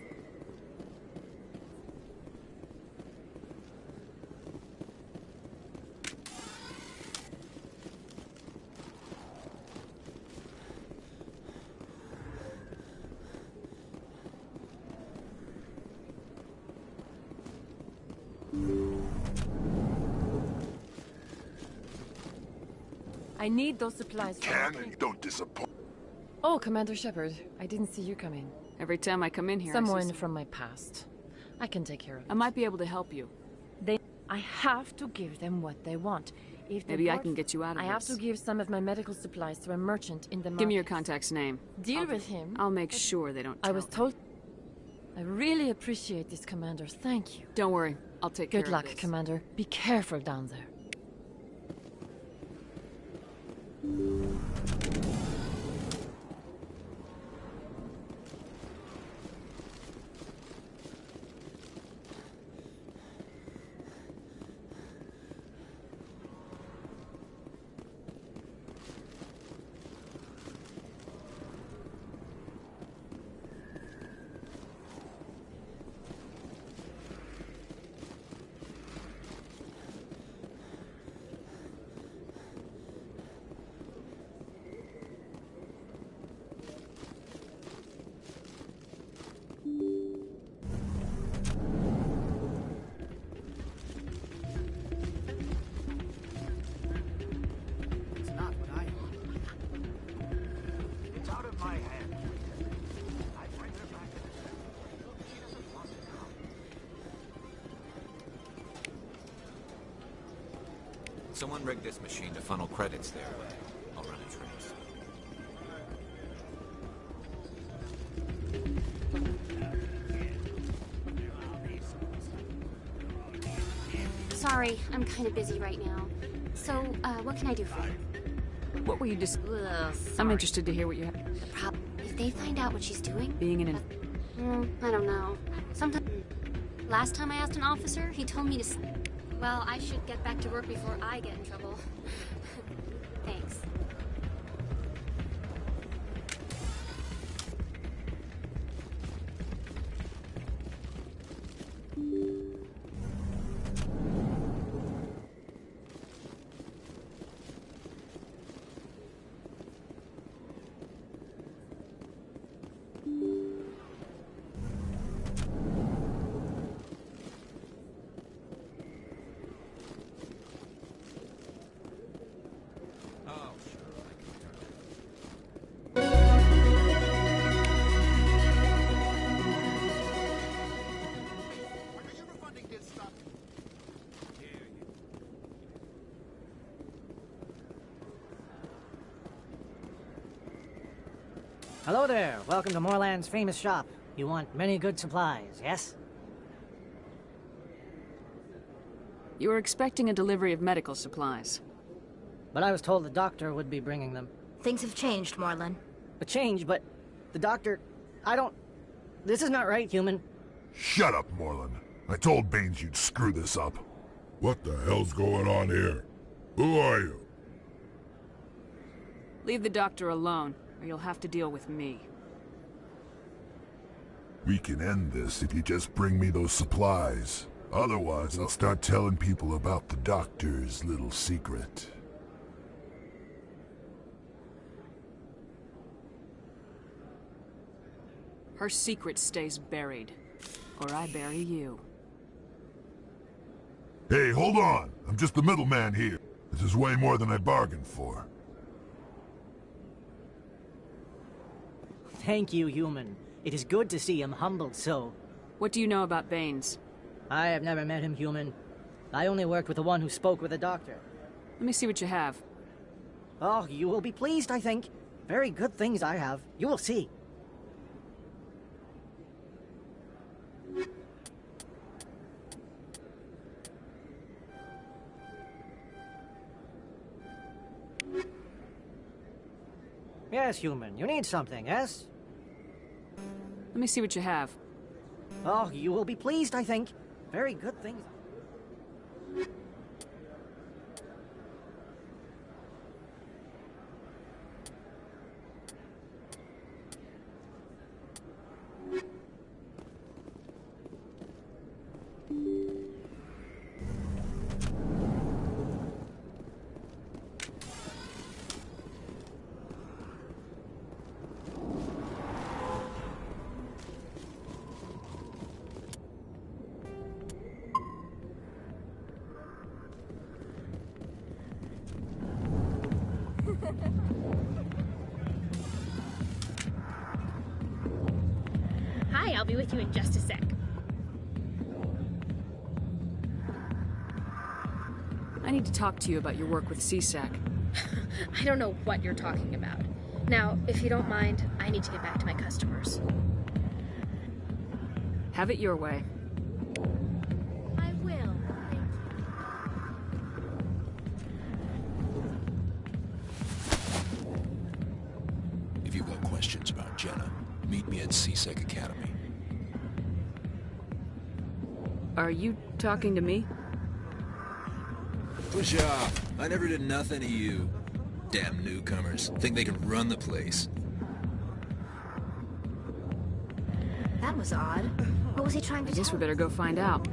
I need those supplies. Cannon, don't disappoint. Oh, Commander Shepard, I didn't see you come in. Every time I come in here, Someone from my past. I can take care of it. I might be able to help you. I have to give them what they want. If they Maybe I want- can get you out of I have this. to give some of my medical supplies to a merchant in the market. Give me your contact's name. Deal with him. I'll make sure they don't I tell was told... I really appreciate this, Commander. Thank you. Don't worry. I'll take care Good of luck, this. Commander. Be careful down there. Someone rigged this machine to funnel credits their way. I'll run a trace. Sorry, I'm kind of busy right now. So, what can I do for you? What were you just... I'm interested to hear what you have. If they find out what she's doing... Being in an... I don't know. Sometimes... Last time I asked an officer, he told me to... Well, I should get back to work before I get in trouble. Thanks. Hello there. Welcome to Moorland's famous shop. You want many good supplies, yes? You were expecting a delivery of medical supplies. But I was told the doctor would be bringing them. Things have changed, Moorland. A change, but the doctor... I don't... This is not right, human. Shut up, Moorland. I told Baines you'd screw this up. What the hell's going on here? Who are you? Leave the doctor alone, or you'll have to deal with me. We can end this if you just bring me those supplies. Otherwise, I'll start telling people about the doctor's little secret. Her secret stays buried, or I bury you. Hey, hold on! I'm just the middleman here. This is way more than I bargained for. Thank you, human. It is good to see him humbled so. What do you know about Baines? I have never met him, human. I only worked with the one who spoke with the doctor. Let me see what you have. Oh, you will be pleased, I think. Very good things I have. You will see. Yes, human. You need something, yes? Let me see what you have. Oh, you will be pleased, I think. Very good things. Hi, I'll be with you in just a sec. I need to talk to you about your work with CSAC. I don't know what you're talking about. Now, if you don't mind, I need to get back to my customers. Have it your way. I will. Thank If you've got questions about Jenna, meet me at CSEC Academy. Are you talking to me? Push off. I never did nothing to you. Damn newcomers. Think they can run the place. That was odd. What was he trying to I guess tell we better go find out.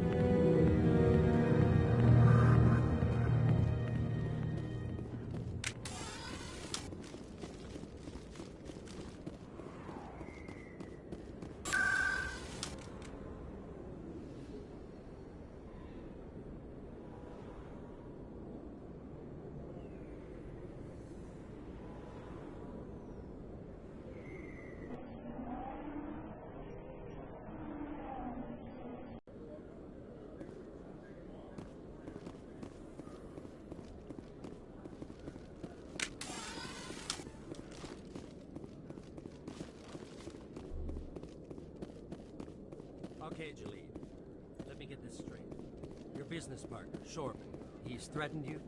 business partner, Shorman. He's threatened you?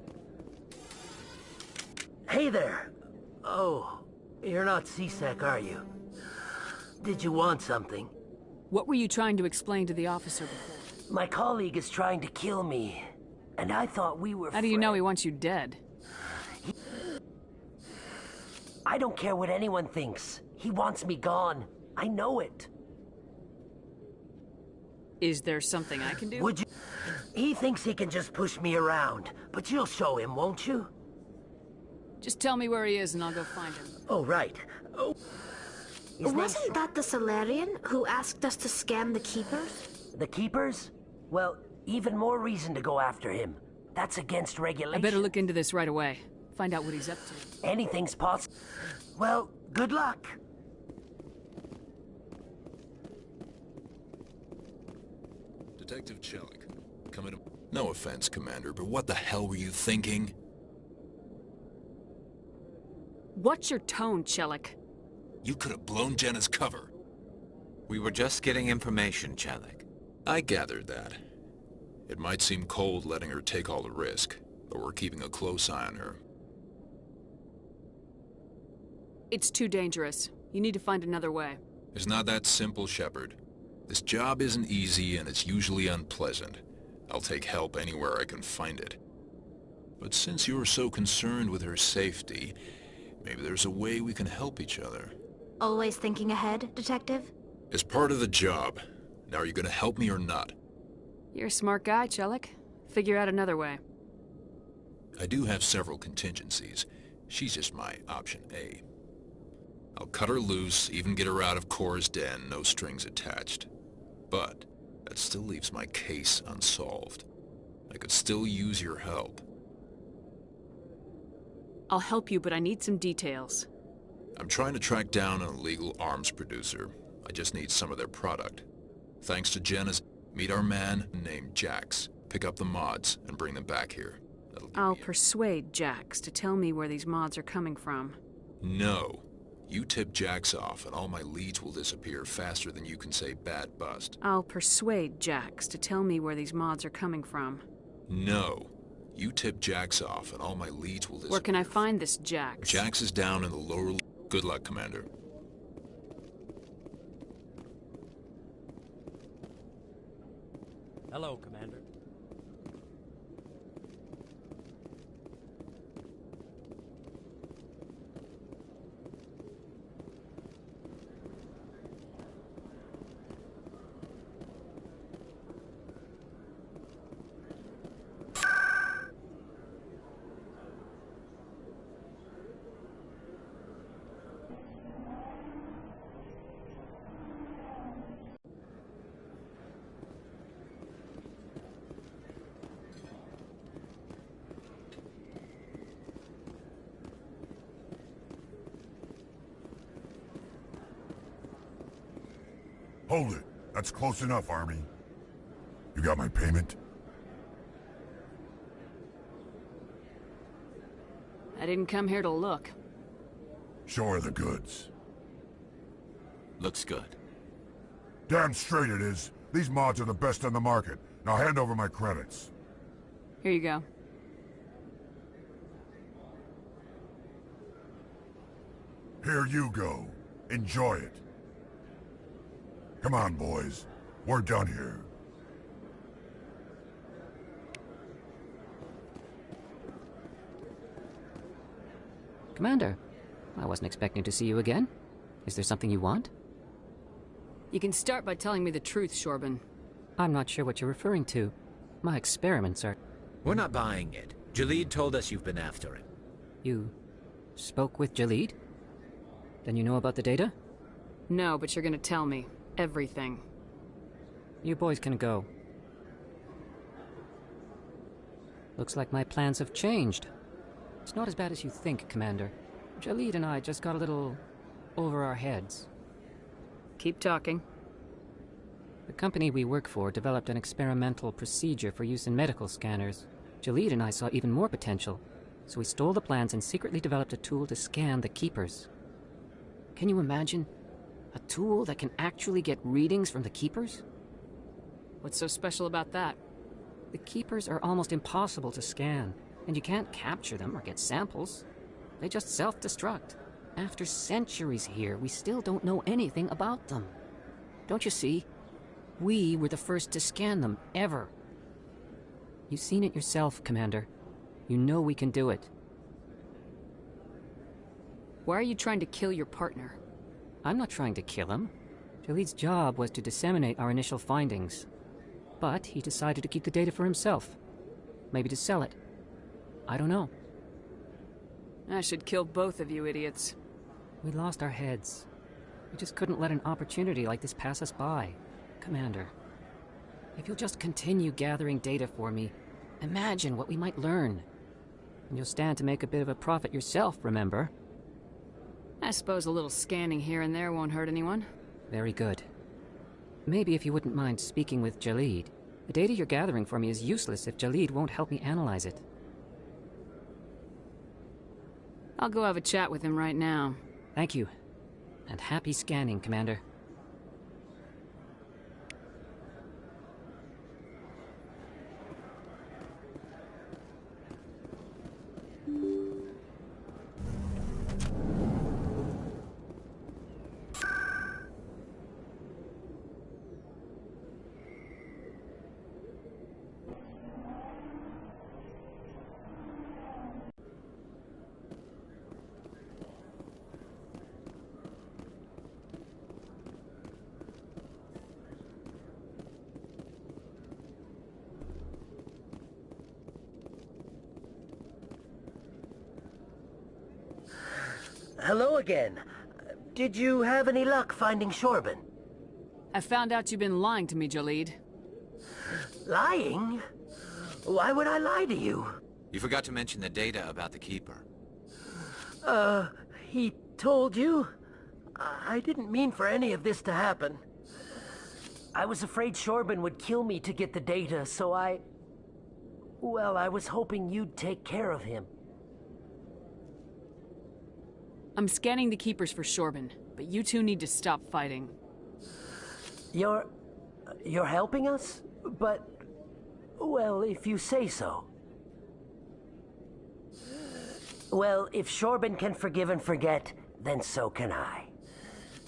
Hey there! Oh, you're not C-Sec, are you? Did you want something? What were you trying to explain to the officer before? My colleague is trying to kill me, and I thought we were How do you know he wants you dead? I don't care what anyone thinks. He wants me gone. I know it. Is there something I can do? Would you? He thinks he can just push me around, but you'll show him, won't you? Just tell me where he is and I'll go find him. Oh, right. Oh. Wasn't that the Solarian who asked us to scan the Keepers? The Keepers? Well, even more reason to go after him. That's against regulation. I better look into this right away. Find out what he's up to. Anything's possible. Well, good luck. Detective Chelik, coming to... No offense, Commander, but what the hell were you thinking? What's your tone, Chelik? You could have blown Jenna's cover. We were just getting information, Chelik. I gathered that. It might seem cold letting her take all the risk, but we're keeping a close eye on her. It's too dangerous. You need to find another way. It's not that simple, Shepard. This job isn't easy and it's usually unpleasant. I'll take help anywhere I can find it. But since you're so concerned with her safety, maybe there's a way we can help each other. Always thinking ahead, Detective? It's part of the job. Now are you gonna help me or not? You're a smart guy, Chelik. Figure out another way. I do have several contingencies. She's just my option A. I'll cut her loose, even get her out of Cora's den, no strings attached. But that still leaves my case unsolved. I could still use your help. I'll help you, but I need some details. I'm trying to track down an illegal arms producer. I just need some of their product. Thanks to Jenna's, meet our man named Jax. Pick up the mods and bring them back here. I'll persuade Jax to tell me where these mods are coming from. No. You tip Jax off and all my leads will disappear faster than you can say bad bust. I'll persuade Jax to tell me where these mods are coming from. No. You tip Jax off and all my leads will disappear. Where can I find this Jax? Jax is down in the lower... Good luck, Commander. Hello, Commander. Hold it. That's close enough, Army. You got my payment? I didn't come here to look. Show her the goods. Looks good. Damn straight it is. These mods are the best on the market. Now hand over my credits. Here you go. Here you go. Enjoy it. Come on, boys. We're done here. Commander, I wasn't expecting to see you again. Is there something you want? You can start by telling me the truth, Shorban. I'm not sure what you're referring to. My experiments are... We're not buying it. Jalid told us you've been after him. You spoke with Jalid? Then you know about the data? No, but you're gonna tell me. Everything. You boys can go. Looks like my plans have changed. It's not as bad as you think, Commander. Jalid and I just got a little over our heads. Keep talking. The company we work for developed an experimental procedure for use in medical scanners. Jalid and I saw even more potential, so we stole the plans and secretly developed a tool to scan the Keepers. Can you imagine? A tool that can actually get readings from the Keepers? What's so special about that? The Keepers are almost impossible to scan, and you can't capture them or get samples. They just self-destruct. After centuries here, we still don't know anything about them. Don't you see? We were the first to scan them, ever. You've seen it yourself, Commander. You know we can do it. Why are you trying to kill your partner? I'm not trying to kill him. Jaleed's job was to disseminate our initial findings. But he decided to keep the data for himself. Maybe to sell it. I don't know. I should kill both of you idiots. We lost our heads. We just couldn't let an opportunity like this pass us by. Commander, if you'll just continue gathering data for me, imagine what we might learn. And you'll stand to make a bit of a profit yourself, remember? I suppose a little scanning here and there won't hurt anyone. Very good. Maybe if you wouldn't mind speaking with Jaleed. The data you're gathering for me is useless if Jaleed won't help me analyze it. I'll go have a chat with him right now. Thank you. And happy scanning, Commander. Hello again. Did you have any luck finding Shorben? I found out you've been lying to me, Jaleed. Lying? Why would I lie to you? You forgot to mention the data about the Keeper. He told you? I didn't mean for any of this to happen. I was afraid Shorben would kill me to get the data, so well, I was hoping you'd take care of him. I'm scanning the Keepers for Shorben, but you two need to stop fighting. You're helping us? But, well, if you say so. Well, if Shorben can forgive and forget, then so can I.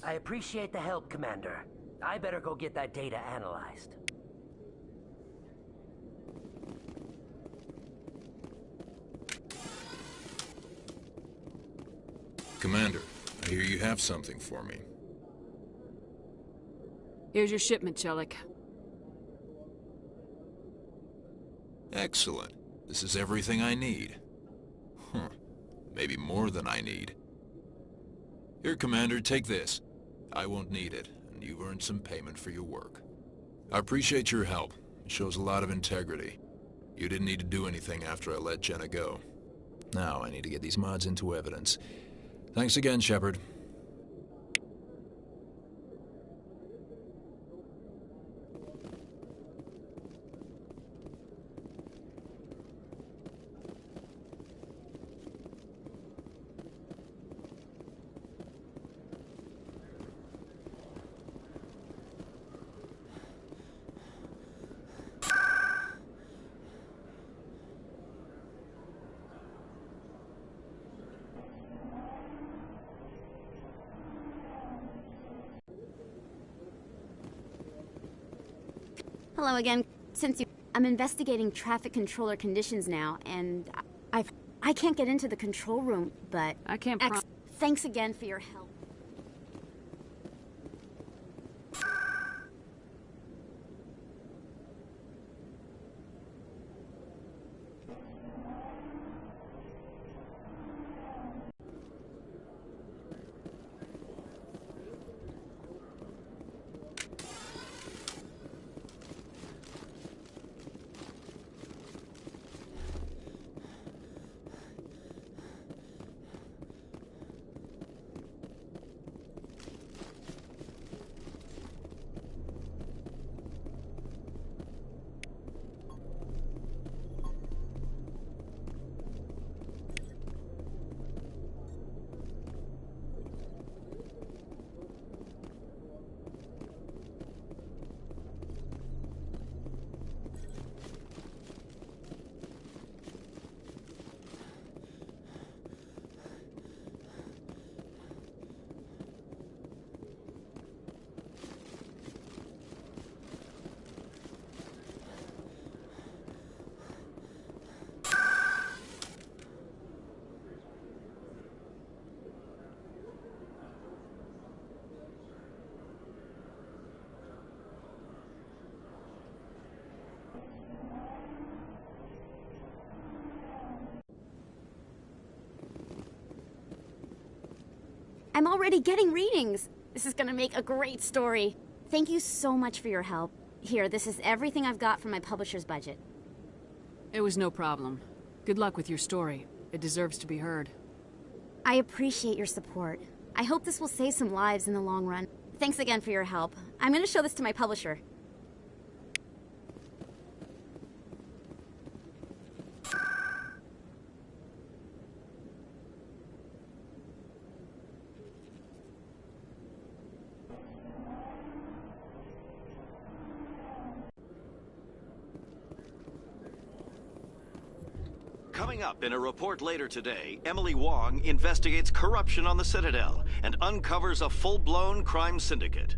I appreciate the help, Commander. I better go get that data analyzed. Commander, I hear you have something for me. Here's your shipment, Chelik. Excellent. This is everything I need. Maybe more than I need. Here, Commander, take this. I won't need it, and you've earned some payment for your work. I appreciate your help. It shows a lot of integrity. You didn't need to do anything after I let Jenna go. Now I need to get these mods into evidence. Thanks again, Shepard. Hello again. I'm investigating traffic controller conditions now, and I can't get into the control room, but I can't thanks again for your help. I'm already getting readings. This is gonna make a great story. Thank you so much for your help. Here, this is everything I've got from my publisher's budget. It was no problem. Good luck with your story. It deserves to be heard. I appreciate your support. I hope this will save some lives in the long run. Thanks again for your help. I'm gonna show this to my publisher. Coming up in a report later today, Emily Wong investigates corruption on the Citadel and uncovers a full-blown crime syndicate.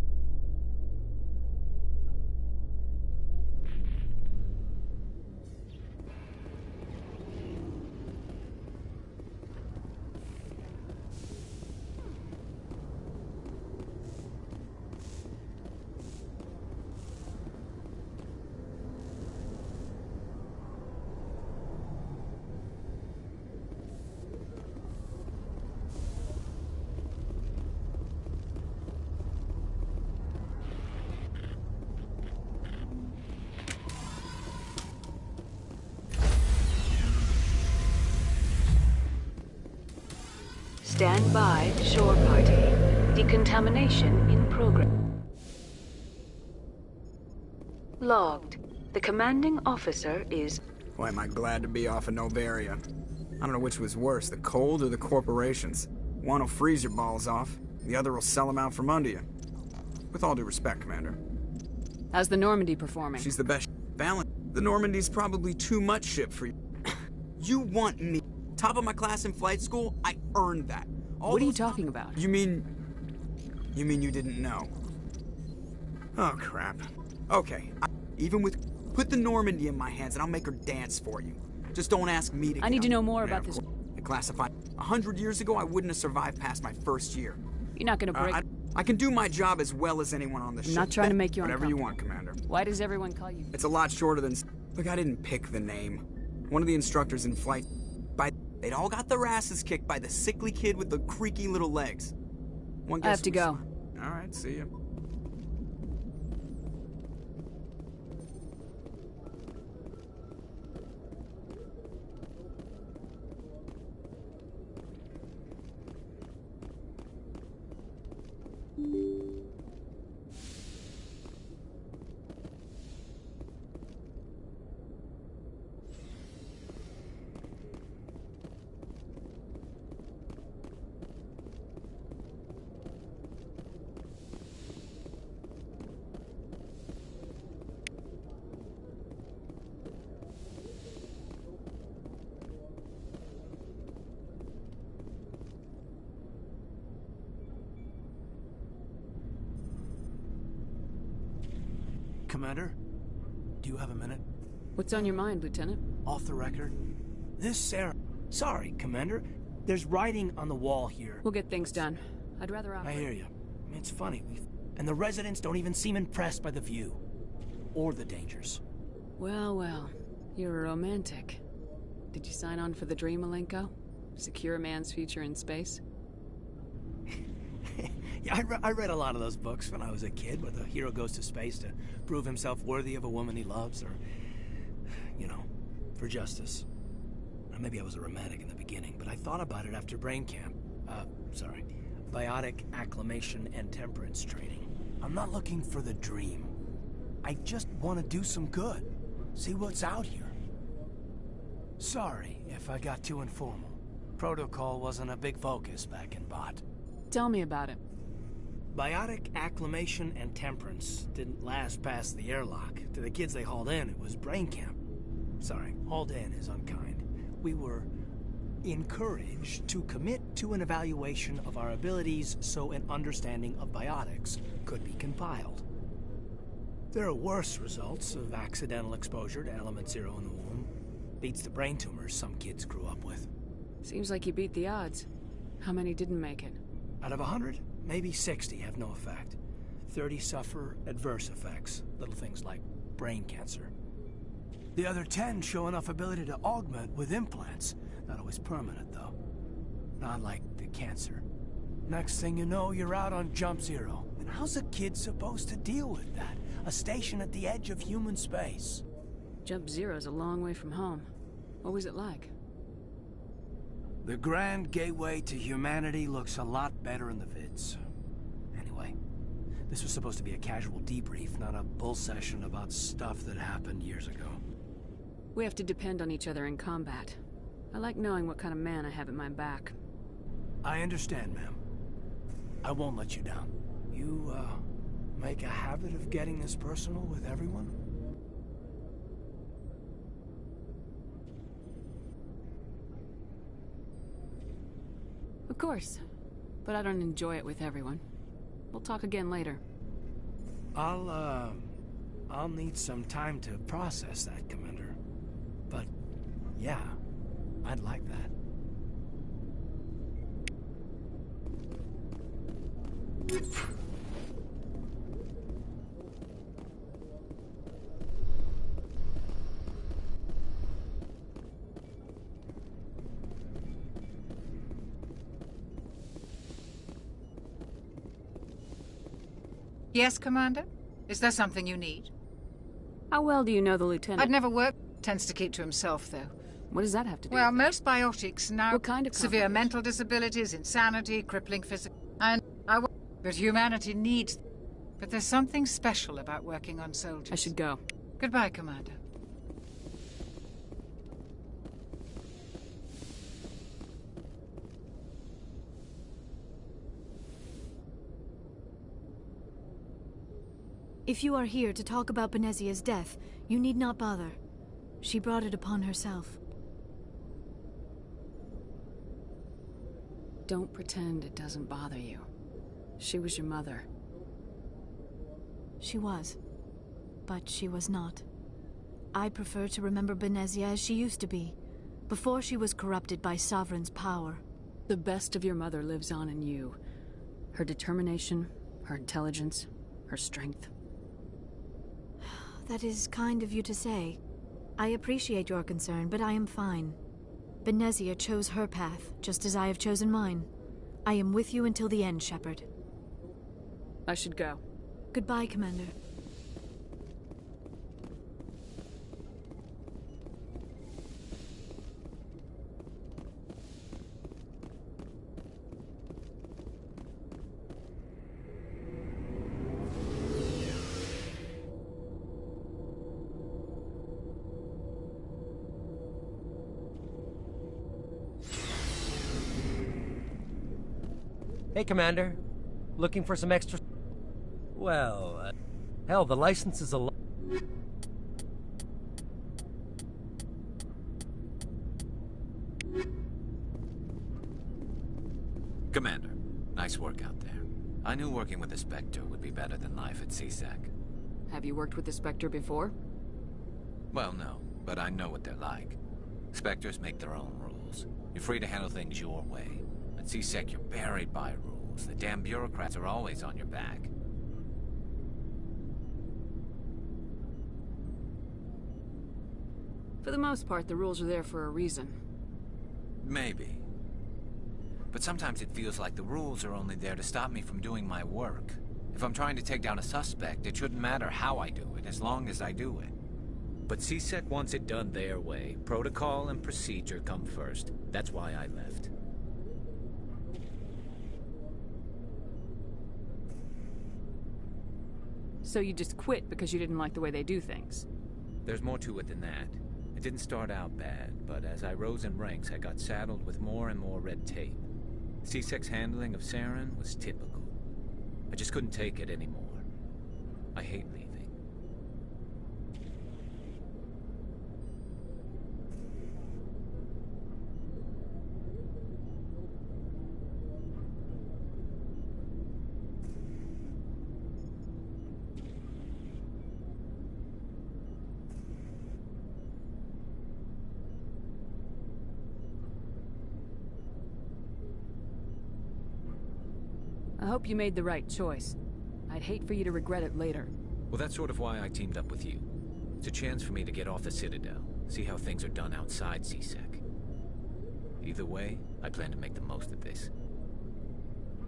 Stand by, shore party. Decontamination in progress. Logged. The commanding officer is... Boy, am I glad to be off of Noveria. I don't know which was worse, the cold or the corporations. One will freeze your balls off, the other will sell them out from under you. With all due respect, Commander. How's the Normandy performing? She's the best balance. The Normandy's probably too much ship for you. You want me? Top of my class in flight school? I earned that. What are you talking about? You mean you didn't know? Oh, crap. Okay, even with... Put the Normandy in my hands and I'll make her dance for you. Just don't ask me to... I need to know more about this... Classified. 100 years ago, I wouldn't have survived past my first year. You're not gonna break... I can do my job as well as anyone on the ship. I'm not trying to make you Whatever you want, Commander. Why does everyone call you... It's a lot shorter than... Look, I didn't pick the name. One of the instructors in flight... They'd all got their asses kicked by the sickly kid with the creaky little legs. I have to go. All right, see ya. Commander, do you have a minute? What's on your mind, Lieutenant? Off the record. This Sarah... Sorry, Commander. There's writing on the wall here. We'll get things done. I'd rather I hear you. I mean, it's funny. And the residents don't even seem impressed by the view. Or the dangers. Well, well. You're a romantic. Did you sign on for the dream, Malenko? Secure a man's future in space? Yeah, I read a lot of those books when I was a kid, where the hero goes to space to prove himself worthy of a woman he loves, or, you know, for justice. Now, maybe I was a romantic in the beginning, but I thought about it after brain camp. Biotic acclimation and temperance training. I'm not looking for the dream. I just want to do some good. See what's out here. Sorry if I got too informal. Protocol wasn't a big focus back in Bot. Tell me about it. Biotic acclimation and temperance didn't last past the airlock. To the kids they hauled in, it was brain camp. Sorry, hauled in is unkind. We were encouraged to commit to an evaluation of our abilities so an understanding of biotics could be compiled. There are worse results of accidental exposure to Element Zero in the womb. Beats the brain tumors some kids grew up with. Seems like you beat the odds. How many didn't make it? Out of 100, maybe 60 have no effect. 30 suffer adverse effects, little things like brain cancer. The other 10 show enough ability to augment with implants. Not always permanent, though. Not like the cancer. Next thing you know, you're out on Jump Zero. And how's a kid supposed to deal with that? A station at the edge of human space. Jump Zero's a long way from home. What was it like? The Grand Gateway to Humanity looks a lot better in the vids. Anyway, this was supposed to be a casual debrief, not a bull session about stuff that happened years ago. We have to depend on each other in combat. I like knowing what kind of man I have at my back. I understand, ma'am. I won't let you down. You, make a habit of getting this personal with everyone? Of course. But I don't enjoy it with everyone. We'll talk again later. I'll need some time to process that, Commander. But, yeah, I'd like that. Yes, Commander? Is there something you need? How well do you know the Lieutenant? I'd never worked. Tends to keep to himself, though. What does that have to do Well, with it? most biotics now... What kind of severe mental disabilities, insanity, crippling physical... And but humanity needs... But there's something special about working on soldiers. I should go. Goodbye, Commander. If you are here to talk about Benezia's death, you need not bother. She brought it upon herself. Don't pretend it doesn't bother you. She was your mother. She was. But she was not. I prefer to remember Benezia as she used to be, before she was corrupted by Sovereign's power. The best of your mother lives on in you. Her determination, her intelligence, her strength. That is kind of you to say. I appreciate your concern, but I am fine. Benezia chose her path, just as I have chosen mine. I am with you until the end, Shepard. I should go. Goodbye, Commander. Hey, Commander. Looking for some extra... Well, hell, the license is a lot... Commander, nice work out there. I knew working with the Spectre would be better than life at CSEC. Have you worked with the Spectre before? Well, no, but I know what they're like. Spectres make their own rules. You're free to handle things your way. At CSEC, you're buried by rules. The damn bureaucrats are always on your back. For the most part, the rules are there for a reason. Maybe. But sometimes it feels like the rules are only there to stop me from doing my work. If I'm trying to take down a suspect, it shouldn't matter how I do it, as long as I do it. But CSEC wants it done their way. Protocol and procedure come first. That's why I left. So you just quit because you didn't like the way they do things? There's more to it than that. It didn't start out bad, but as I rose in ranks, I got saddled with more and more red tape. CSEC's handling of Saren was typical. I just couldn't take it anymore. I hate leaving. I hope you made the right choice. I'd hate for you to regret it later. Well, that's sort of why I teamed up with you. It's a chance for me to get off the Citadel, see how things are done outside CSEC. Either way, I plan to make the most of this.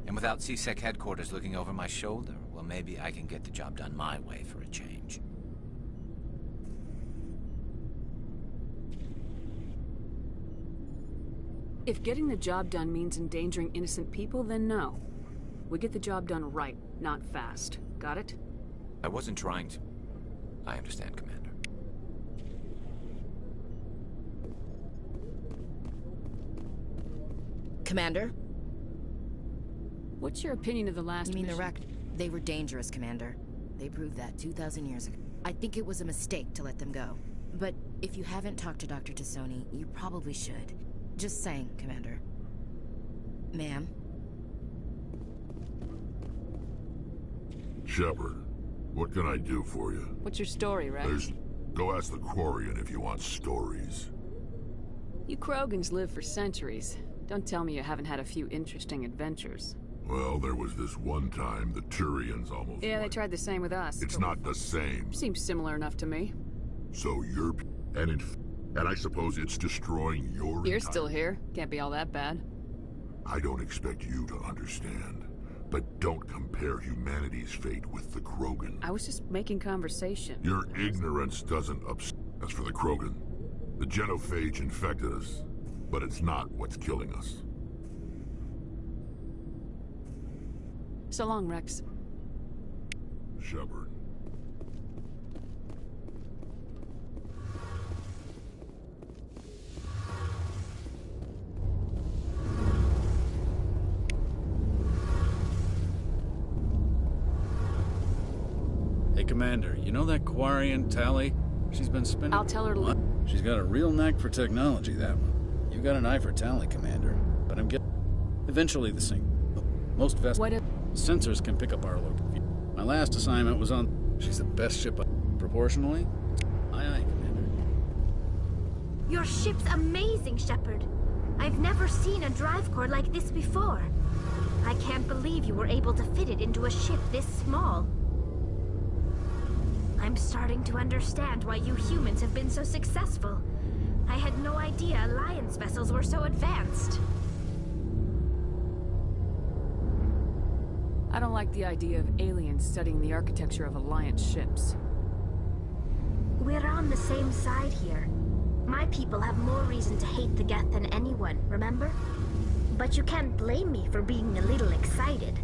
And without CSEC headquarters looking over my shoulder, well, maybe I can get the job done my way for a change. If getting the job done means endangering innocent people, then no. We get the job done right, not fast. Got it? I wasn't trying to... I understand, Commander. Commander? What's your opinion of the last You mean mission? the wreck? They were dangerous, Commander. They proved that 2,000 years ago. I think it was a mistake to let them go. But if you haven't talked to Dr. Tassoni, you probably should. Just saying, Commander. Ma'am? Shepard, what can I do for you? What's your story, Rex? Go ask the Quarian if you want stories. You Krogans live for centuries. Don't tell me you haven't had a few interesting adventures. Well, there was this one time the Turians almost Yeah, they tried the same with us. It's not the same. Seems similar enough to me. So you're... And I suppose it's destroying your... You're still here. Can't be all that bad. I don't expect you to understand. But don't compare humanity's fate with the Krogan. I was just making conversation. Your ignorance doesn't upset us for the Krogan. The genophage infected us, but it's not what's killing us. So long, Rex. Shepard. Hey, Commander, you know that Quarian Tali? She's been spinning... I'll tell her to... What? She's got a real knack for technology, that one. You got an eye for Tali, Commander. But I'm getting... Eventually the same. Most vessels... Sensors can pick up our location. My last assignment was on... She's the best ship... Proportionally? Aye, aye, Commander. Your ship's amazing, Shepard. I've never seen a drive core like this before. I can't believe you were able to fit it into a ship this small. I'm starting to understand why you humans have been so successful. I had no idea Alliance vessels were so advanced. I don't like the idea of aliens studying the architecture of Alliance ships. We're on the same side here. My people have more reason to hate the Geth than anyone, remember? But you can't blame me for being a little excited.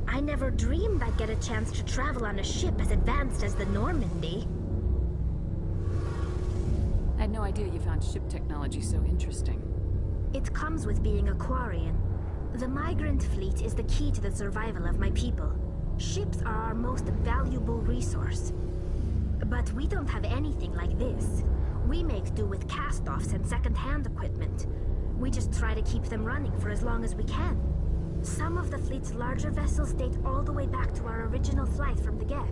I never dreamed I'd get a chance to travel on a ship as advanced as the Normandy. I had no idea you found ship technology so interesting. It comes with being a Quarian. The migrant fleet is the key to the survival of my people. Ships are our most valuable resource. But we don't have anything like this. We make do with cast-offs and second-hand equipment. We just try to keep them running for as long as we can. Some of the fleet's larger vessels date all the way back to our original flight from the Geth.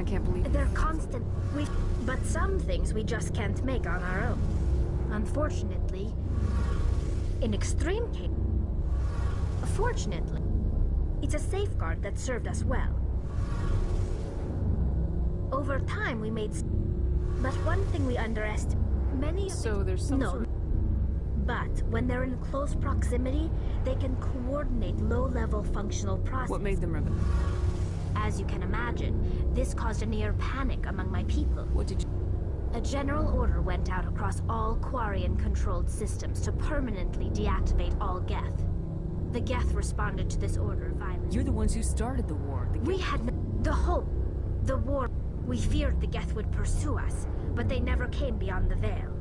I can't believe it. They're constant. But some things we just can't make on our own. Unfortunately, in extreme cases. Fortunately, it's a safeguard that served us well. Over time, we made. But one thing we underestimated. So there's some sort of... But when they're in close proximity, they can coordinate low-level functional processes. What made them rebel? As you can imagine, this caused a near panic among my people. What did you... A general order went out across all Quarian-controlled systems to permanently deactivate all Geth. The Geth responded to this order violently. You're the ones who started the war. We had the hope. The war. We feared the Geth would pursue us, but they never came beyond the Veil.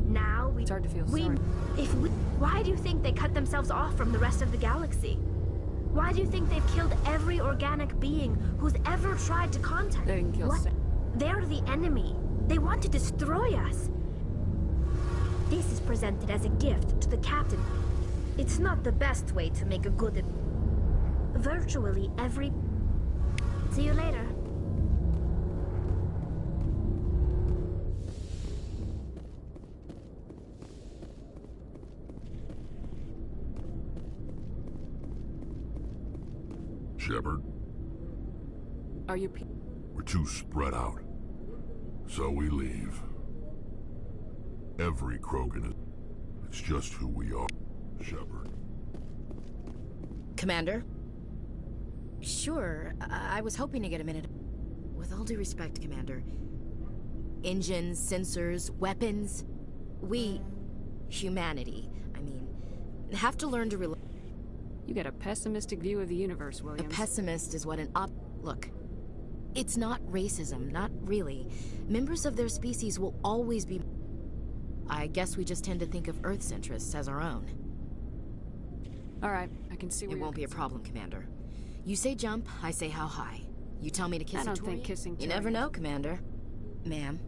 Now we... It's hard to feel sorry. Why do you think they cut themselves off from the rest of the galaxy? Why do you think they've killed every organic being who's ever tried to contact? They didn't kill Sam. They're the enemy. They want to destroy us. This is presented as a gift to the captain. It's not the best way to make a good... Virtually every... See you later. Shepard? Are you... We're too spread out. So we leave. Every Krogan is... It's just who we are, Shepard. Commander? Sure, I was hoping to get a minute. With all due respect, Commander. Engines, sensors, weapons. We... humanity, I mean, have to learn to rely... You get a pessimistic view of the universe, Williams. A pessimist is what an Look, it's not racism, not really. Members of their species will always be... I guess we just tend to think of Earth-centrists as our own. All right, I can see where it won't be a problem, Commander. You say jump, I say how high. You tell me to kiss I don't a think Turian? kissing You never Turians- know, Commander. Ma'am.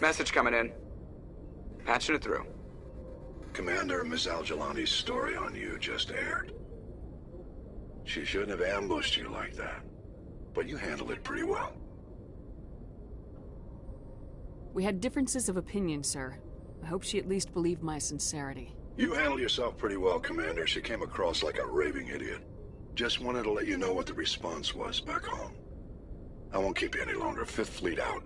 Message coming in. Patching it through. Commander, Miss Al-Jalani's story on you just aired. She shouldn't have ambushed you like that, but you handled it pretty well. We had differences of opinion, sir. I hope she at least believed my sincerity. You handled yourself pretty well, Commander. She came across like a raving idiot. Just wanted to let you know what the response was back home. I won't keep you any longer. Fifth Fleet out.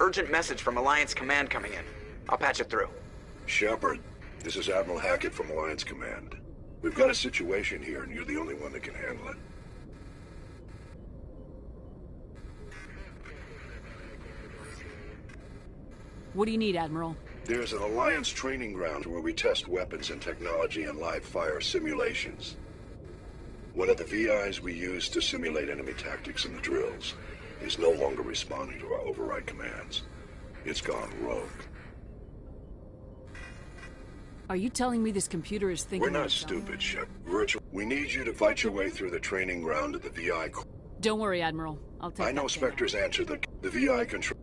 Urgent message from Alliance Command coming in. I'll patch it through. Shepard, this is Admiral Hackett from Alliance Command. We've got a situation here, and you're the only one that can handle it. What do you need, Admiral? There's an Alliance training ground where we test weapons and technology in live fire simulations. One of the VIs we use to simulate enemy tactics in the drills is no longer responding to our override commands. It's gone rogue. Are you telling me this computer is thinking? We're not stupid, Shep. We need you to fight your way through the training ground to the VI. Don't worry, Admiral. I'll take I know Spectre's answer the VI control.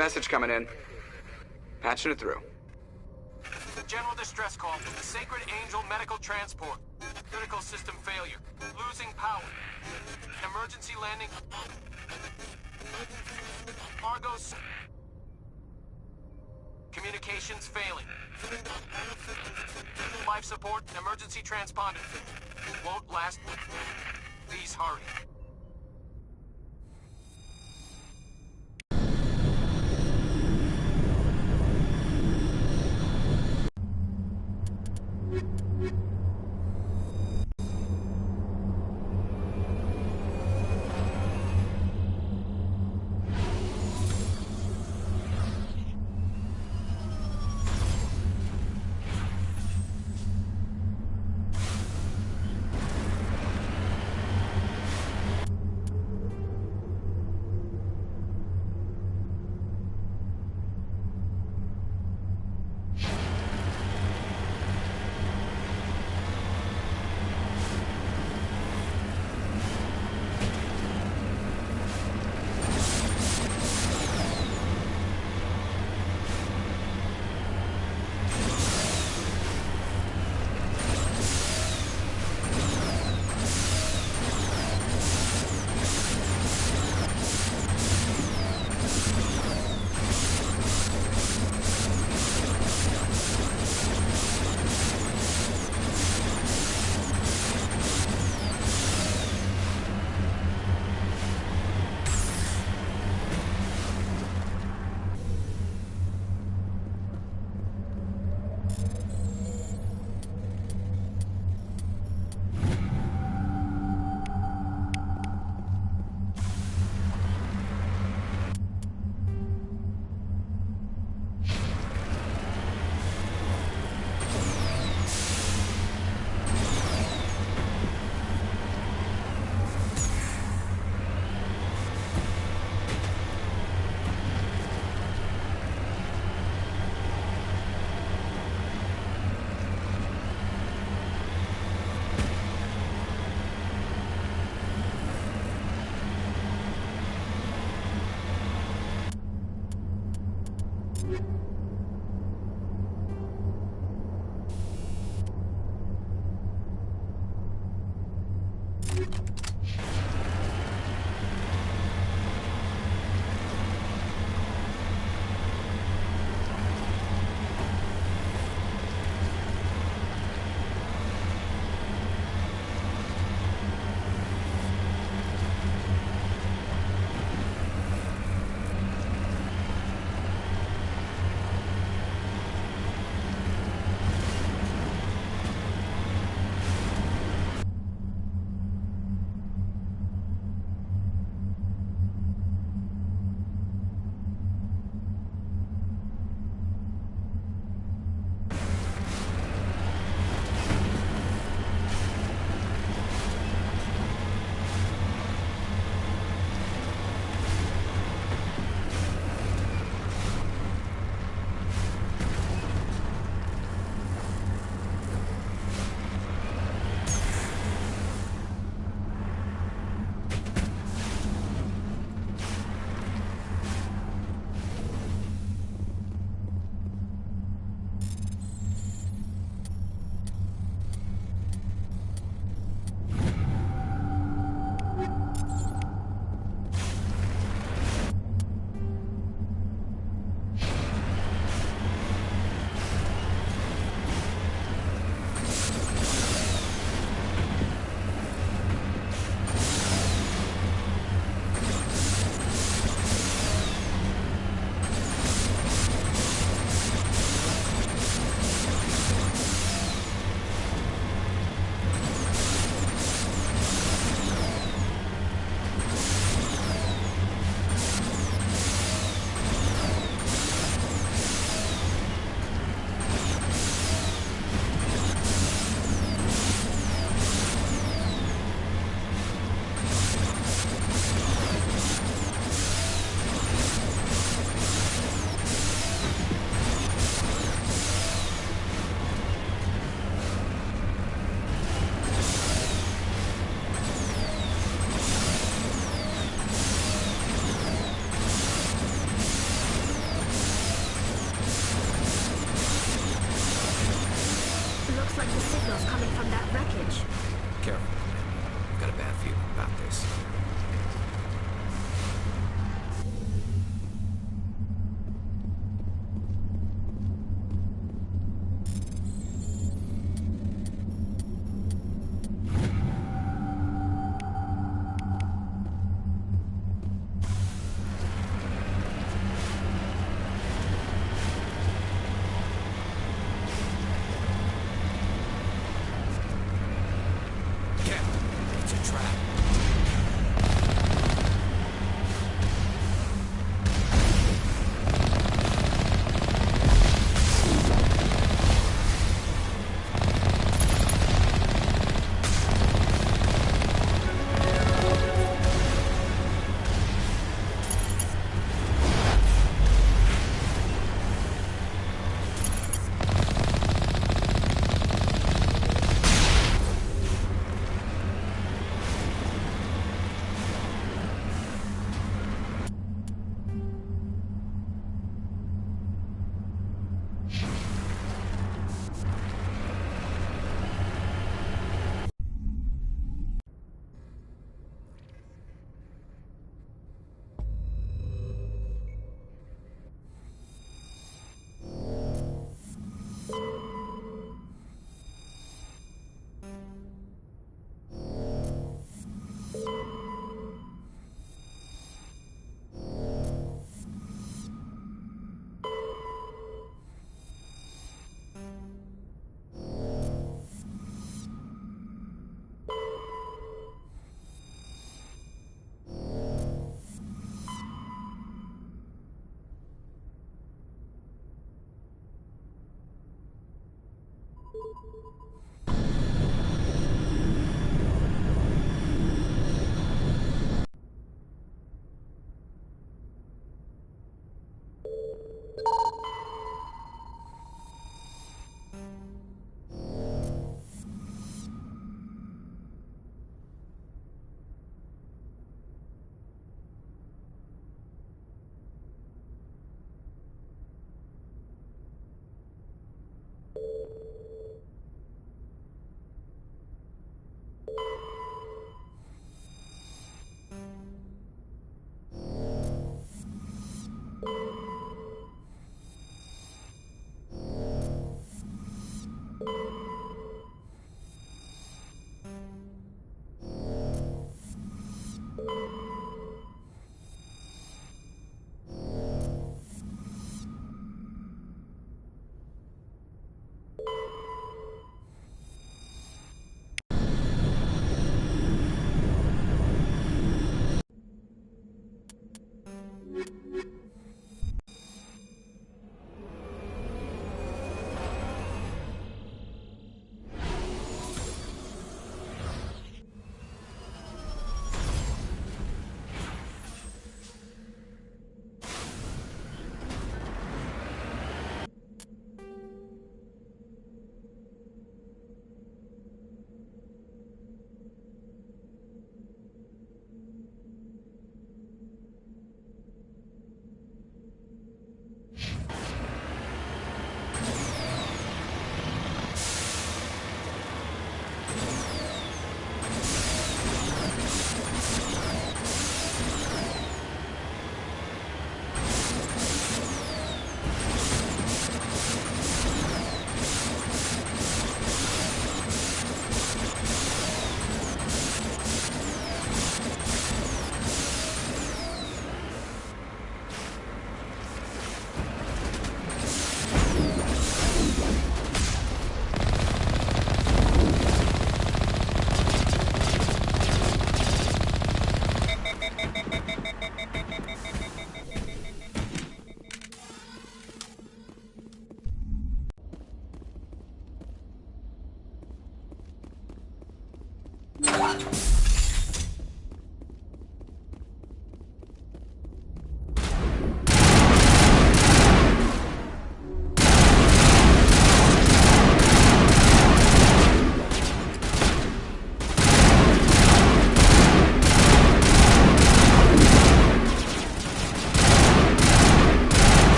Message coming in. Patching it through. General distress call. Sacred Angel medical transport. Critical system failure. Losing power. Emergency landing. Argos. Communications failing. Life support. Emergency transponder. Won't last. Please hurry. bad feeling about this.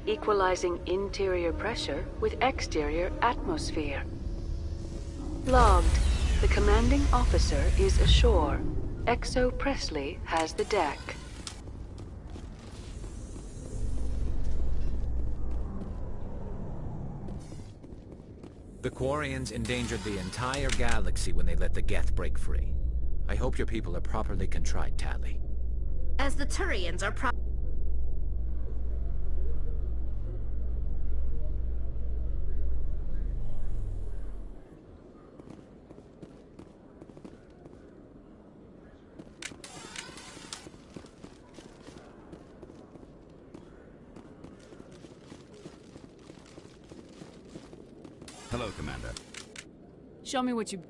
equalizing interior pressure with exterior atmosphere. Logged. The commanding officer is ashore. Exo Presley has the deck. The Quarians endangered the entire galaxy when they let the Geth break free. I hope your people are properly contrite, Tali. As the Turians are Hello, Commander. Show me what you...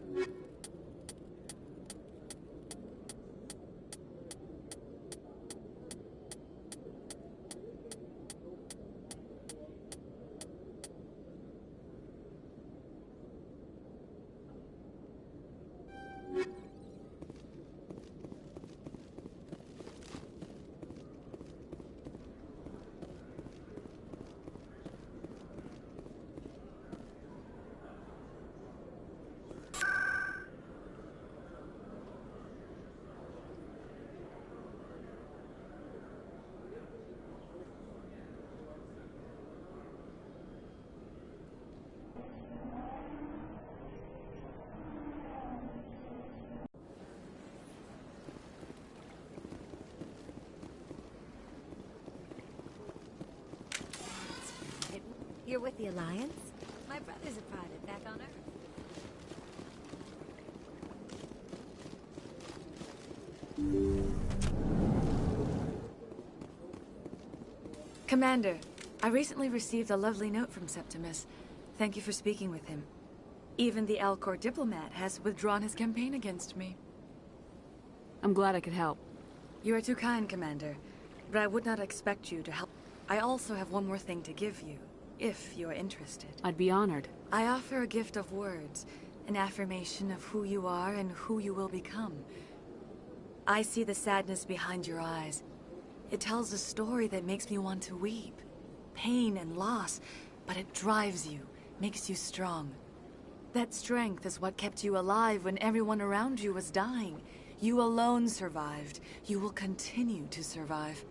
You're with the Alliance? My brother's a private back on Earth. Commander, I recently received a lovely note from Septimus. Thank you for speaking with him. Even the Alcor diplomat has withdrawn his campaign against me. I'm glad I could help. You are too kind, Commander, but I would not expect you to help. I also have one more thing to give you, if you are interested. I'd be honored. I offer a gift of words, an affirmation of who you are and who you will become. I see the sadness behind your eyes. It tells a story that makes me want to weep. Pain and loss, but it drives you, makes you strong. That strength is what kept you alive when everyone around you was dying. You alone survived. You will continue to survive.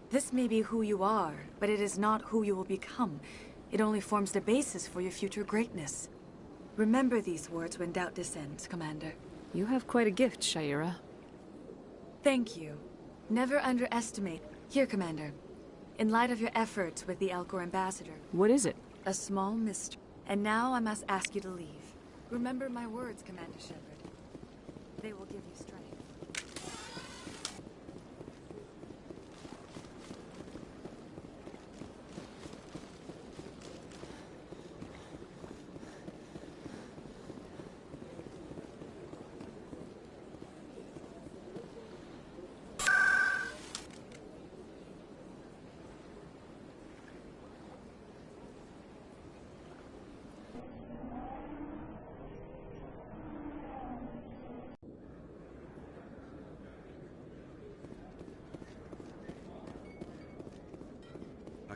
This may be who you are, but it is not who you will become. It only forms the basis for your future greatness. Remember these words when doubt descends, Commander. You have quite a gift, Sha'ira. Thank you. Never underestimate. Here, Commander. In light of your efforts with the Alcor ambassador... What is it? A small mystery. And now I must ask you to leave. Remember my words, Commander Shepard. They will give you strength.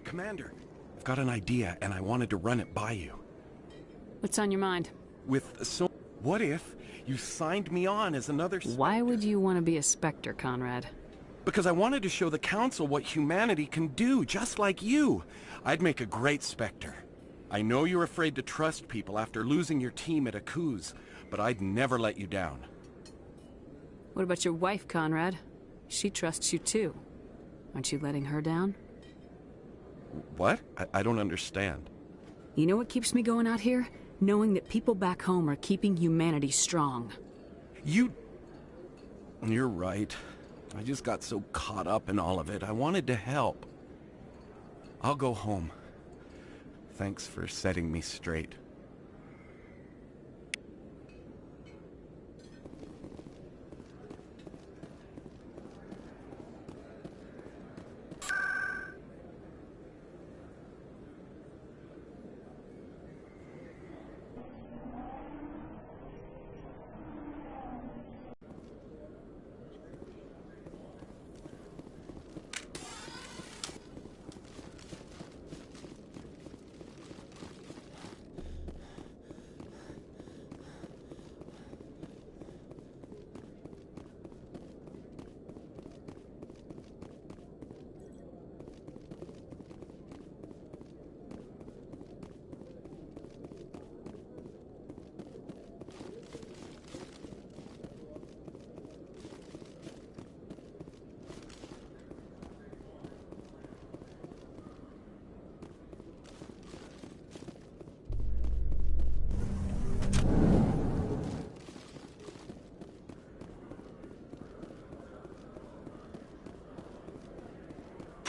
Commander, I've got an idea, and I wanted to run it by you. What's on your mind? What if you signed me on as another... Why would you want to be a Spectre, Conrad? Because I wanted to show the Council what humanity can do, just like you. I'd make a great Spectre. I know you're afraid to trust people after losing your team at Akuz, but I'd never let you down. What about your wife, Conrad? She trusts you too. Aren't you letting her down? What? I don't understand. You know what keeps me going out here? Knowing that people back home are keeping humanity strong. You're right. I just got so caught up in all of it. I wanted to help. I'll go home. Thanks for setting me straight.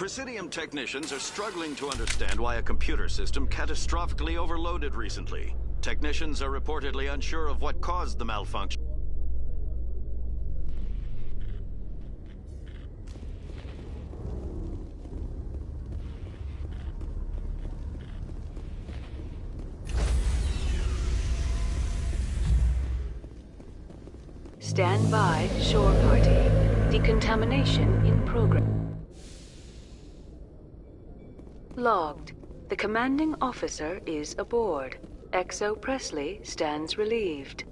Presidium technicians are struggling to understand why a computer system catastrophically overloaded recently. Technicians are reportedly unsure of what caused the malfunction. Stand by, shore party. Decontamination in progress. Logged. The commanding officer is aboard. XO Presley stands relieved.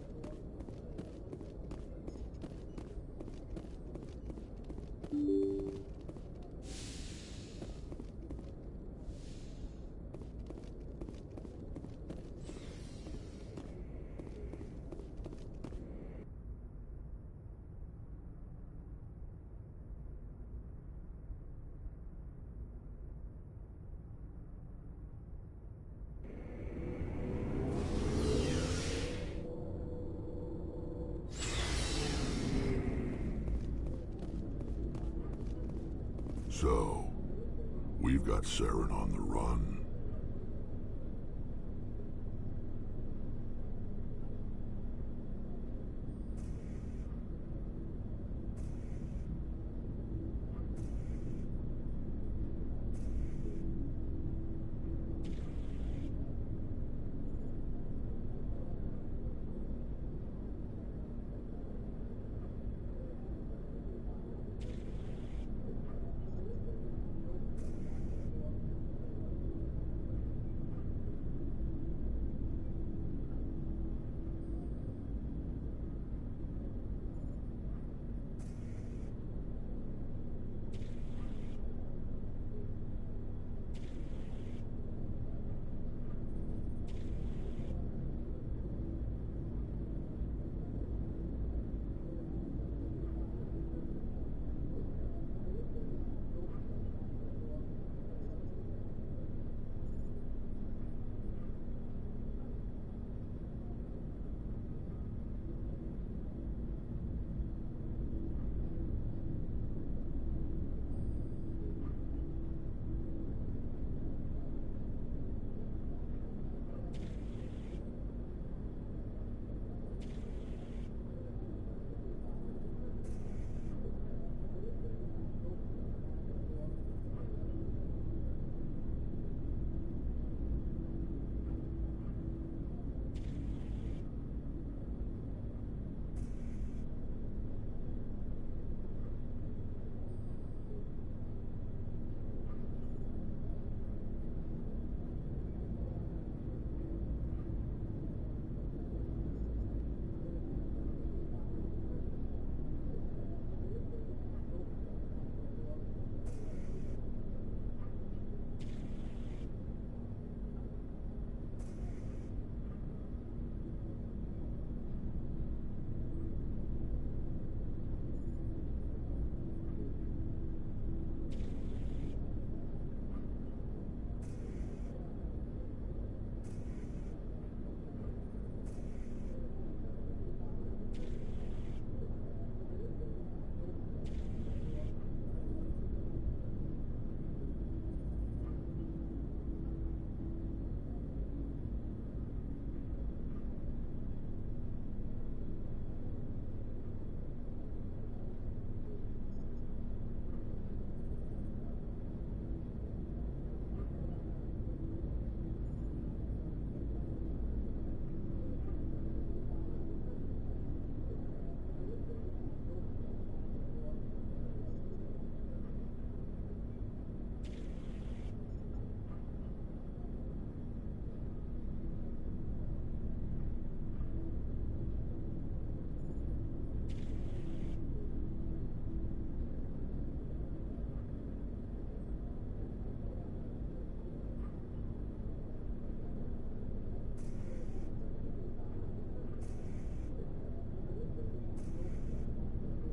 So, we've got Saren on the run.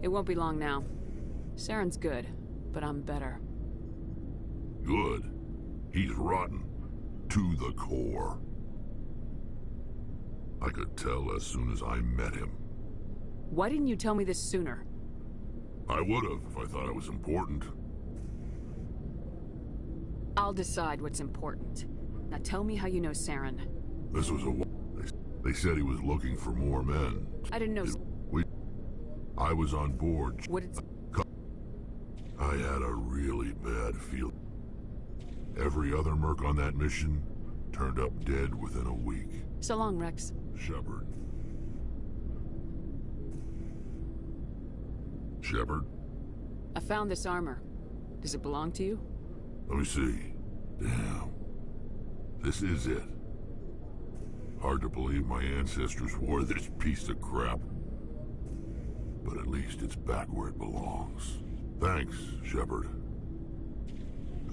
It won't be long now. Saren's good, but I'm better. Good. He's rotten. To the core. I could tell as soon as I met him. Why didn't you tell me this sooner? I would've if I thought it was important. I'll decide what's important. Now tell me how you know Saren. This was they said he was looking for more men. I didn't know... I was on board. What did... I had a really bad feeling. Every other merc on that mission turned up dead within a week. So long, Rex. Shepard. Shepard? I found this armor. Does it belong to you? Let me see. Damn. This is it. Hard to believe my ancestors wore this piece of crap. But at least it's back where it belongs. Thanks, Shepard.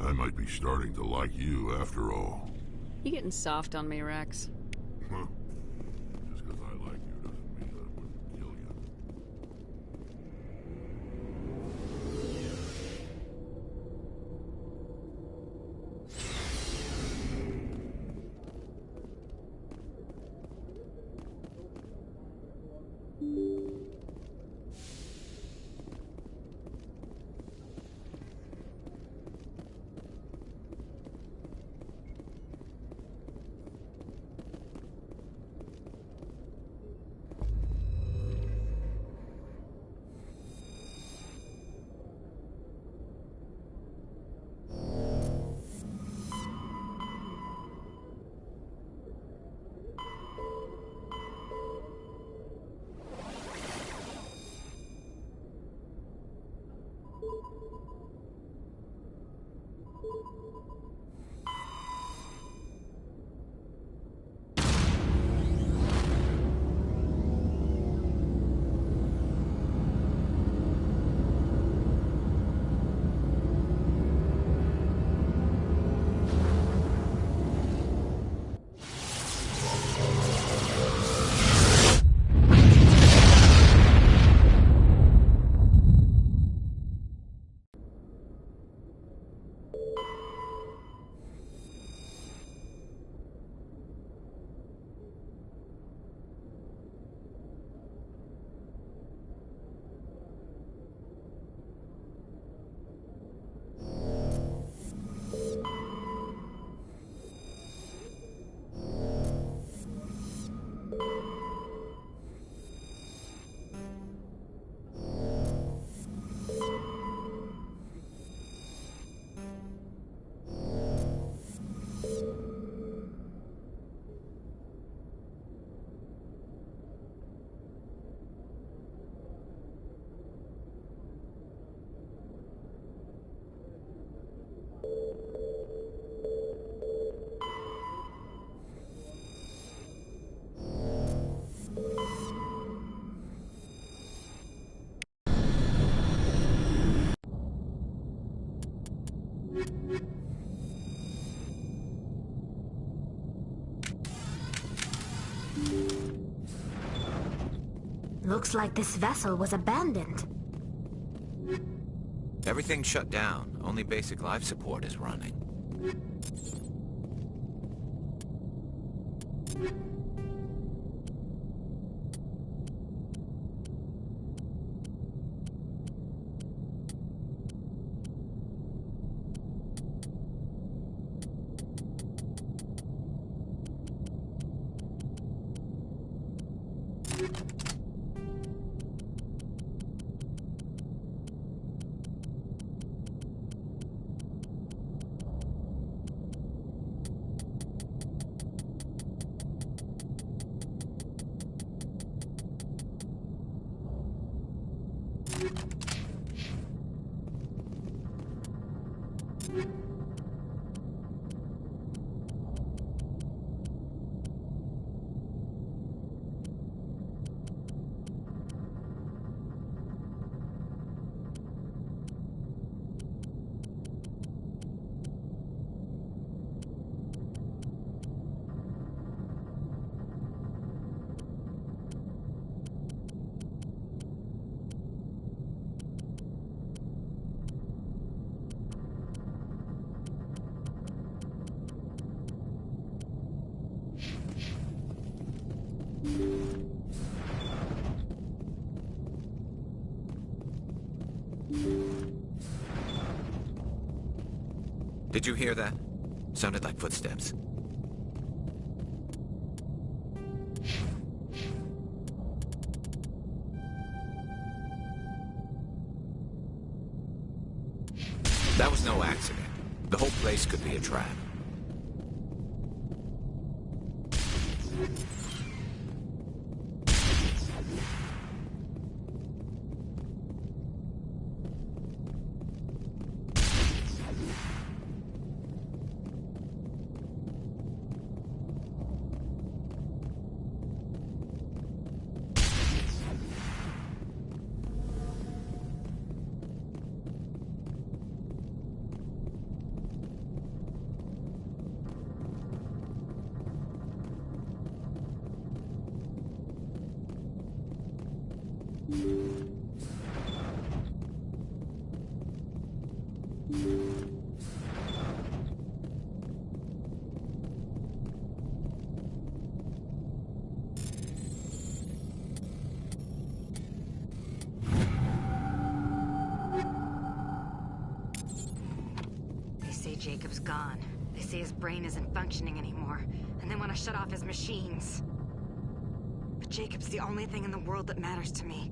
I might be starting to like you after all. You getting soft on me, Rex? Huh. Just because I like you doesn't mean that I wouldn't kill you. Looks like this vessel was abandoned. Everything's shut down. Only basic life support is running. Did you hear that? Sounded like footsteps. That was no accident. The whole place could be a trap. Jacob's gone. They say his brain isn't functioning anymore, and they want to shut off his machines. But Jacob's the only thing in the world that matters to me.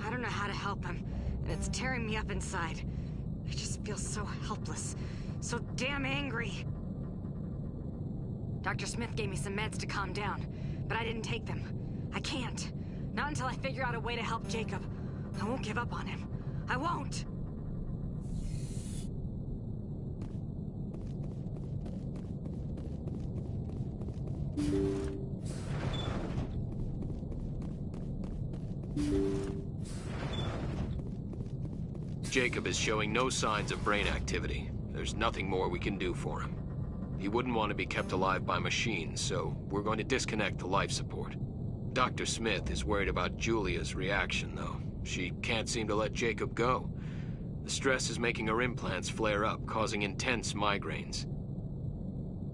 I don't know how to help him, and it's tearing me up inside. I just feel so helpless, so damn angry. Dr. Smith gave me some meds to calm down, but I didn't take them. I can't. Not until I figure out a way to help Jacob. I won't give up on him. I won't! Jacob is showing no signs of brain activity. There's nothing more we can do for him. He wouldn't want to be kept alive by machines, so we're going to disconnect the life support. Dr. Smith is worried about Julia's reaction, though. She can't seem to let Jacob go. The stress is making her implants flare up, causing intense migraines.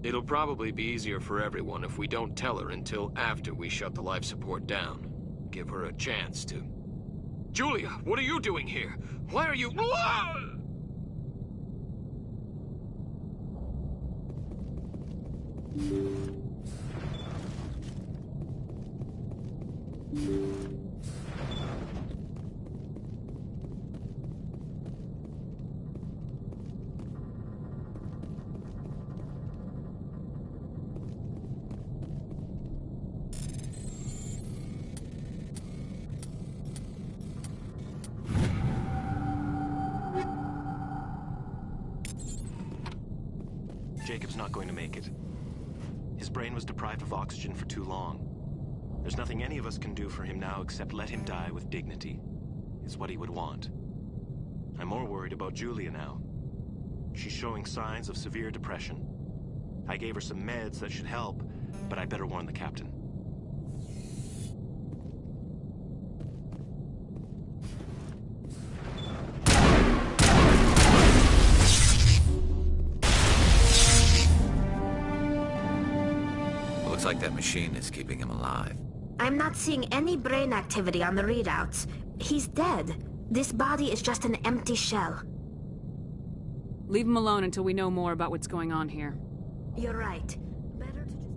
It'll probably be easier for everyone if we don't tell her until after we shut the life support down. Give her a chance to... Julia, what are you doing here? Why are you... Jacob's not going to make it. His brain was deprived of oxygen for too long. There's nothing any of us can do for him now except let him die with dignity. Is what he would want. I'm more worried about Julia now. She's showing signs of severe depression. I gave her some meds that should help, but I better warn the captain. Looks like that machine is keeping him alive. I'm not seeing any brain activity on the readouts. He's dead. This body is just an empty shell. Leave him alone until we know more about what's going on here. You're right. Better to just...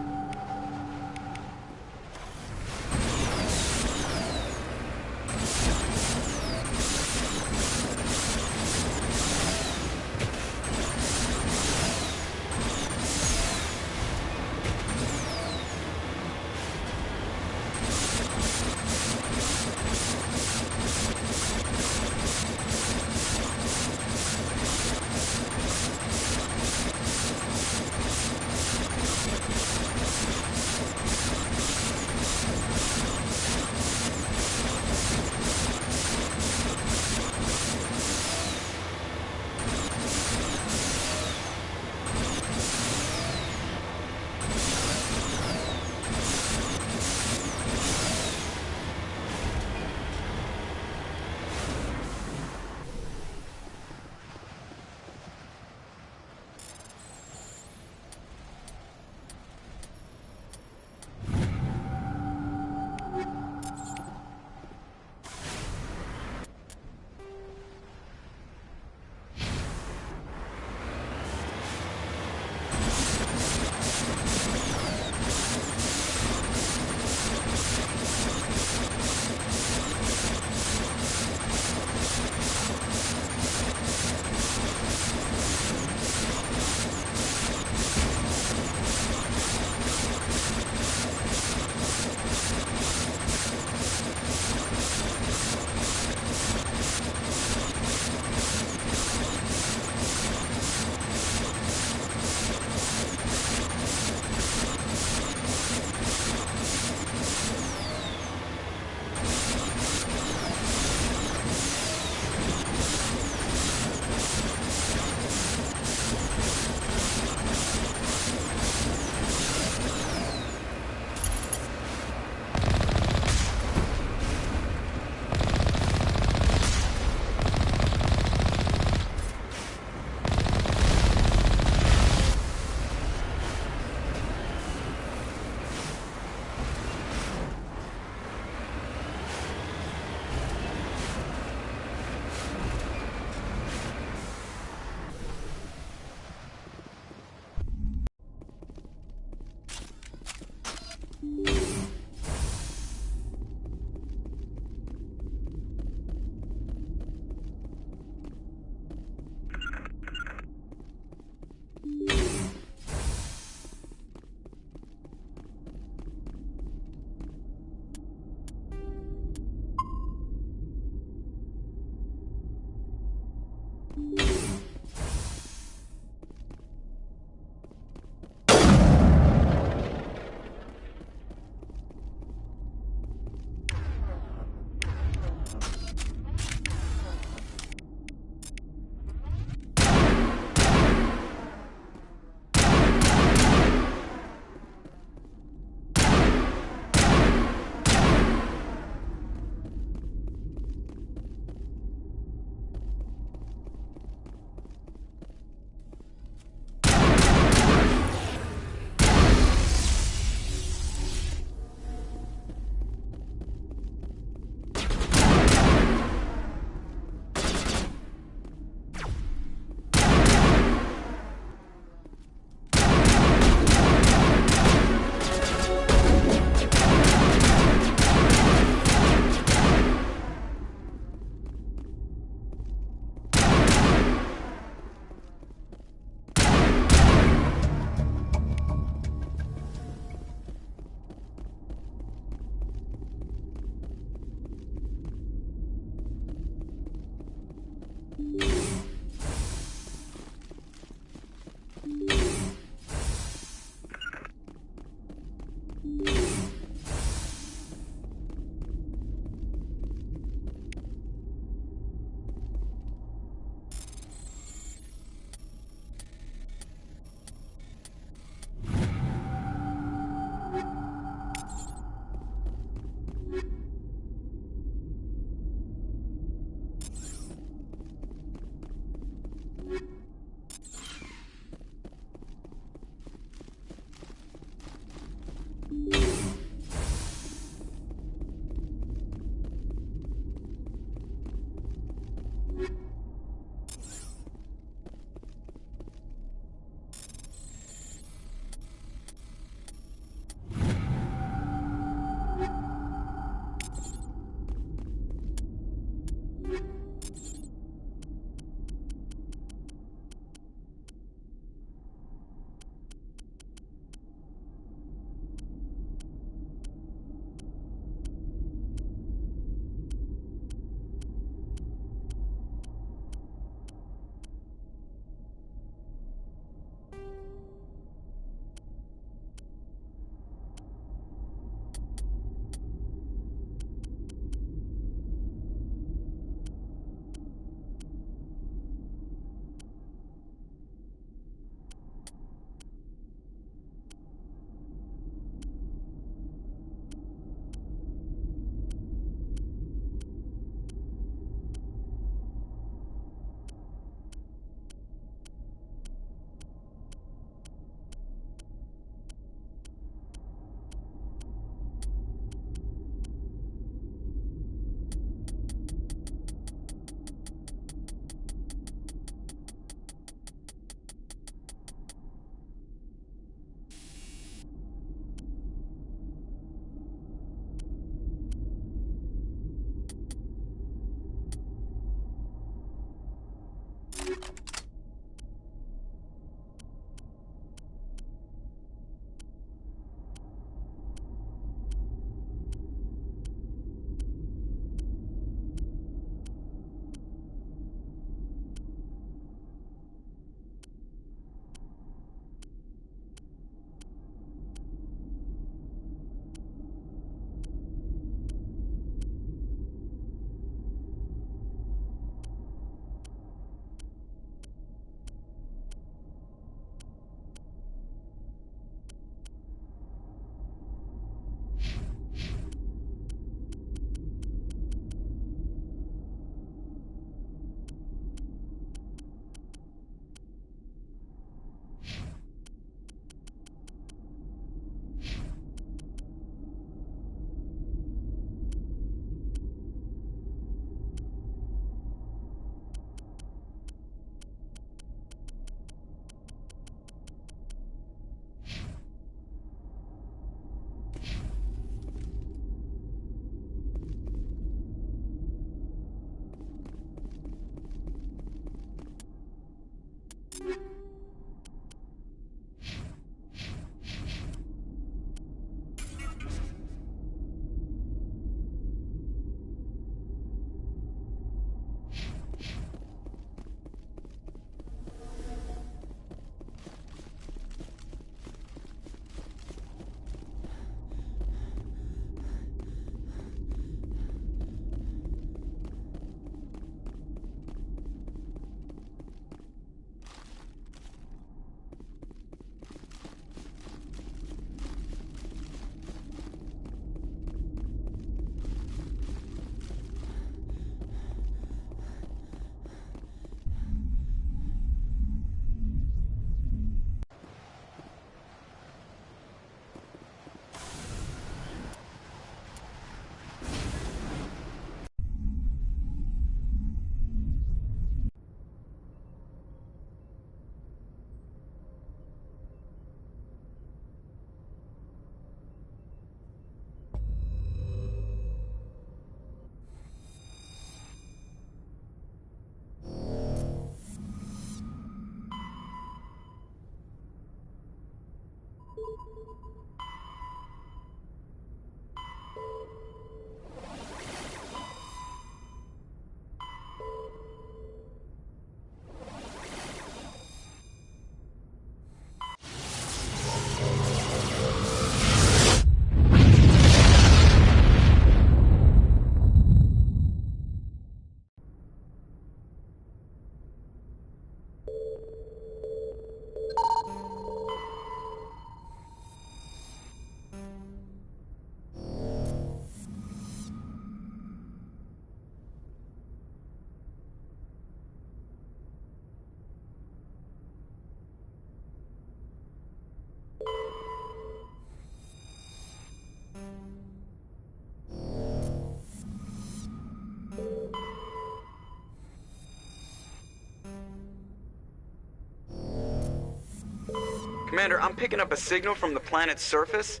Commander, I'm picking up a signal from the planet's surface.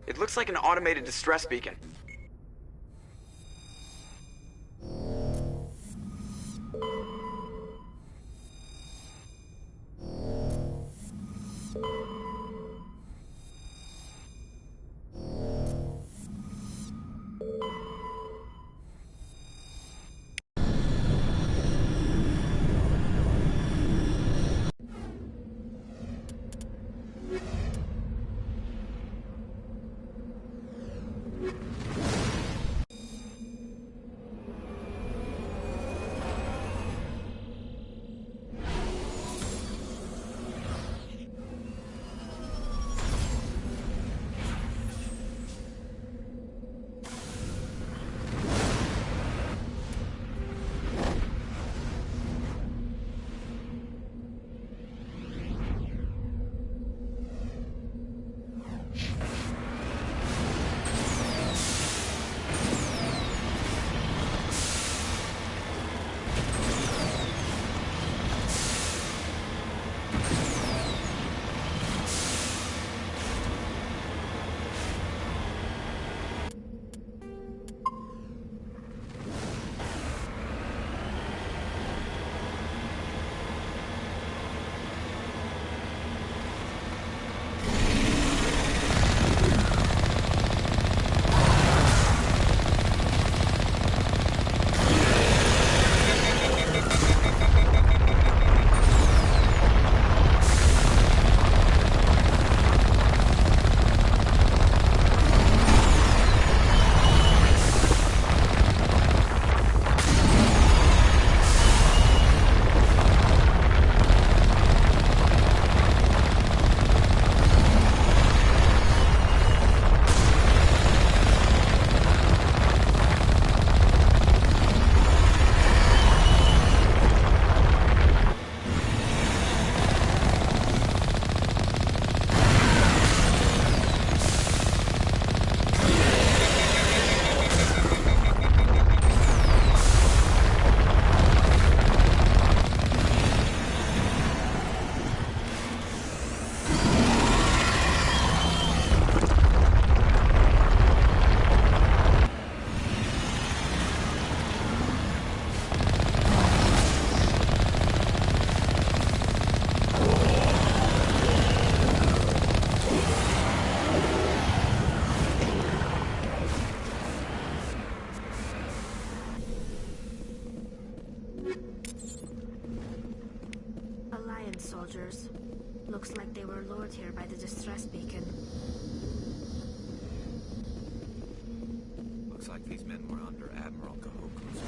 It looks like an automated distress beacon. soldiers. Looks like they were lured here by the distress beacon. Looks like these men were under Admiral Kahoku's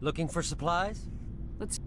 Looking for supplies? Let's...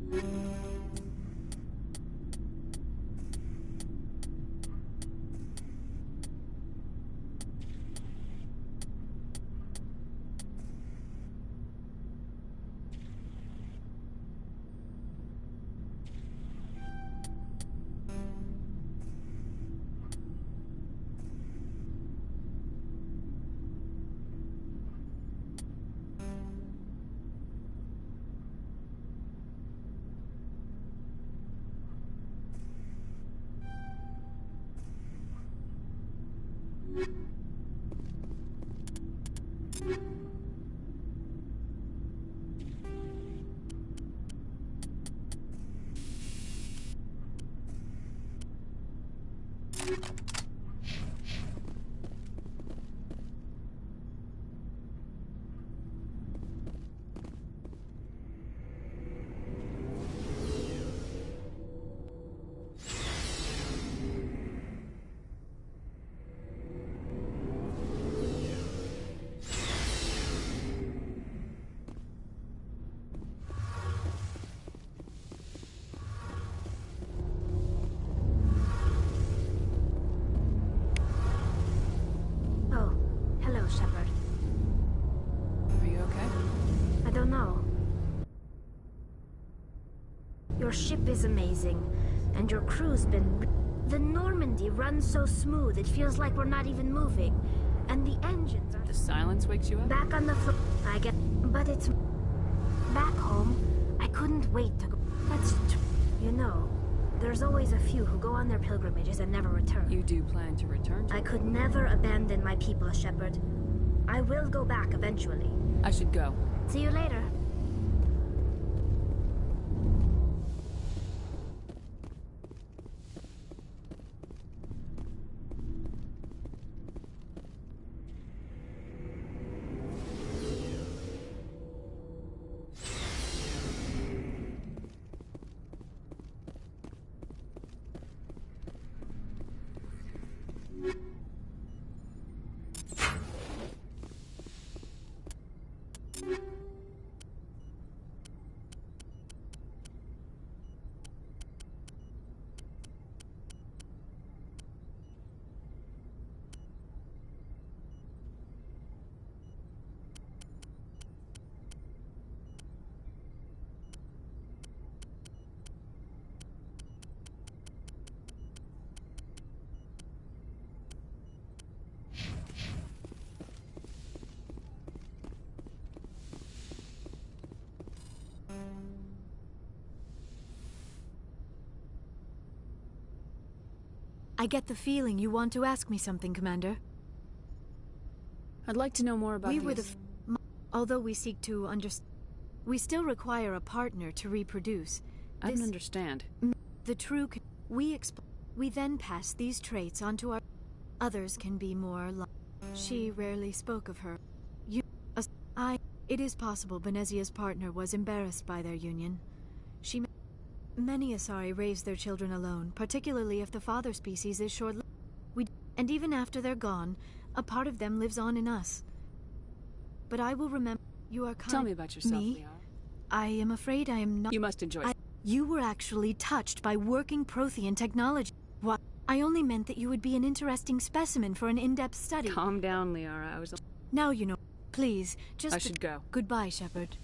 Your ship is amazing, and your crew's been... The Normandy runs so smooth, it feels like we're not even moving. And the engines are... The silence wakes you up? Back on the floor, I get... But it's... Back home, I couldn't wait to go... You know, there's always a few who go on their pilgrimages and never return. You do plan to return to I could never abandon my people, Shepard. I will go back eventually. I should go. See you later. I get the feeling you want to ask me something, Commander. I'd like to know more about although we seek to understand, we still require a partner to reproduce. I don't understand. The true... We then pass these traits onto our... Others can be more like... She rarely spoke of her. It is possible Benezia's partner was embarrassed by their union. Many Asari raise their children alone, particularly if the father species is short-lived. And even after they're gone, a part of them lives on in us. But I will remember you are kind. Tell me about yourself, Me? Liara. I am afraid I am not. You must enjoy. You were actually touched by working Prothean technology. What? I only meant that you would be an interesting specimen for an in-depth study. Calm down, Liara. I was. Now you know. Please, just. I should go. Goodbye, Shepard.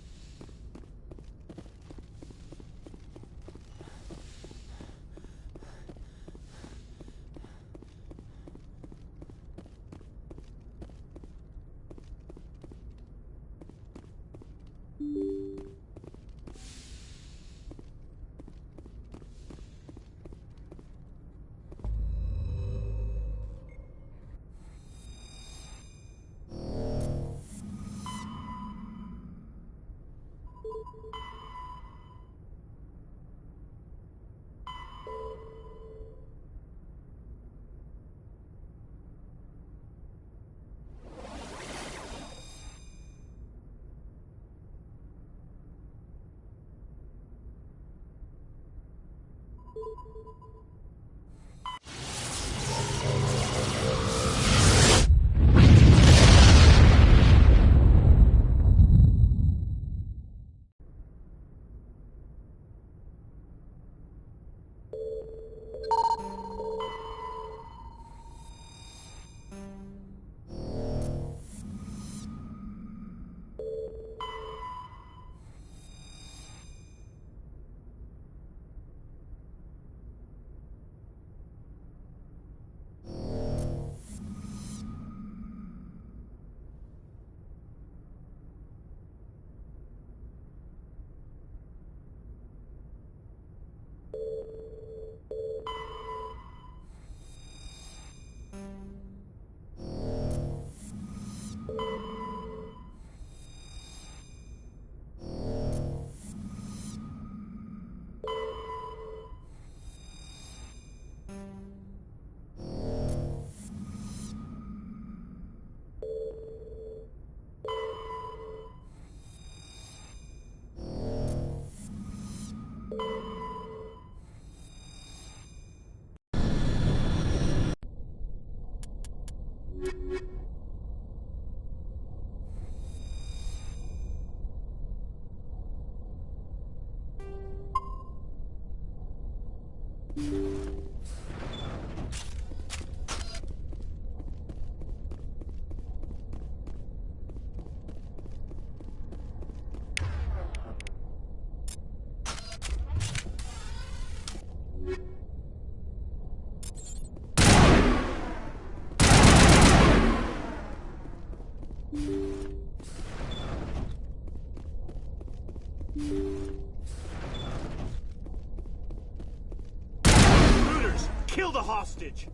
Kill the hostage!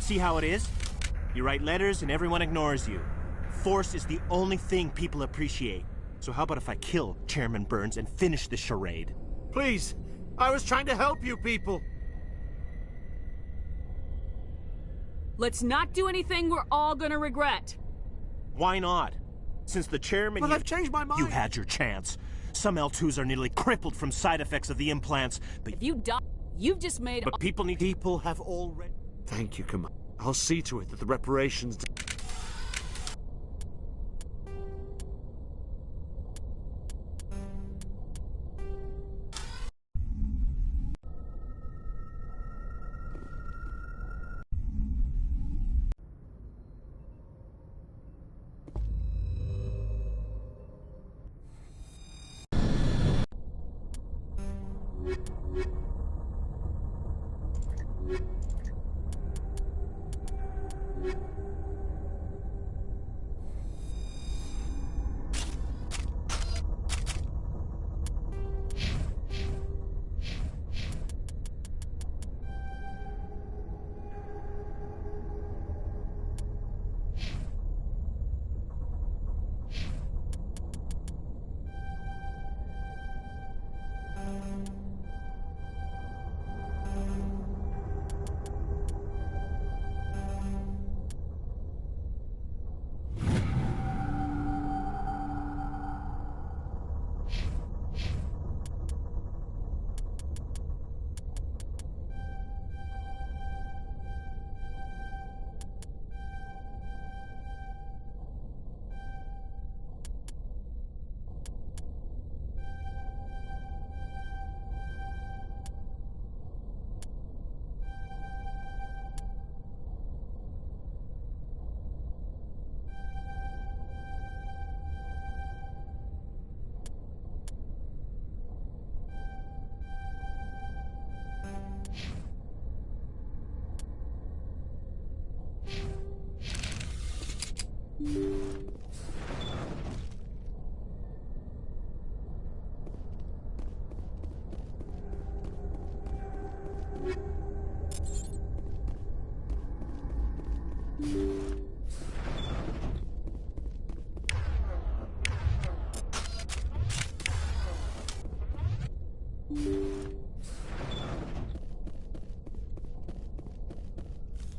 See how it is? You write letters and everyone ignores you. Force is the only thing people appreciate. So how about if I kill Chairman Burns and finish this charade? Please! I was trying to help you people! Let's not do anything we're all gonna regret. Why not? Since the chairman... But I've changed my mind! You had your chance. Some L2s are nearly crippled from side effects of the implants, but... If you die, you've just made... But people need... People have already... Thank you, Commander. I'll see to it that the reparations...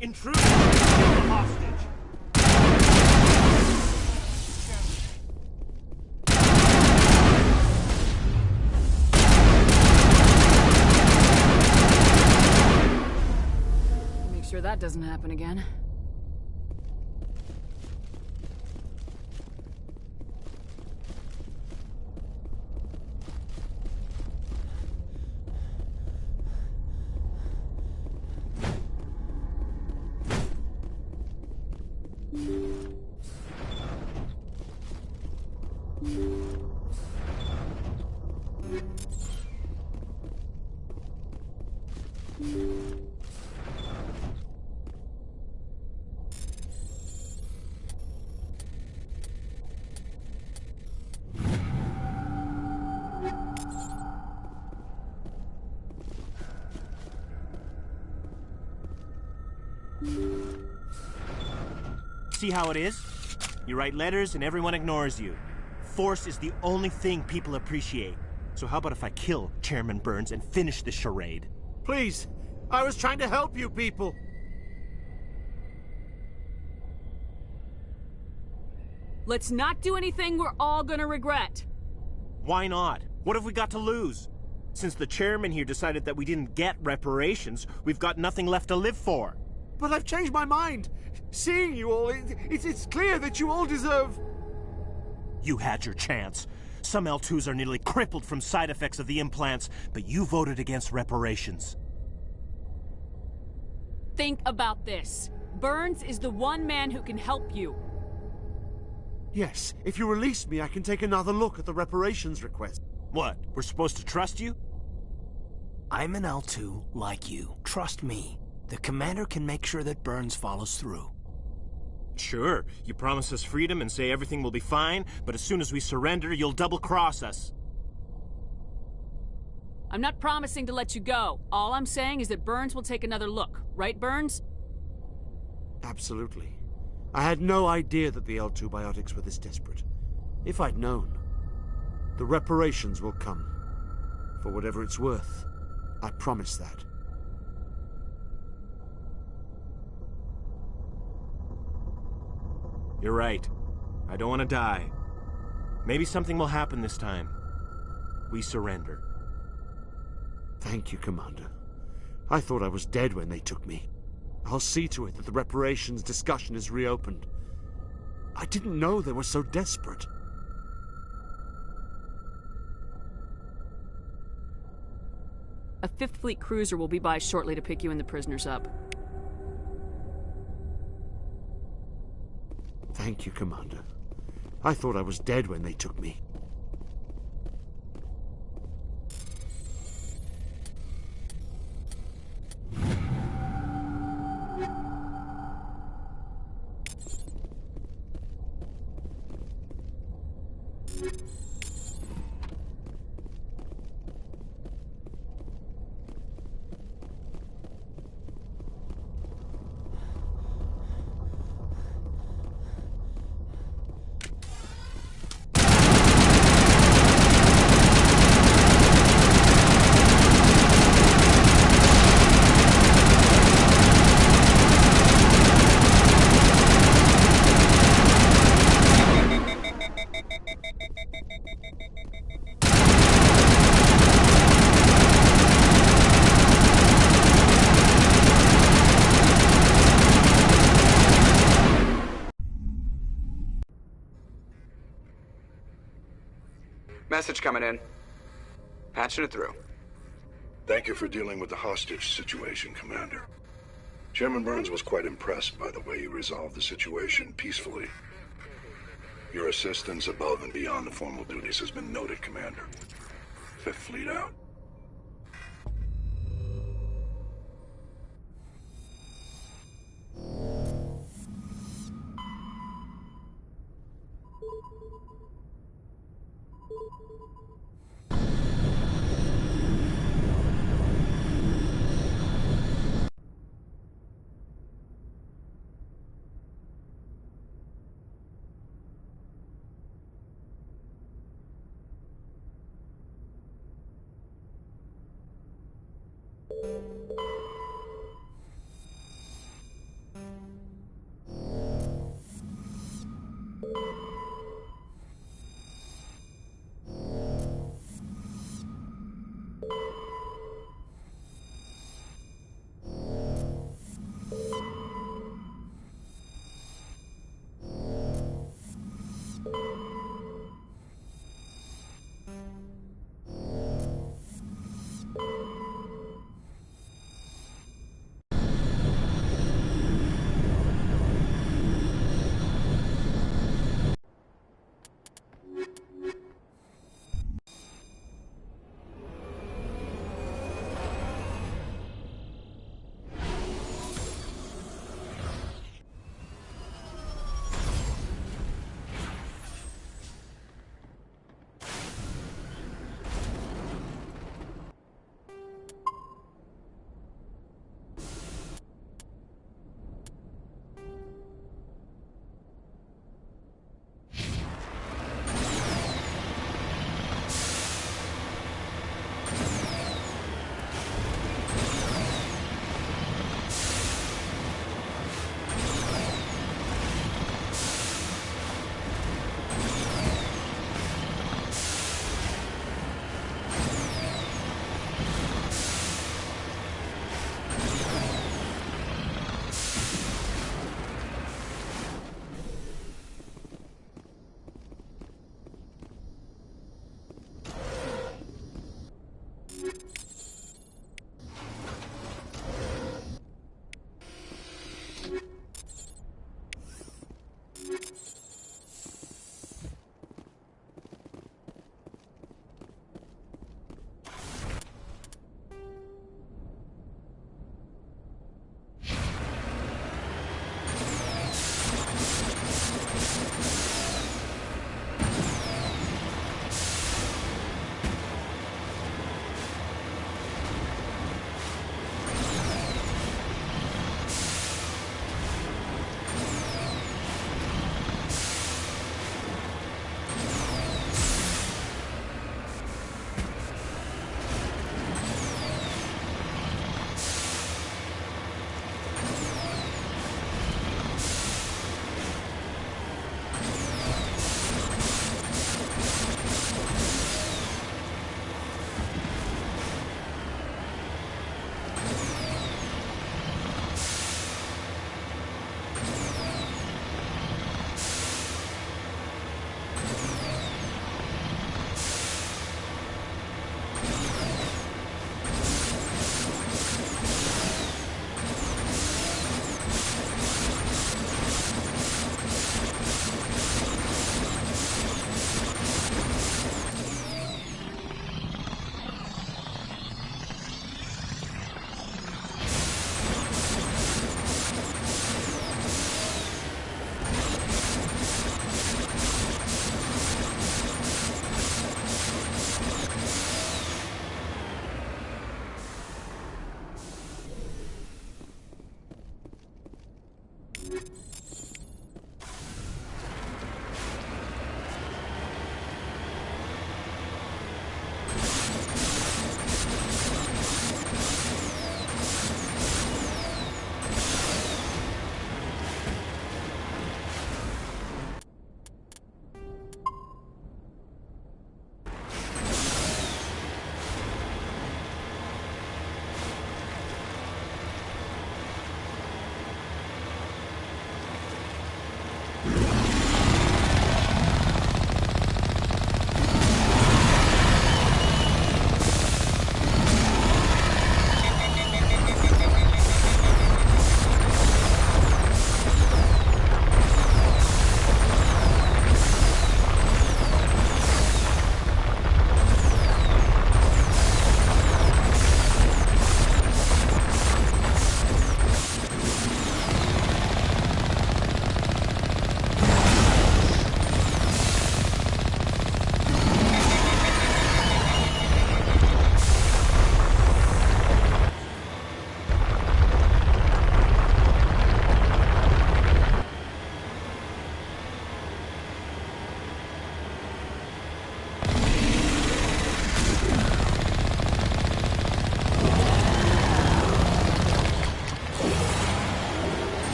Intruder! Kill the hostage! Make sure that doesn't happen again. See how it is? You write letters and everyone ignores you. Force is the only thing people appreciate. So how about if I kill Chairman Burns and finish this charade? Please, I was trying to help you people. Let's not do anything we're all gonna regret. Why not? What have we got to lose? Since the chairman here decided that we didn't get reparations, we've got nothing left to live for. But I've changed my mind. Seeing you all, it's clear that you all deserve... You had your chance. Some L2s are nearly crippled from side effects of the implants, but you voted against reparations. Think about this. Burns is the one man who can help you. Yes, if you release me, I can take another look at the reparations request. What, we're supposed to trust you? I'm an L2 like you. Trust me. The commander can make sure that Burns follows through. Sure, you promise us freedom and say everything will be fine, but as soon as we surrender, you'll double-cross us. I'm not promising to let you go. All I'm saying is that Burns will take another look. Right, Burns? Absolutely. I had no idea that the L2 biotics were this desperate. If I'd known, the reparations will come. For whatever it's worth. I promise that. You're right. I don't want to die. Maybe something will happen this time. We surrender. Thank you, Commander. I thought I was dead when they took me. I'll see to it that the reparations discussion is reopened. I didn't know they were so desperate. A 5th Fleet cruiser will be by shortly to pick you and the prisoners up. Thank you, Commander. I thought I was dead when they took me. Message coming in. Patching it through. Thank you for dealing with the hostage situation, Commander. Chairman Burns was quite impressed by the way you resolved the situation peacefully. Your assistance above and beyond the formal duties has been noted, Commander. 5th Fleet out.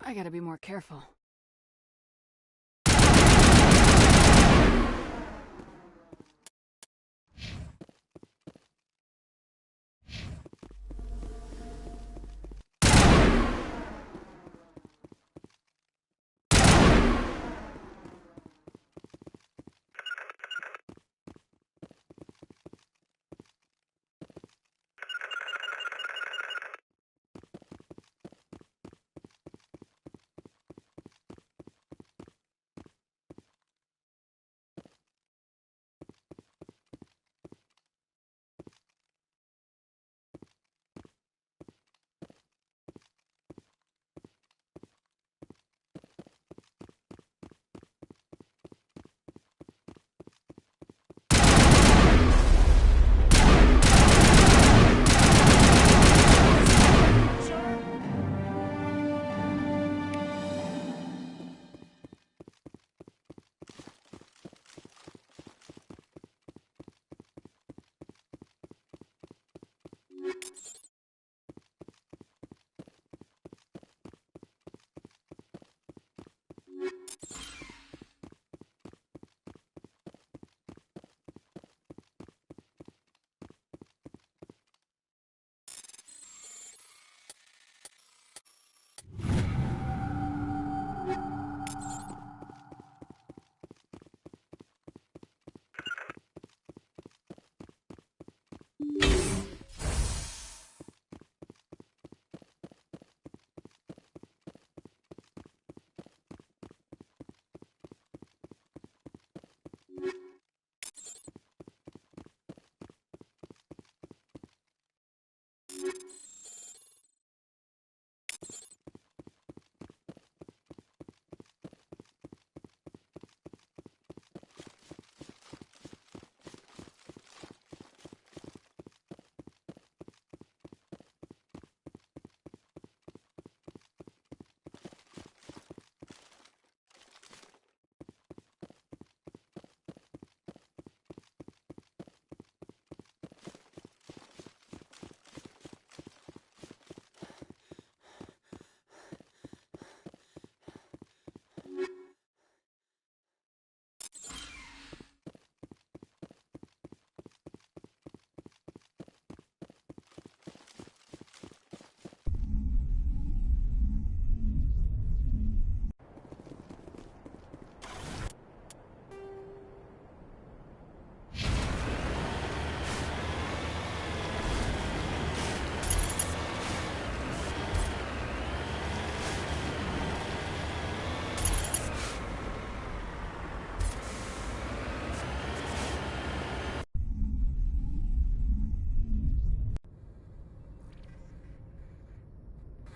I gotta be more careful.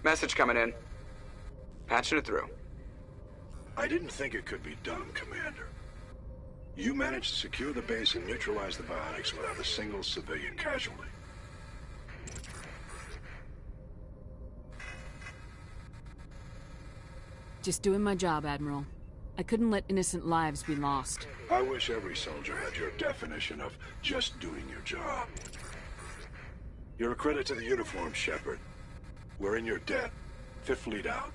Message coming in. Patching it through. I didn't think it could be done, Commander. You managed to secure the base and neutralize the biotics without a single civilian casualty. Just doing my job, Admiral. I couldn't let innocent lives be lost. I wish every soldier had your definition of just doing your job. You're a credit to the uniform, Shepard. We're in your debt. Fifth Fleet out.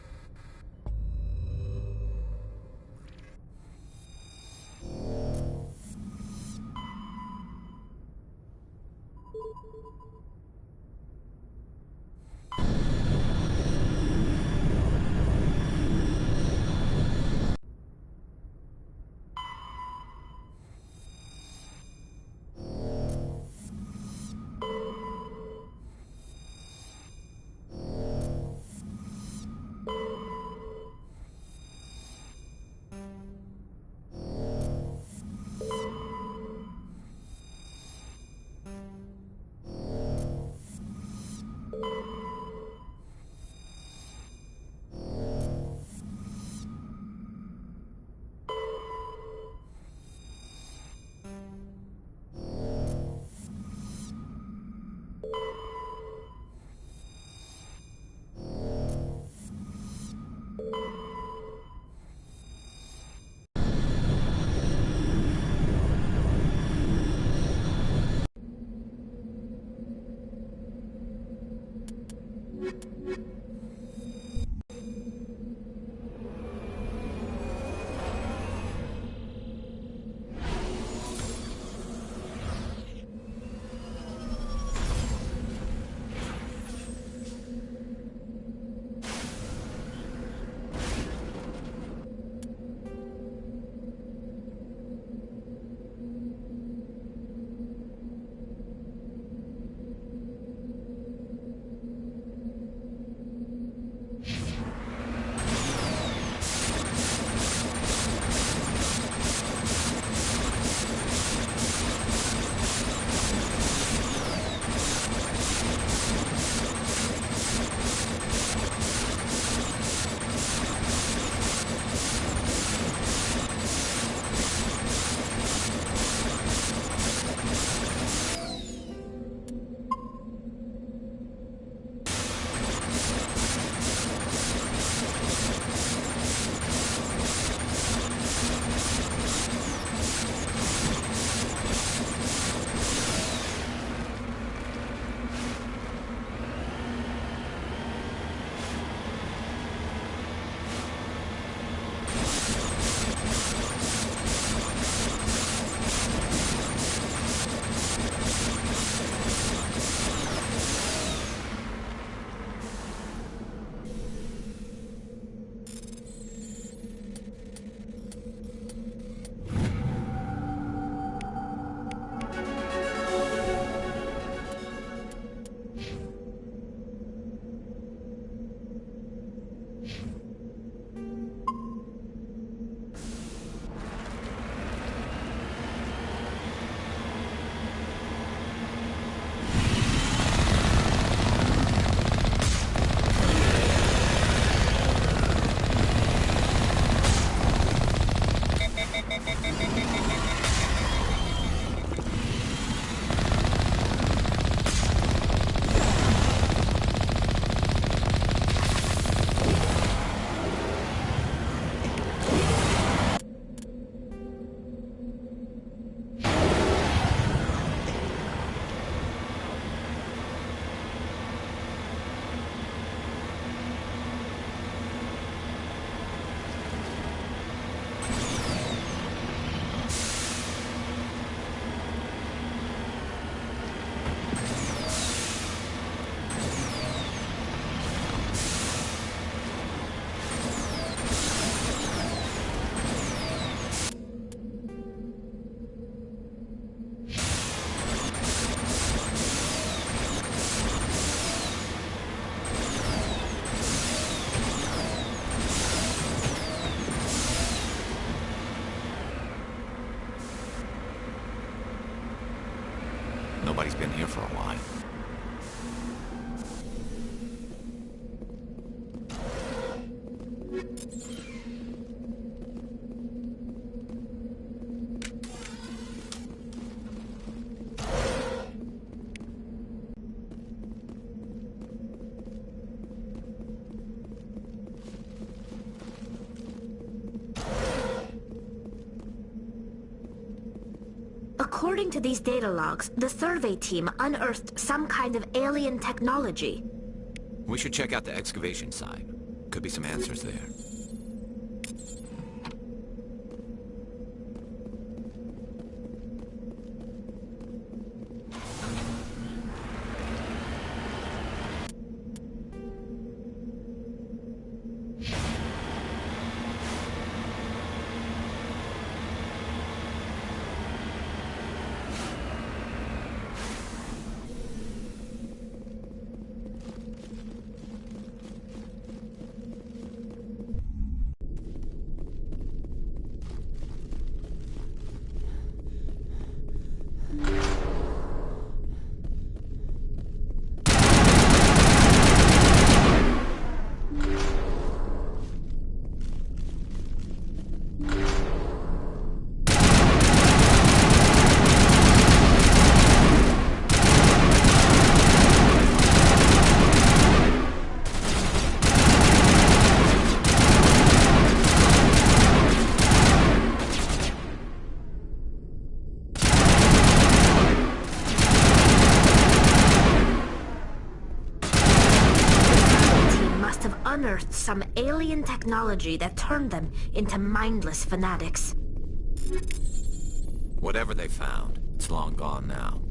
Nobody's been here for a while. According to these data logs, the survey team unearthed some kind of alien technology. We should check out the excavation site. Could be some answers there. Unearthed some alien technology that turned them into mindless fanatics. Whatever they found, it's long gone now.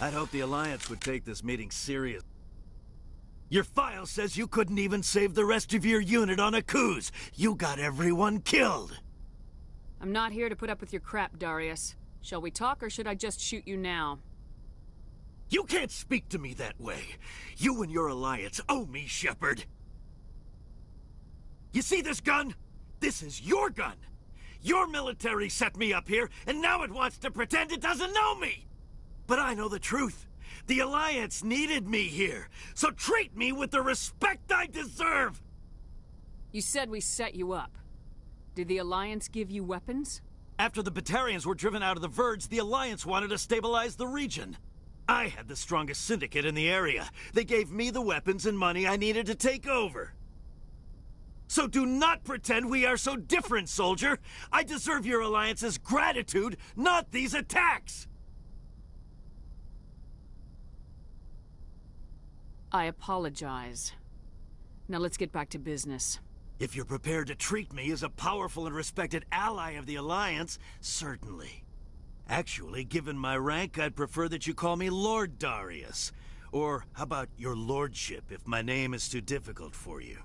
I'd hope the Alliance would take this meeting serious. Your file says you couldn't even save the rest of your unit on Akuz. You got everyone killed. I'm not here to put up with your crap, Darius. Shall we talk, or should I just shoot you now? You can't speak to me that way. You and your Alliance owe me, Shepard. You see this gun? This is your gun. Your military set me up here, and now it wants to pretend it doesn't know me. But I know the truth. The Alliance needed me here, so treat me with the respect I deserve! You said we set you up. Did the Alliance give you weapons? After the Batarians were driven out of the Verge, the Alliance wanted to stabilize the region. I had the strongest syndicate in the area. They gave me the weapons and money I needed to take over. So do not pretend we are so different, soldier! I deserve your Alliance's gratitude, not these attacks! I apologize. Now let's get back to business. If you're prepared to treat me as a powerful and respected ally of the Alliance, certainly. Actually, given my rank, I'd prefer that you call me Lord Darius. Or how about your lordship, if my name is too difficult for you?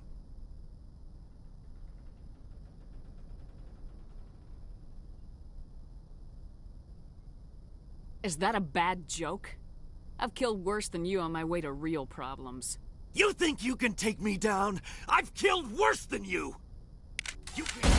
Is that a bad joke? I've killed worse than you on my way to real problems. You think you can take me down? I've killed worse than you! You can't...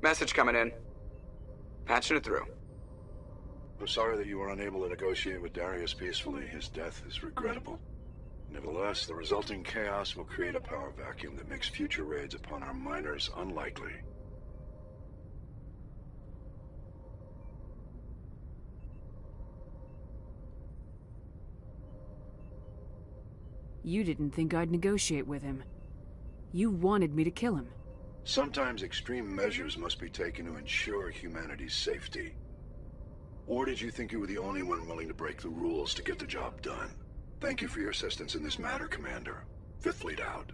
Message coming in. Patching it through. I'm sorry that you were unable to negotiate with Darius peacefully. His death is regrettable. Nevertheless, the resulting chaos will create a power vacuum that makes future raids upon our miners unlikely. You didn't think I'd negotiate with him. You wanted me to kill him. Sometimes extreme measures must be taken to ensure humanity's safety. Or did you think you were the only one willing to break the rules to get the job done? Thank you for your assistance in this matter, Commander. Fifth Fleet out.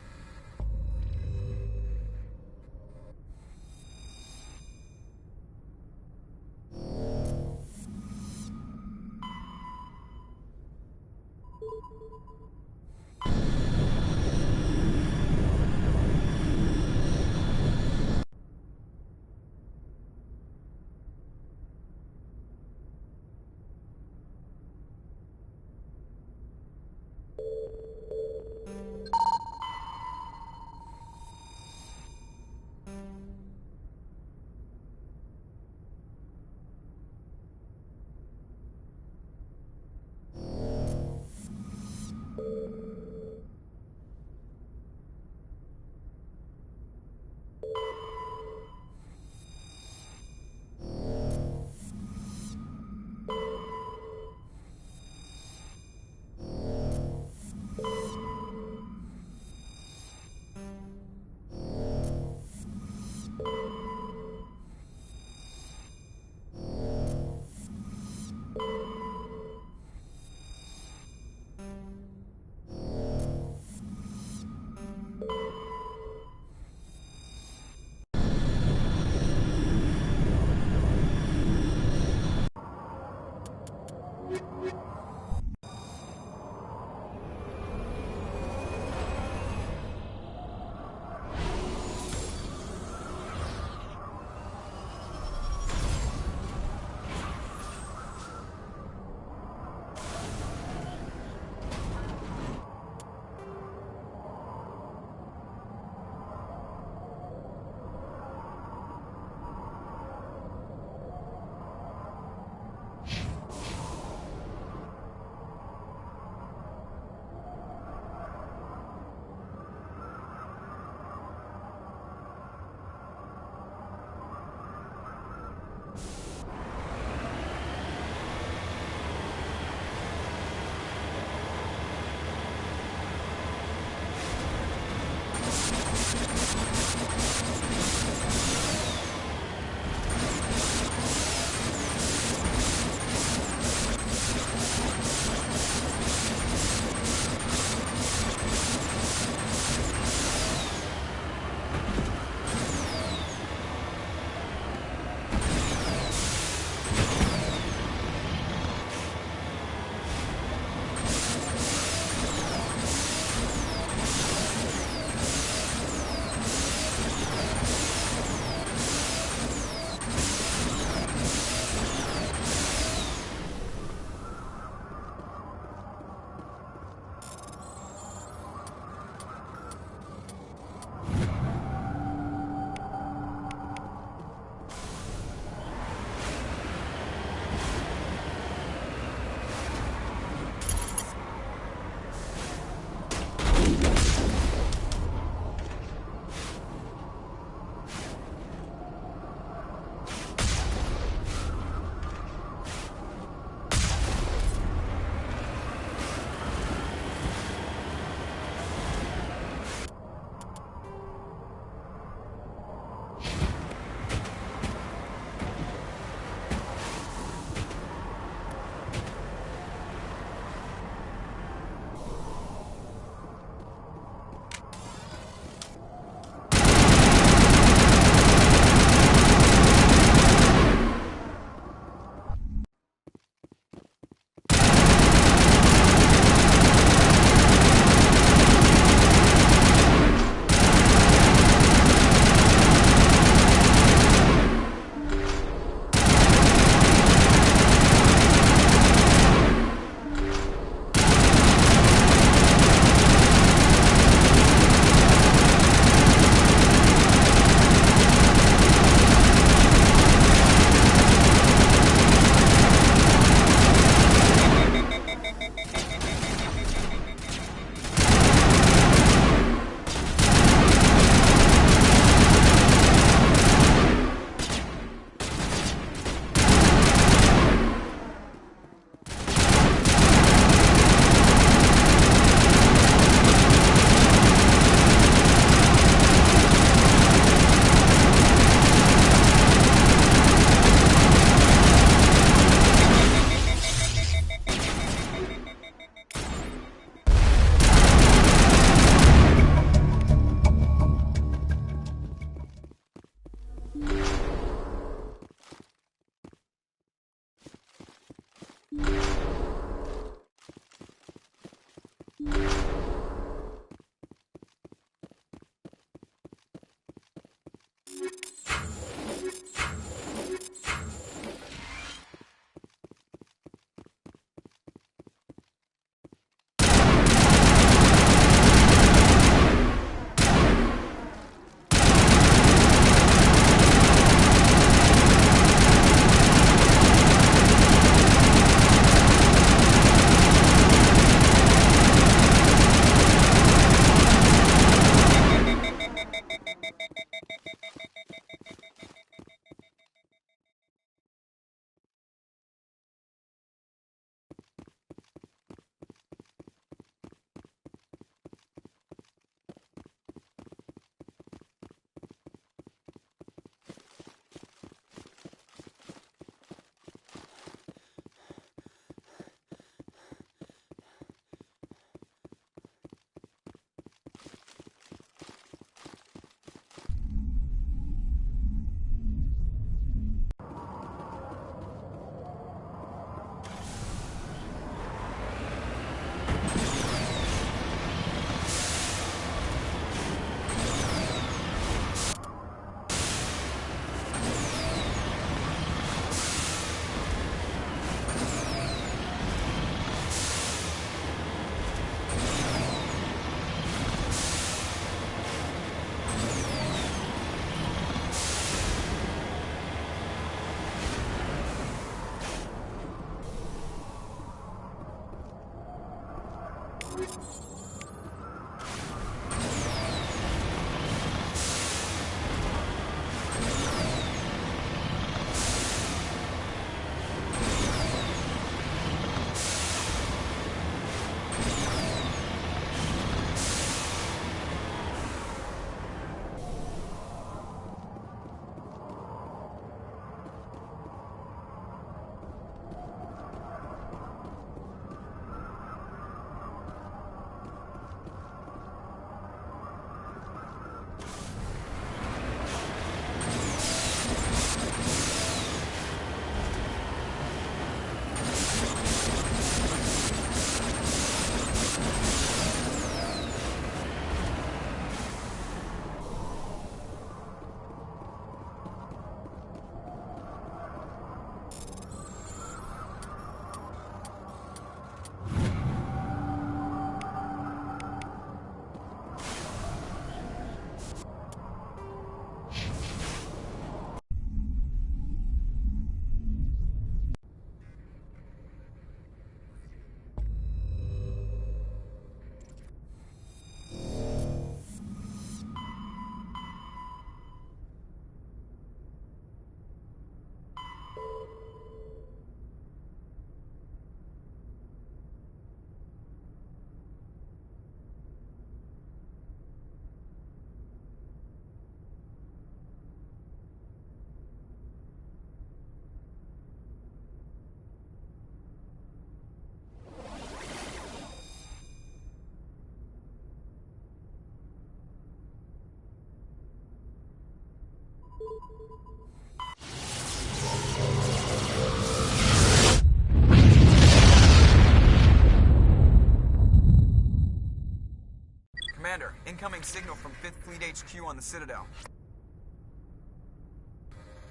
Commander, incoming signal from 5th Fleet HQ on the Citadel.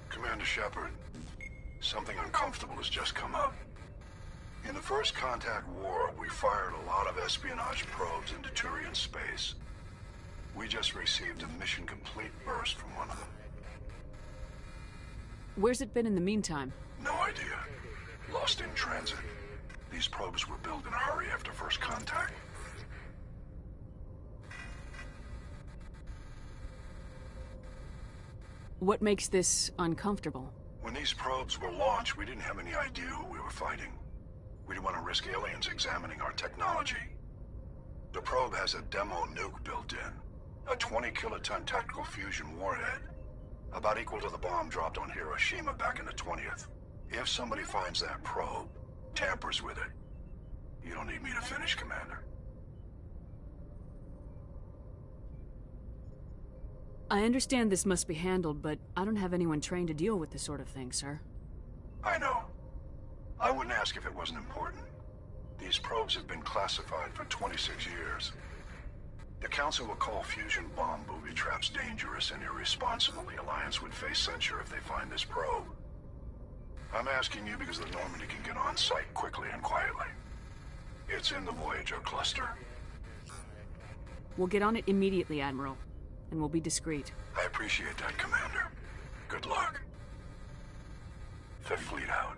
Commander Shepard, something uncomfortable has just come up. In the First Contact War, we fired a lot of espionage probes into Turian space. We just received a mission complete burst from one of them. Where's it been in the meantime? No idea. Lost in transit. These probes were built in a hurry after First Contact. What makes this uncomfortable? When these probes were launched, we didn't have any idea who we were fighting. We didn't want to risk aliens examining our technology. The probe has a demo nuke built in. A 20-kiloton tactical fusion warhead. About equal to the bomb dropped on Hiroshima back in the 20th. If somebody finds that probe, tampers with it, you don't need me to finish, Commander. I understand this must be handled, but I don't have anyone trained to deal with this sort of thing, sir. I know. I wouldn't ask if it wasn't important. These probes have been classified for 26 years. The Council will call fusion bomb booby traps dangerous and irresponsible. The Alliance would face censure if they find this probe. I'm asking you because the Normandy can get on site quickly and quietly. It's in the Voyager cluster. We'll get on it immediately, Admiral. And we'll be discreet. I appreciate that, Commander. Good luck. Fifth Fleet out.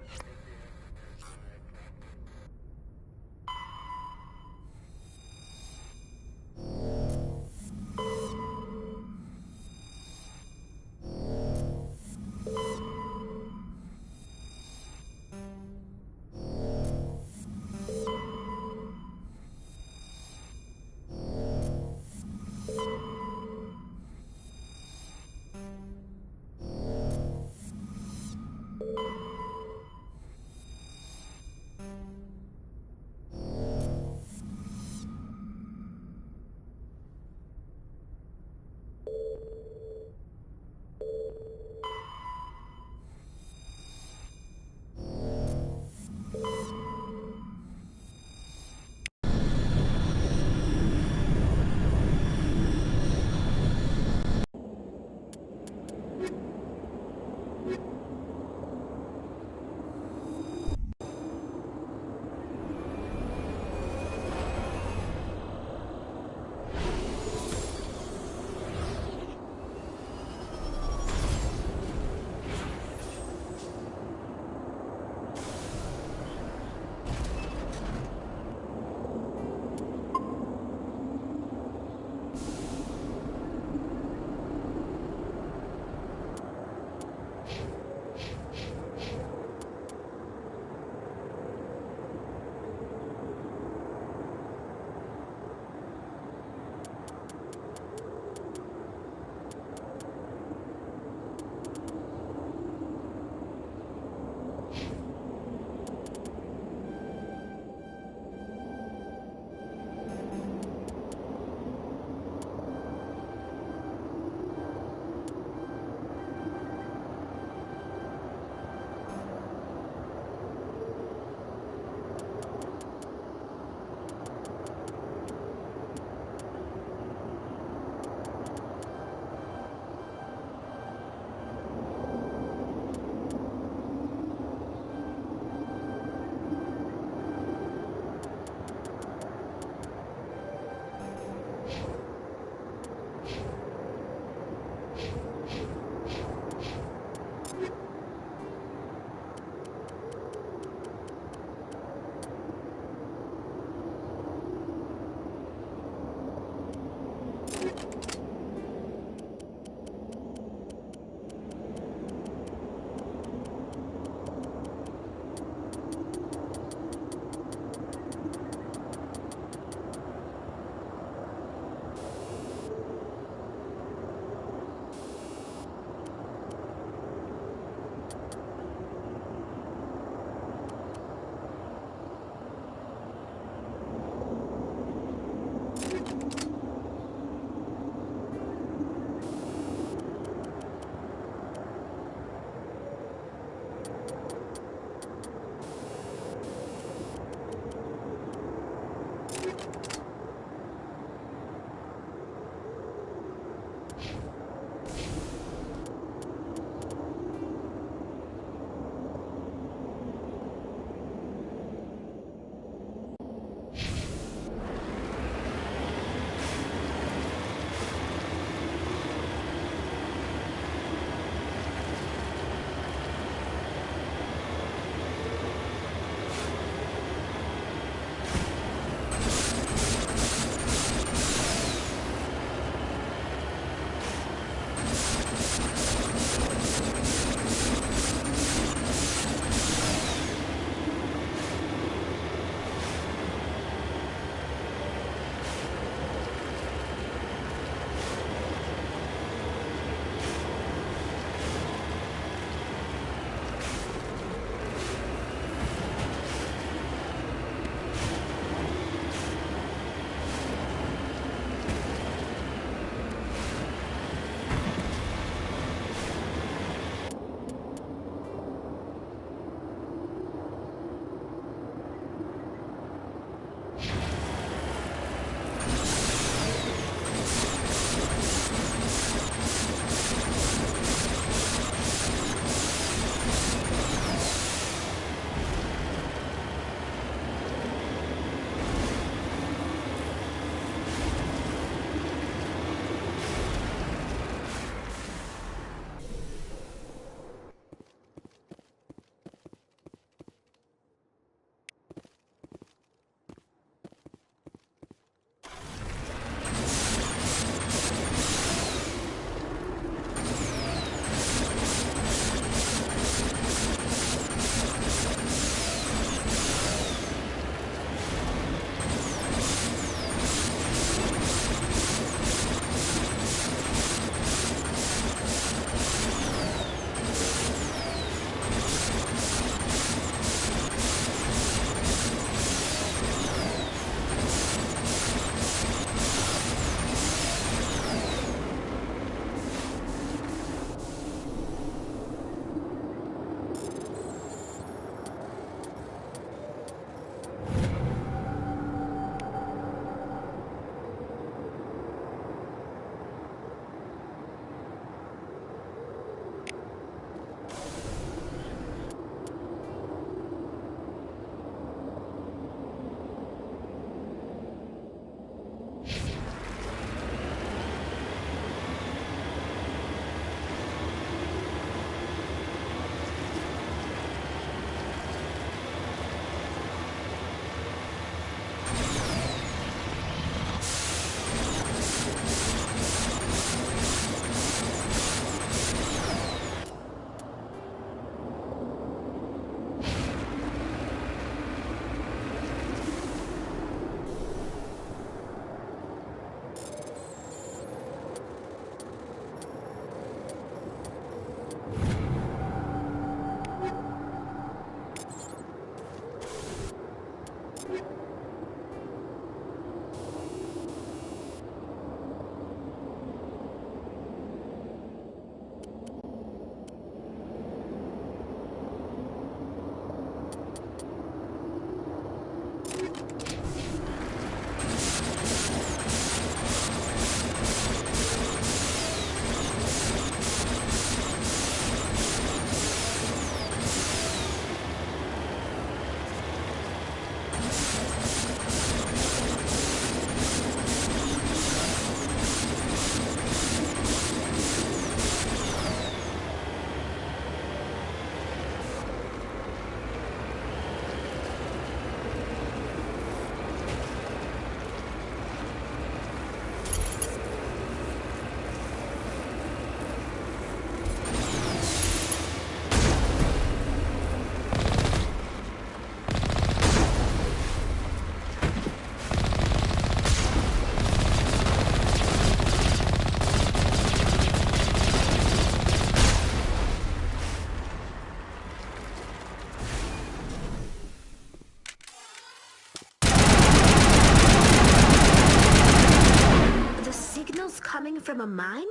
Coming from a mine?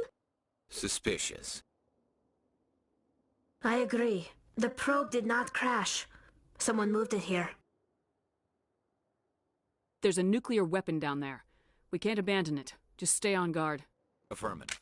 Suspicious. I agree. The probe did not crash. Someone moved it here. There's a nuclear weapon down there. We can't abandon it. Just stay on guard. Affirmative.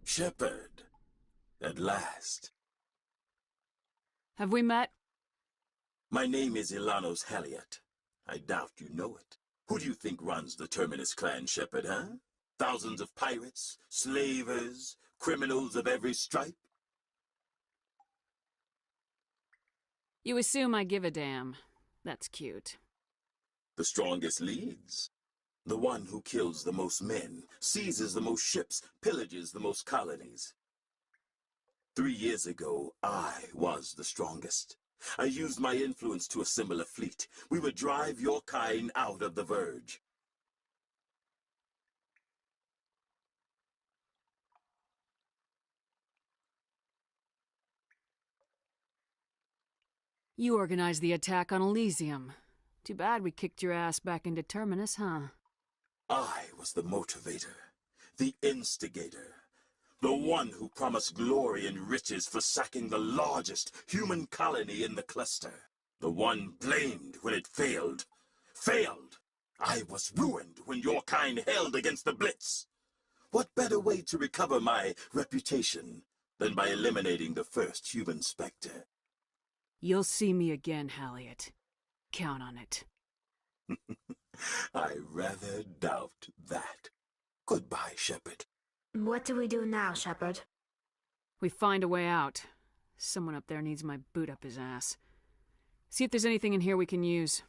Shepard, at last. Have we met? My name is Ilanos Haliat. I doubt you know it. Who do you think runs the Terminus clan, Shepard, huh? Thousands of pirates, slavers, criminals of every stripe? You assume I give a damn. That's cute. The strongest leads. The one who kills the most men, seizes the most ships, pillages the most colonies. 3 years ago, I was the strongest. I used my influence to assemble a fleet. We would drive your kind out of the Verge. You organized the attack on Elysium. Too bad we kicked your ass back into Terminus, huh? I was the motivator, the instigator, the one who promised glory and riches for sacking the largest human colony in the cluster. The one blamed when it failed. Failed! I was ruined when your kind held against the Blitz. What better way to recover my reputation than by eliminating the first human Spectre? You'll see me again, Haliat. Count on it. I rather doubt that. Goodbye, Shepard. What do we do now, Shepard? We find a way out. Someone up there needs my boot up his ass. See if there's anything in here we can use.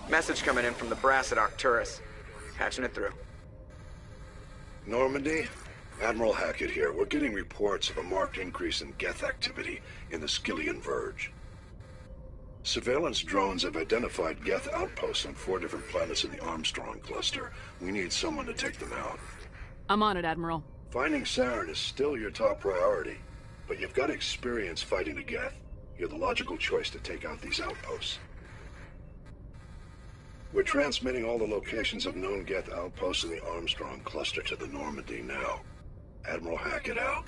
Message coming in from the brass at Arcturus. Patching it through. Normandy? Admiral Hackett here. We're getting reports of a marked increase in Geth activity in the Skyllian Verge. Surveillance drones have identified Geth outposts on 4 different planets in the Armstrong cluster. We need someone to take them out. I'm on it, Admiral. Finding Saren is still your top priority, but you've got experience fighting the Geth. You're the logical choice to take out these outposts. We're transmitting all the locations of known Geth outposts in the Armstrong cluster to the Normandy now. Admiral Hackett out.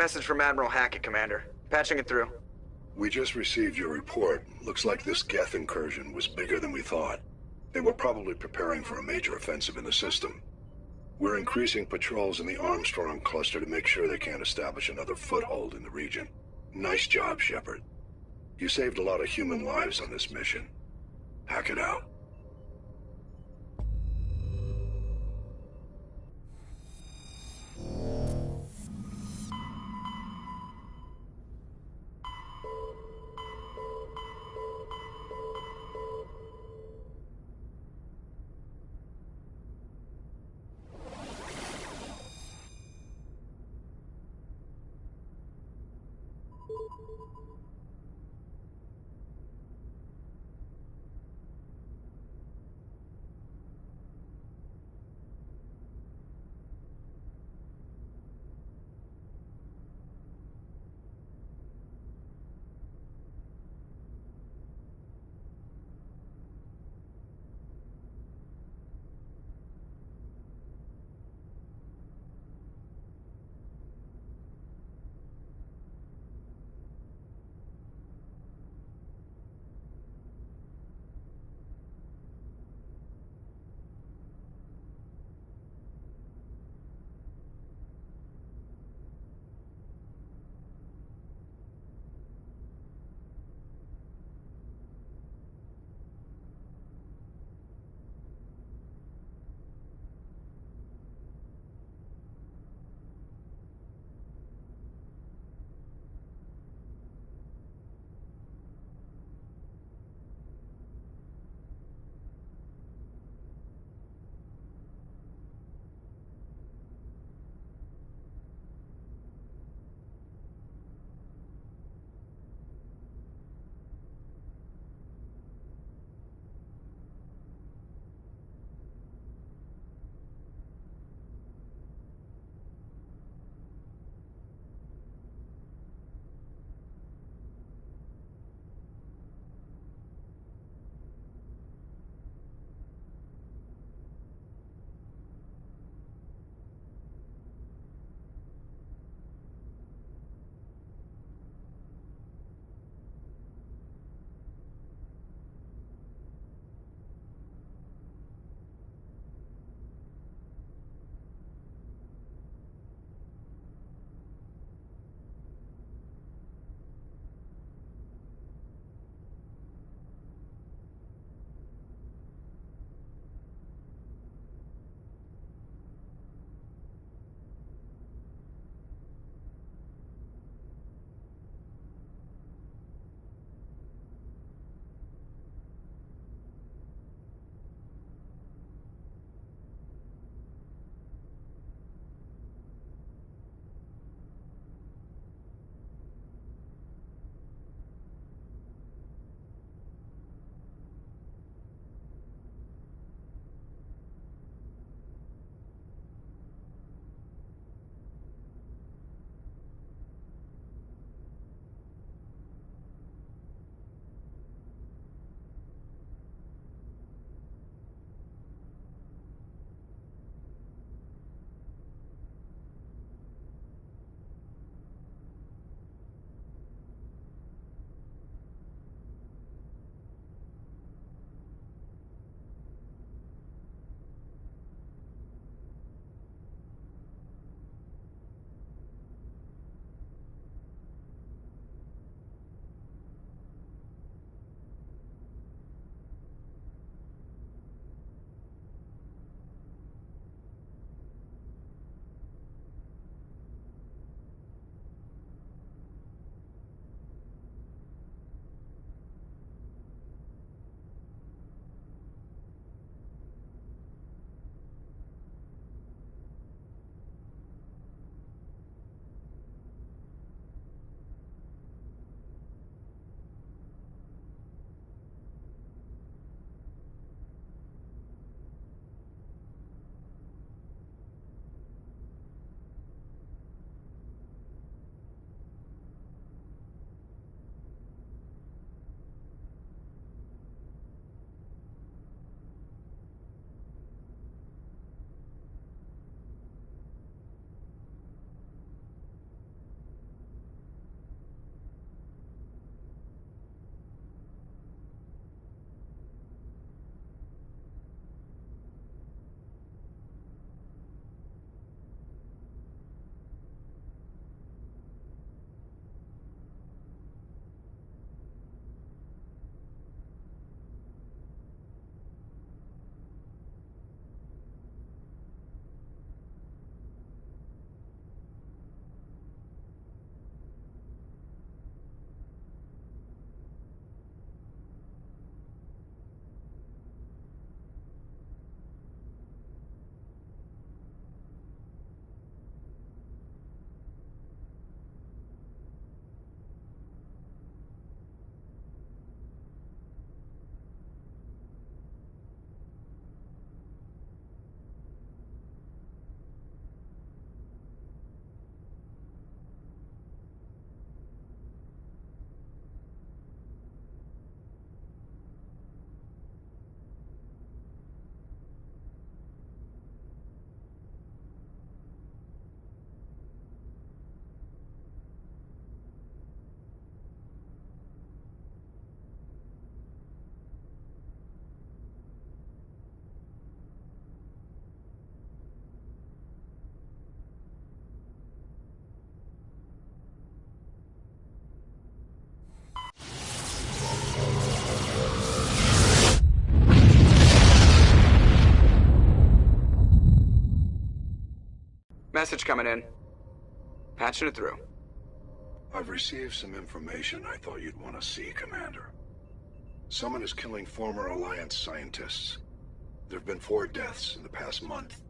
Message from Admiral Hackett, Commander. Patching it through. We just received your report. Looks like this Geth incursion was bigger than we thought. They were probably preparing for a major offensive in the system. We're increasing patrols in the Armstrong cluster to make sure they can't establish another foothold in the region. Nice job, Shepard. You saved a lot of human lives on this mission. Hackett out. Message coming in. Patching it through. I've received some information I thought you'd want to see, Commander. Someone is killing former Alliance scientists. There have been 4 deaths in the past month.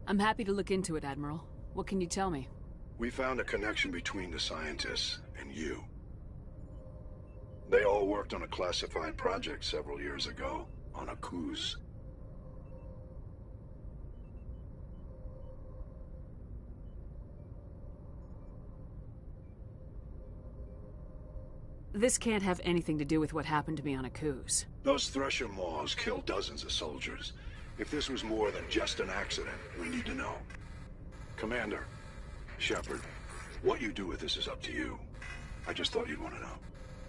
I'm happy to look into it, Admiral. What can you tell me? We found a connection between the scientists and you. They all worked on a classified project several years ago, on Akuz. This can't have anything to do with what happened to me on Akuz. Those Thresher Maws killed dozens of soldiers. If this was more than just an accident, we need to know. Commander, Shepard, what you do with this is up to you. I just thought you'd want to know.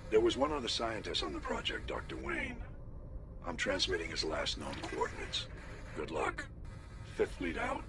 There was one other scientist on the project, Dr. Wayne. I'm transmitting his last known coordinates. Good luck. 5th Fleet out.